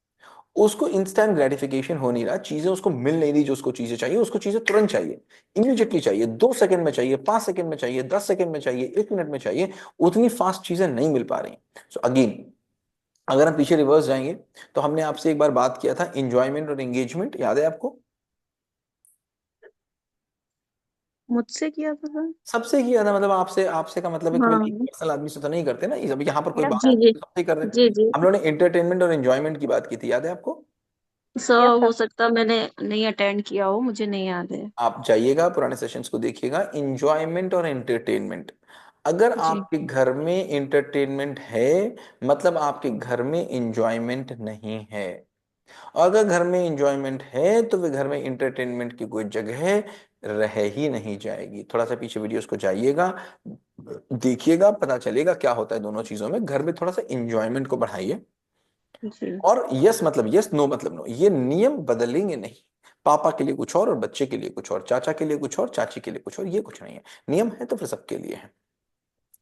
उसको इंस्टेंट ग्रेटिफिकेशन हो नहीं रहा, चीजें उसको मिल नहीं रही जो उसको चीजें चाहिए। उसको चीजें तुरंत चाहिए, इमीडिएटली चाहिए, 2 सेकंड में चाहिए, 5 सेकंड में चाहिए, 10 सेकंड में चाहिए, 1 मिनट में चाहिए। उतनी फास्ट चीजें नहीं मिल पा रही। सो अगेन, अगर हम पीछे रिवर्स जाएंगे तो हमने आपसे एक बार बात किया था इंजॉयमेंट और एंगेजमेंट, याद है आपको? मुझसे किया था सर। सबसे किया था, मतलब आपसे, आपसे का मतलब है कि हाँ। एक पर्सनल आदमी से तो नहीं करते ना, अभी यहाँ पर कोई बात जी जी। तो सबसे कर रहे हैं। जी जी। हम लोगों ने एंटरटेनमेंट और एंजॉयमेंट की बात की थी, याद है आपको? सर यस हो सर। सकता मैंने नहीं अटेंड किया हो, मुझे नहीं याद है। आप जाइएगा पुराने सेशंस को देखिएगा, इंजॉयमेंट और एंटरटेनमेंट। अगर जी। आपके घर में एंटरटेनमेंट है, मतलब आपके घर में इंजॉयमेंट नहीं है। और अगर घर में इंजॉयमेंट है तो वे घर में इंटरटेनमेंट की कोई जगह रह ही नहीं जाएगी। थोड़ा सा पीछे वीडियोस को जाइएगा, देखिएगा, पता चलेगा क्या होता है दोनों चीजों में। घर में थोड़ा सा इंजॉयमेंट को बढ़ाइए। जी। और यस मतलब यस, नो मतलब नो, ये नियम बदलेंगे नहीं। पापा के लिए कुछ और बच्चे के लिए कुछ और, चाचा के लिए कुछ और, चाची के लिए कुछ और, ये कुछ नहीं है। नियम है तो फिर सबके लिए है।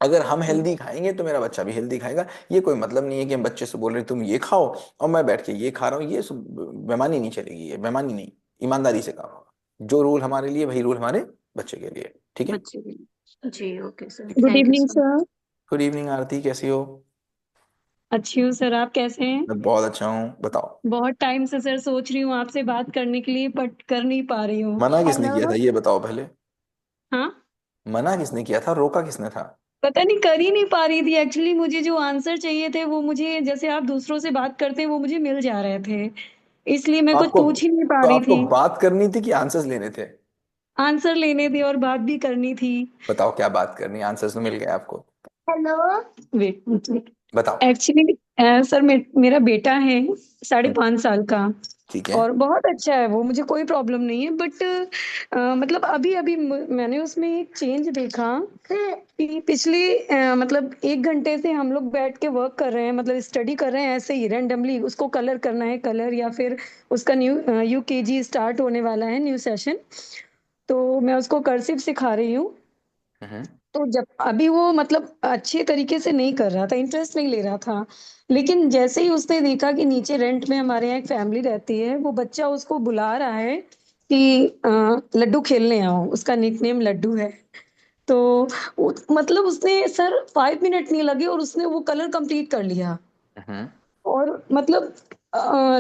अगर हम हेल्दी खाएंगे तो मेरा बच्चा भी हेल्दी खाएगा। ये कोई मतलब नहीं है कि हम बच्चे से बोल रहे हैं तुम ये खाओ और मैं बैठ के ये खा रहा हूँ। ये सब बेईमानी नहीं चलेगी, ये बेईमानी नहीं, ईमानदारी से काम होगा। जो रूल हमारे लिए वही रूल हमारे बच्चे के लिए, ठीक है? बच्चे के लिए जी। ओके सर, ठीक है। Good evening sir. Good evening Aarti, कैसी हो? अच्छी हूँ सर, आप कैसे हैं? मैं बहुत अच्छा हूँ, बताओ। बहुत टाइम से सर सोच रही हूँ आपसे बात करने के लिए, बट कर नहीं पा रही हूँ। मना किसने किया था, हेलो। ये बताओ पहले। हाँ। मना किसने किया था, रोका किसने था? पता नहीं, कर ही नहीं पा रही थी एक्चुअली। मुझे जो आंसर चाहिए थे वो मुझे, जैसे आप दूसरों से बात करते हैं, वो मुझे मिल जा रहे थे, इसलिए मैं कुछ आपको पूछ ही नहीं पा तो रही आपको थी। बात करनी थी कि आंसर्स लेने थे? आंसर लेने थे और बात भी करनी थी। बताओ क्या बात करनी है, आंसर्स तो मिल गए आपको। हेलो। वेट। बताओ। एक्चुअली सर, मेरा बेटा है 5.5 साल का, ठीक है। और बहुत अच्छा है वो, मुझे कोई प्रॉब्लम नहीं है। बट मतलब अभी अभी मैंने उसमें एक चेंज देखा कि पिछले मतलब 1 घंटे से हम लोग बैठ के वर्क कर रहे हैं, मतलब स्टडी कर रहे हैं ऐसे ही रैंडमली। उसको कलर करना है, कलर, या फिर उसका न्यू यूकेजी स्टार्ट होने वाला है, न्यू सेशन। तो मैं उसको कर्सिव सिखा रही हूँ। हम्म। तो जब अभी वो मतलब अच्छे तरीके से नहीं कर रहा था, इंटरेस्ट नहीं ले रहा था। लेकिन जैसे ही उसने देखा कि नीचे रेंट में हमारे यहाँ एक फैमिली रहती है, वो बच्चा उसको बुला रहा है कि लड्डू खेलने आओ। उसका निकनेम लड्डू है। तो मतलब उसने सर 5 मिनट नहीं लगे और उसने वो कलर कंप्लीट कर लिया। हम्म। और मतलब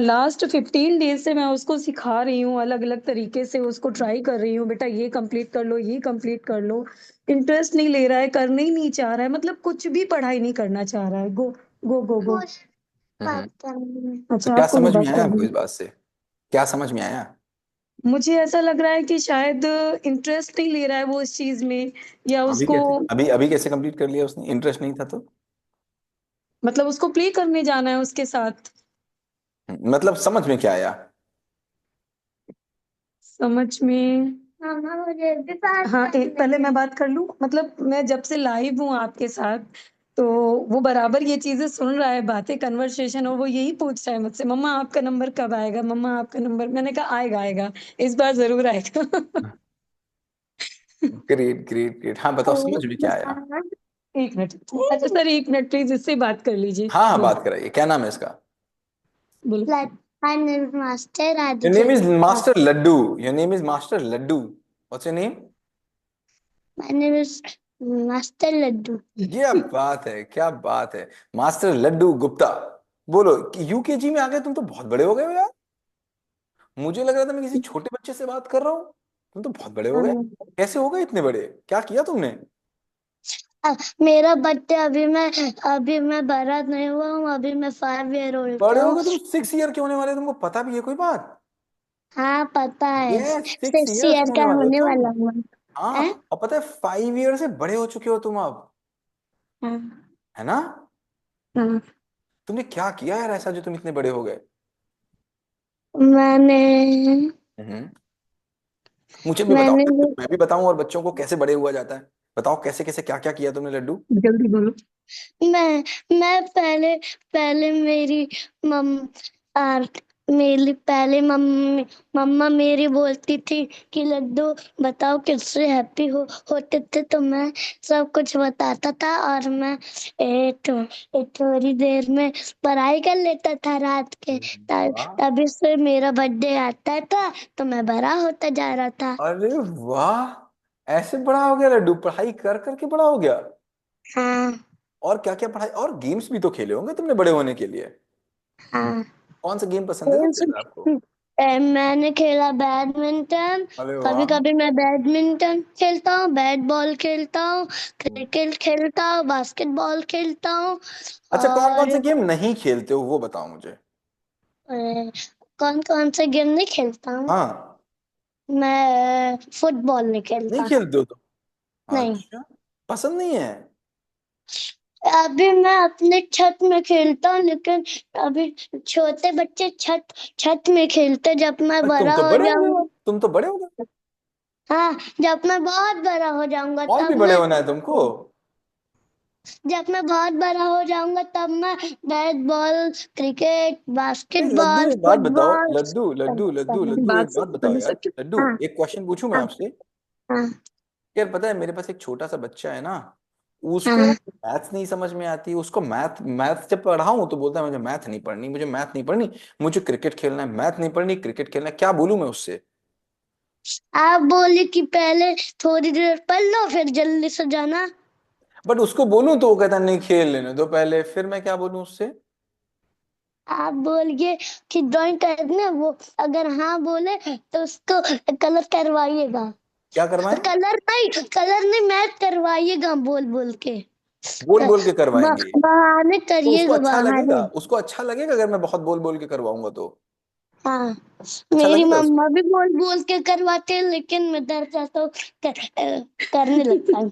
लास्ट 15 डेज से मैं उसको सिखा रही हूँ, अलग अलग तरीके से उसको ट्राई कर रही हूँ, बेटा ये कंप्लीट कर लो, ये कंप्लीट कर लो। इंटरेस्ट नहीं ले रहा है, करने ही नहीं चाह रहा है, मतलब कुछ भी पढ़ाई नहीं करना चाह रहा है। गो गो गो गो। हम्म। तो अच्छा, क्या आपको नहीं समझ में बात आया आपको करनी? इस बात से? क्या समझ में आया? मुझे ऐसा लग रहा है कि शायद इंटरेस्ट नहीं ले रहा है वो इस चीज में, या अभी उसको, कैसे, अभी अभी कैसे कंप्लीट कर लिया उसने, इंटरेस्ट नहीं था तो? मतलब उसको प्ले करने जाना है उसके साथ। मतलब समझ में क्या आया? समझ में, हाँ, एक पहले मैं बात कर लूं। मतलब मैं जब से लाइव हूँ आपके साथ, तो वो बराबर ये चीजें सुन रहा है, बातें, कन्वर्सेशन, और वो यही पूछ रहा है मुझसे, मम्मा आपका नंबर कब आएगा, मम्मा आपका नंबर। मैंने कहा आएगा आएगा, इस बार जरूर आएगा। ग्रेट ग्रेट ग्रेट, हाँ बताओ समझ में क्या आया? 1 मिनट। अच्छा सर, 1 मिनट प्लीज, इससे बात कर लीजिए। हाँ हाँ, बात बोलो कराइए, क्या नाम है इसका? बोलो। Your name is master Laddu, your name is master Laddu. What's your name? My name is Master Laddu. क्या बात है, क्या बात है, मास्टर लड्डू गुप्ता। बोलो कि यूकेजी में आ गए, तुम तो बहुत बड़े हो गए हो यार। मुझे लग रहा था मैं किसी छोटे बच्चे से बात कर रहा हूँ, तुम तो बहुत बड़े हो गए। कैसे हो गए इतने बड़े, क्या किया तुमने? मेरा बर्थडे अभी मैं बड़ा नहीं हुआ हूँ, अभी मैं 5 year old बड़े का हो हूँ। गए, तुम 6 ईयर के होने वाले, तुमको पता भी है कोई बात? हाँ पता है, ये 6 ईयर्स 6 year के होने का वाले हो होने तुम। वाला हूँ। हैं? हाँ, और पता है 5 ईयर से बड़े हो चुके हो तुम अब, हाँ। है ना? हाँ, तुमने क्या किया यार ऐसा जो तुम इतने बड़े हो गए? मैंने हम्म मुझे भी बताओ, मैंने मैं भी बताऊं और बच्चों को कैसे बड़े हुआ जाता है। बताओ कैसे कैसे क्या क्या किया तुमने लड्डू। जल्दी बोलो। मैं मैं पहले पहले मेरी मम आर मेरी पहले मम्मी मम्मा मेरी बोलती थी कि लड्डू बताओ किससे हैप्पी होते थे, तो मैं सब कुछ बताता था और मैं थोड़ी देर में पढ़ाई कर लेता था रात के। वाह, तभी से मेरा बर्थडे आता था तो मैं बड़ा होता जा रहा था। अरे वाह, ऐसे बड़ा हो गया लड्डू, पढ़ाई कर करके बड़ा हो गया। हाँ और क्या क्या पढ़ाई, और गेम्स भी तो खेले होंगे तुमने बड़े होने के लिए। हाँ। कौन सा गेम पसंद है सबसे ज्यादा आपको? मैंने खेला बैडमिंटन। अरे कभी वाह। कभी मैं बैडमिंटन खेलता हूँ, बैट बॉल खेलता हूँ, क्रिकेट खेलता हूँ, बास्केटबॉल खेलता हूँ। अच्छा, कौन कौन से और गेम नहीं खेलते हो वो बताओ मुझे। कौन कौन से गेम नहीं खेलता हूँ? हाँ, मैं फुटबॉल नहीं नहीं खेलता। खेलते हो तो? नहीं। अच्छा, पसंद नहीं है। अभी मैं अपने छत में खेलता हूँ, लेकिन अभी छोटे बच्चे छत छत में खेलते। जब मैं पर तुम बड़ा तो हो बड़े हो गए जाऊंगा, हो, तुम तो बड़े हो गए। हाँ, जब मैं बहुत बड़ा हो जाऊंगा और भी तब बड़े मैं होना है तुमको। जब मैं बहुत बड़ा हो जाऊंगा तब मैं बैट बॉल, क्रिकेट, अरे लड्डू, बास्केटबॉल, एक बात बताओ, फुटबॉल लड्डू लड्डू लड्डू लड्डू, बात एक बात बताओ समझ यार सकती लड्डू, हाँ एक क्वेश्चन पूछूं मैं हाँ आपसे। हाँ यार पता है मेरे पास एक छोटा सा बच्चा है ना, उसको हाँ। मैथ्स नहीं समझ में आती। उसको मैथ मैथ जब पढ़ाऊं तो बोलता है मुझे मैथ नहीं पढ़नी, मुझे मैथ नहीं पढ़नी, मुझे क्रिकेट खेलना है, मैथ नहीं पढ़नी क्रिकेट खेलना है। क्या बोलूं मैं उससे? आप बोले कि पहले थोड़ी देर पढ़ लो फिर जल्दी से जाना। बट उसको बोलूं तो वो कहता है नहीं खेल लेने दो पहले, फिर मैं क्या बोलूं उससे? आप बोलिए कि ड्राइंग करनी है, वो अगर हाँ बोले तो उसको कलर करवाइएगा। क्या करवाएं? कलर नहीं, मैथ करवाइएगा बोल बोल के। बोल बोल के करवाएंगे? बहाने तो उसको करिएगा, अच्छा लगेगा, बहाने। उसको अच्छा लगेगा अगर मैं बहुत बोल बोल के करवाऊंगा तो? हाँ, अच्छा मेरी लगेगा उसको? मम्मा भी बोल बोल के करवाते हैं, लेकिन मैं डर जाता हूँ, करने लगता हूँ।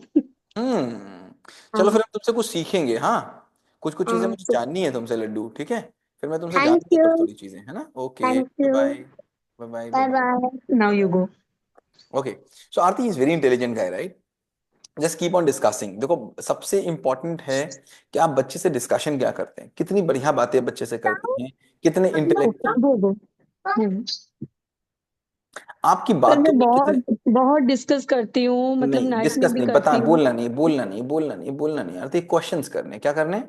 चलो हाँ फिर हम तुमसे कुछ सीखेंगे, हाँ। कुछ कुछ चीजें हाँ। मुझे जाननी है तुमसे लड्डू, ठीक है? फिर मैं तुमसे थैंक जानूंगा थोड़ी यू। थोड़ी चीजें, है ना? Okay, thank bye you. Bye. Bye bye bye bye bye. Bye. Now you go. Okay, so Aarti is very intelligent guy, right? Just keep on discussing. देखो सबसे इंपॉर्टेंट है कि आप बच्चे से डिस्कशन क्या करते हैं, कितनी बढ़िया बातें बच्चे से करते हैं, कितने इंटेलेक्चुअल। गो गो। आपकी सर बातों मैं में कितने। बहुत बहुत डिस्कस करती हूँ, मतलब नहीं नाइट में डिस्कस भी नहीं, बता, करती हूँ। बोलना नहीं बोलना नहीं बोलना नहीं बोलना नहीं आरती, क्वेश्चंस करने, क्या करने?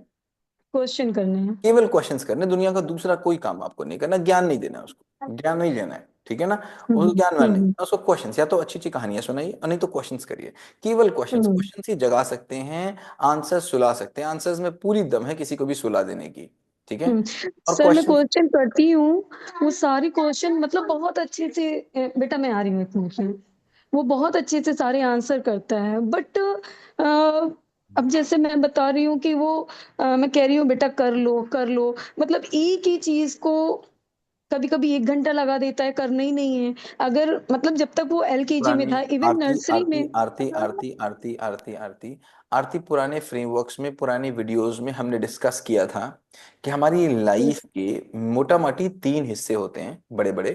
क्वेश्चन करने हैं। केवल क्वेश्चंस करने, दुनिया का दूसरा कोई काम आपको नहीं करना, ज्ञान नहीं देना है उसको, ज्ञान नहीं लेना है, ठीक है ना? उसको ज्ञान वान नहीं हम्म देना, उसको क्वेश्चंस, या तो अच्छी अच्छी कहानियां सुनाइए और नहीं तो क्वेश्चंस करिए। केवल क्वेश्चंस, हम्म क्वेश्चंस ही जगा सकते हैं, आंसर सुला सकते हैं। आंसर्स में पूरी दम है किसी को भी सुला देने की, ठीक है? और सर मैं क्वेश्चन। क्वेश्चन करती हूँ, वो सारी क्वेश्चन मतलब बहुत अच्छे से बेटा मैं आ रही हूँ एक मिनट में। वो बहुत अच्छे से सारे आंसर करता है, बट अब जैसे मैं बता रही हूँ कि वो मैं कह रही हूँ बेटा कर लो, मतलब एक ही चीज को कभी कभी 1 घंटा लगा देता है, करना ही नहीं है। अगर मतलब जब तक वो एलकेजी में पुरानी था, इवन आरती नर्सरी आरती में। आरती आरती आरती आरती आरती आरती, पुराने फ्रेमवर्क्स में, पुरानी वीडियोस में हमने डिस्कस किया था कि हमारी लाइफ के मोटा मोटी 3 हिस्से होते हैं, बड़े बड़े।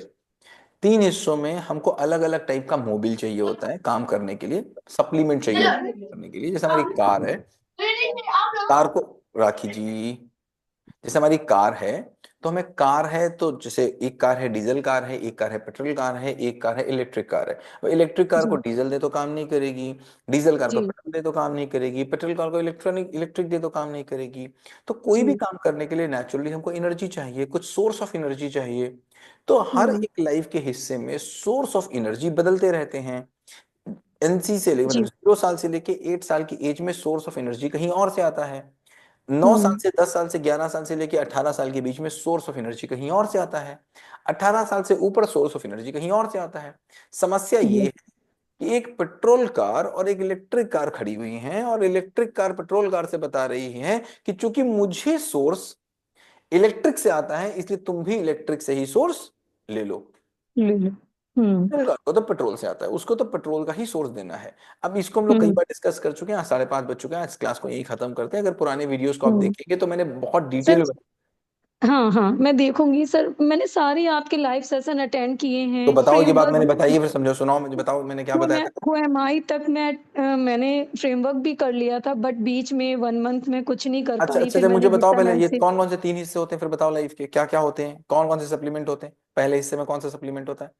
3 हिस्सों में हमको अलग अलग टाइप का मोबिल चाहिए होता है काम करने के लिए, सप्लीमेंट चाहिए होता है करने के लिए। जैसे हमारी कार है, कार को, राखी जी, जैसे हमारी कार है, तो हमें कार है तो जैसे एक कार है डीजल कार है, एक कार है पेट्रोल कार है, एक कार है इलेक्ट्रिक कार है। वो इलेक्ट्रिक कार को जी डीजल दे तो काम नहीं करेगी, डीजल कार को जी पेट्रोल दे तो काम नहीं करेगी, पेट्रोल कार को इलेक्ट्रिक दे तो काम नहीं करेगी। तो कोई भी जी। काम करने के लिए नेचुरली हमको एनर्जी चाहिए, कुछ सोर्स ऑफ एनर्जी चाहिए। तो हर हम्म एक लाइफ के हिस्से में सोर्स ऑफ एनर्जी बदलते रहते हैं। एनसी से ले मतलब जी। 0 साल से लेके 8 साल की एज में सोर्स ऑफ एनर्जी कहीं और से आता है। 9 साल हम्म से 10 साल से 11 साल से लेके 18 साल के बीच में सोर्स ऑफ एनर्जी कहीं और से आता है। 18 साल से ऊपर सोर्स ऑफ एनर्जी कहीं और से आता है। समस्या ये है कि एक पेट्रोल कार और एक इलेक्ट्रिक कार खड़ी हुई हैं, और इलेक्ट्रिक कार पेट्रोल कार से बता रही है कि चूंकि मुझे सोर्स इलेक्ट्रिक से आता है, इसलिए तुम भी इलेक्ट्रिक से ही सोर्स ले लो। ले लो। हम्म वो तो पेट्रोल से आता है, उसको तो पेट्रोल का ही सोर्स देना है। अब इसको हम लोग कई हम्म बार डिस्कस कर चुके हैं, 5:30 बज चुके हैं, इस क्लास को यही खत्म करते हैं। अगर पुराने वीडियोस को आप हम्म देखेंगे तो मैंने बहुत सर, डिटेल। हाँ हाँ मैं देखूंगी सर, मैंने सारे आपके लाइव सेशन अटेंड किए तो हैं, बताओ, ये बात मैंने फ्रेमवर्क बताई है, फिर समझो, सुनाओ मुझे, बताओ मैंने क्या बताया था। QMI तक मैंने फ्रेमवर्क भी कर लिया था, बट बीच में 1 मंथ में कुछ नहीं कर अच्छा पाई, अच्छा फिर अच्छा, मुझे मैंने बताओ जितना पहले, ये लाइफ से। कौन कौन से 3 हिस्से होते हैं, फिर बताओ लाइफ के क्या क्या होते हैं, कौन कौन से सप्लीमेंट होते हैं, पहले हिस्से में कौन सा सप्लीमेंट होता है।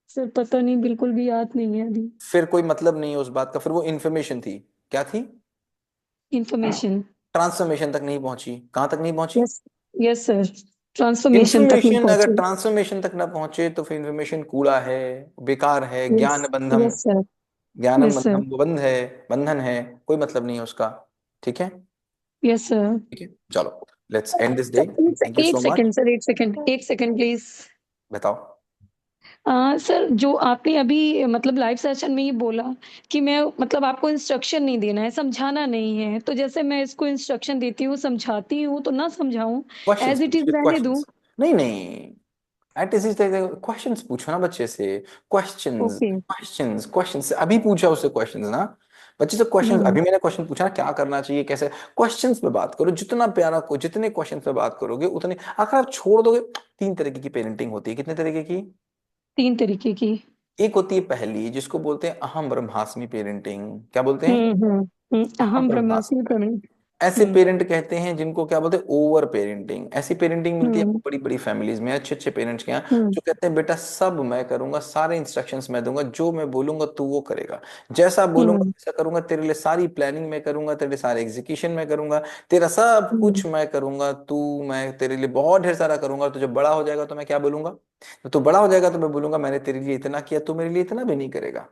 सर पता नहीं, बिल्कुल भी याद नहीं है अभी। फिर कोई मतलब नहीं है उस बात का, फिर वो इन्फॉर्मेशन थी, क्या थी, इंफॉर्मेशन। ट्रांसफॉर्मेशन तक नहीं पहुंची, कहाँ तक नहीं पहुंची। यस, यस सर, ट्रांसफॉर्मेशन तक नहीं इन्फॉर्मेशन अगर पहुंचे। ट्रांसफॉर्मेशन तक ना पहुंचे तो फिर इन्फॉर्मेशन कूड़ा है, बेकार है, यस, ज्ञान बंधम, यस सर, ज्ञानम यस सर, बंधम वो बंध है, बंधन है, कोई मतलब नहीं है उसका। ठीक है, यस सर। ठीक है, चलो let's end this day, thank you एक सो सेकेंड मच। सर, एक सेकेंड, एक सेकेंड प्लीज। बताओ। सर जो आपने अभी मतलब लाइव सेशन में ये बोला कि मैं मतलब आपको इंस्ट्रक्शन नहीं देना है, समझाना नहीं है, तो जैसे मैं इसको इंस्ट्रक्शन देती हूँ, समझाती हूँ, तो ना समझाऊं, क्वेश्चंस एज इट इज पूछिए, रहने दूं। क्वेश्चंस। नहीं नहीं, एट इज क्वेश्चंस पूछो ना बच्चे से, क्वेश्चंस ओके। क्वेश्चंस क्वेश्चंस अभी पूछा उससे क्वेश्चंस ना, बच्चे से क्वेश्चंस, हम्म अभी मैंने क्वेश्चन पूछा ना क्या करना चाहिए कैसे, क्वेश्चंस पे बात करो, जितना प्यारा को जितने क्वेश्चंस पे बात करोगे उतने, अगर आप छोड़ दोगे। 3 तरीके की पेरेंटिंग होती है, कितने तरीके की। 3 तरीके की। एक होती है पहली, जिसको बोलते हैं अहम ब्रह्मास्मि पेरेंटिंग, क्या बोलते हैं, अहम अहम ब्रह्मास्मि। ब्रह्मास्मि पेरेंट। ऐसे हम्म पेरेंट कहते हैं जिनको क्या बोलते हैं, ओवर पेरेंटिंग। ऐसी पेरेंटिंग मिलती है हम्म आपको बड़ी बड़ी फैमिलीज में, अच्छे अच्छे पेरेंट्स के यहाँ, हम्म जो कहते हैं बेटा सब मैं करूंगा, सारे इंस्ट्रक्शंस मैं दूंगा, जो मैं बोलूंगा तू वो करेगा, जैसा बोलूंगा हम्म वैसा करूंगा, तेरे लिए सारी प्लानिंग मैं करूंगा, तेरे सारे एग्जीक्यूशन मैं करूंगा, तेरा सब हम्म कुछ मैं करूंगा, तू मैं तेरे लिए बहुत ढेर सारा करूंगा, तो जब बड़ा हो जाएगा तो मैं क्या बोलूंगा, तो तू बड़ा हो जाएगा तो मैं बोलूंगा मैंने तेरे लिए इतना किया, तू मेरे लिए इतना भी नहीं करेगा।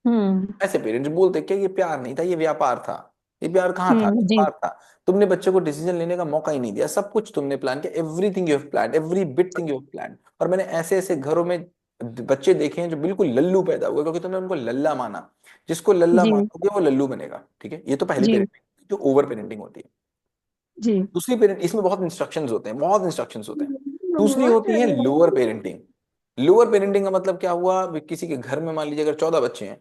हम्म ऐसे पेरेंट्स बोलते क्या ये प्यार नहीं था, ये व्यापार था। ये प्यार कहाँ था, जी। व्यापार था। तुमने बच्चे को डिसीजन लेने का मौका ही नहीं दिया, सब कुछ तुमने प्लान किया, everything you have plan, every bit thing you have plan. और मैंने ऐसे ऐसे घरों में बच्चे देखे हैं जो बिल्कुल लल्लू पैदा हुए, क्योंकि तुमने उनको लल्ला माना। जिसको लल्ला जी। मानोगे वो लल्लू बनेगा। ठीक है, ये तो पहली जी। पेरेंटिंग जो ओवर पेरेंटिंग होती है। जी। दूसरी पेरेंट, इसमें बहुत इंस्ट्रक्शंस होते हैं, बहुत इंस्ट्रक्शंस होते हैं। दूसरी होती है लोअर पेरेंटिंग। लोअर पेरेंटिंग का मतलब क्या हुआ, किसी के घर में मान लीजिए अगर 14 बच्चे हैं,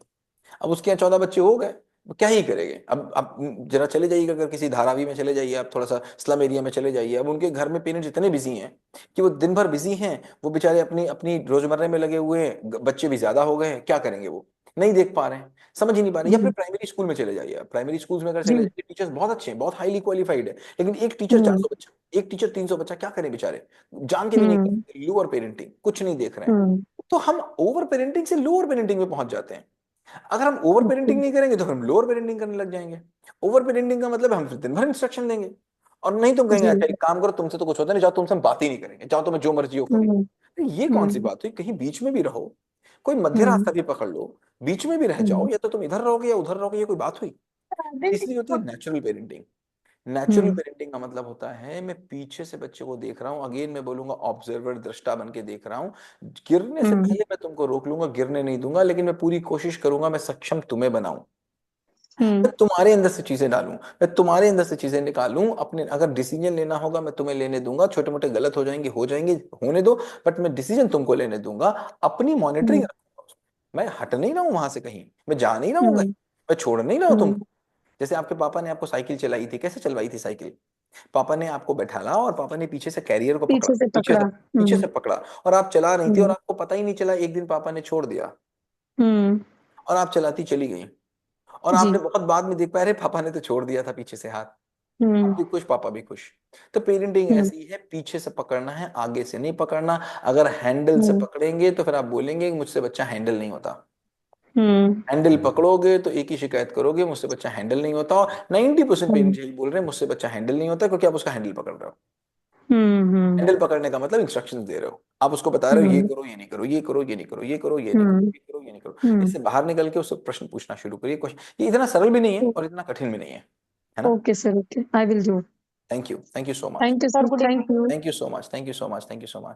अब उसके यहाँ 14 बच्चे हो गए, वो क्या ही करेंगे। अब आप जरा चले जाइएगा, अगर किसी धारावी में चले जाइए, आप थोड़ा सा स्लम एरिया में चले जाइए, अब उनके घर में पेरेंट्स इतने बिजी हैं कि वो दिन भर बिजी हैं, वो बेचारे अपनी अपनी रोजमर्रा में लगे हुए हैं, बच्चे भी ज्यादा हो गए हैं, क्या करेंगे, वो नहीं देख पा रहे हैं, समझ ही नहीं पा रहे हैं। या फिर जी। प्राइमरी स्कूल में चले जाइए, प्राइमरी स्कूल्स में अगर जी। चले जाइए, टीचर्स बहुत अच्छे हैं, बहुत हाईली क्वालिफाइड है, लेकिन एक टीचर हम्म 400 बच्चा, एक टीचर 300 बच्चा, क्या करें बेचारे, जान के भी नहीं हम्म करें, लोअर पेरेंटिंग, कुछ नहीं देख रहे हैं। हम्म तो हम ओवर पेरेंटिंग से लोअर पेरेंटिंग में पहुंच जाते हैं। अगर हम ओवर ओके। पेरेंटिंग नहीं करेंगे तो फिर हम लोअर पेरेंटिंग करने लग जाएंगे। ओवर पेरेंटिंग का मतलब हम फिर दिन भर इंस्ट्रक्शन देंगे, और नहीं तो कहेंगे जी। अच्छा एक काम करो, तुमसे तो कुछ होता नहीं, जाओ तुमसे हम बात ही नहीं करेंगे, जाओ तुम्हें जो मर्जी हो करो। हम्म तो ये कौन सी हम्म बात हुई, कहीं बीच में भी रहो, कोई मध्य हम्म रास्ता भी पकड़ लो, बीच में भी रह जाओ, हम्म या तो तुम इधर रहोगे या उधर रहोगे, ये कोई बात हुई। तीसरी होती है नेचुरल पेरेंटिंग। नेचुरल हम्म पेरेंटिंग का मतलब होता है मैं पीछे से बच्चे को देख रहा हूँ, अगेन मैं बोलूंगा ऑब्जर्वर, दृष्टा बन के देख रहा हूँ, गिरने से हम्म पहले मैं तुमको रोक लूंगा, गिरने नहीं दूंगा, लेकिन मैं पूरी कोशिश करूंगा मैं सक्षम तुम्हें बनाऊं, मैं तुम्हारे अंदर से चीजें डालूं, मैं तुम्हारे अंदर से चीजें निकालूं, अपने अगर डिसीजन लेना होगा मैं तुम्हें लेने दूंगा, छोटे मोटे गलत हो जाएंगे होने दो, बट मैं डिसीजन तुमको लेने दूंगा, अपनी मॉनिटरिंग हम्म रखूंगा उसमें। मैं हट नहीं रहा हूं वहां से कहीं, मैं जा नहीं रहा हूं कहीं, हम्म मैं छोड़ नहीं रहा हूं हम्म तुमको। जैसे आपके पापा ने आपको साइकिल चलाई थी, कैसे चलवाई थी साइकिल, पापा ने आपको बैठाला और पापा ने पीछे से कैरियर को पकड़ा, पीछे से पकड़ा। पीछे से पकड़ा, और आप चला रही थी और हम्म आपको पता ही नहीं चला, एक दिन पापा ने छोड़ दिया हम्म और आप चलाती चली गई, और जी। आपने बहुत बाद में देख पाया, अरे पापा ने तो छोड़ दिया था पीछे से हाथ। आप हम्म भी खुश, पापा भी खुश। तो पेरेंटिंग हम्म ऐसी है, पीछे से पकड़ना है, आगे से नहीं पकड़ना। अगर हैंडल से हम्म पकड़ेंगे तो फिर आप बोलेंगे कि मुझसे बच्चा हैंडल नहीं होता। हम्म हैंडल पकड़ोगे तो एक ही शिकायत करोगे, मुझसे बच्चा हैंडल नहीं होता, और 90% हम्म पेरेंट्स यही बोल रहे हैं, मुझसे बच्चा हैंडल नहीं होता, क्योंकि आप उसका हैंडल पकड़ रहे हो। हम्म हैंडल पकड़ने का मतलब इंस्ट्रक्शंस दे रहे हो, आप उसको बता रहे हो ये हम्म करो ये नहीं करो, ये करो ये नहीं करो, ये करो ये नहीं करो, हम्म ये करो ये नहीं करो। हम्म इससे बाहर निकल के उससे प्रश्न पूछना शुरू करिए। क्वेश्चन ये इतना सरल भी नहीं है और इतना कठिन भी नहीं है ना। Okay sir, okay, I will do. Thank you so much, thank you sir, thank you. Thank you so much, thank you so much, thank you so much.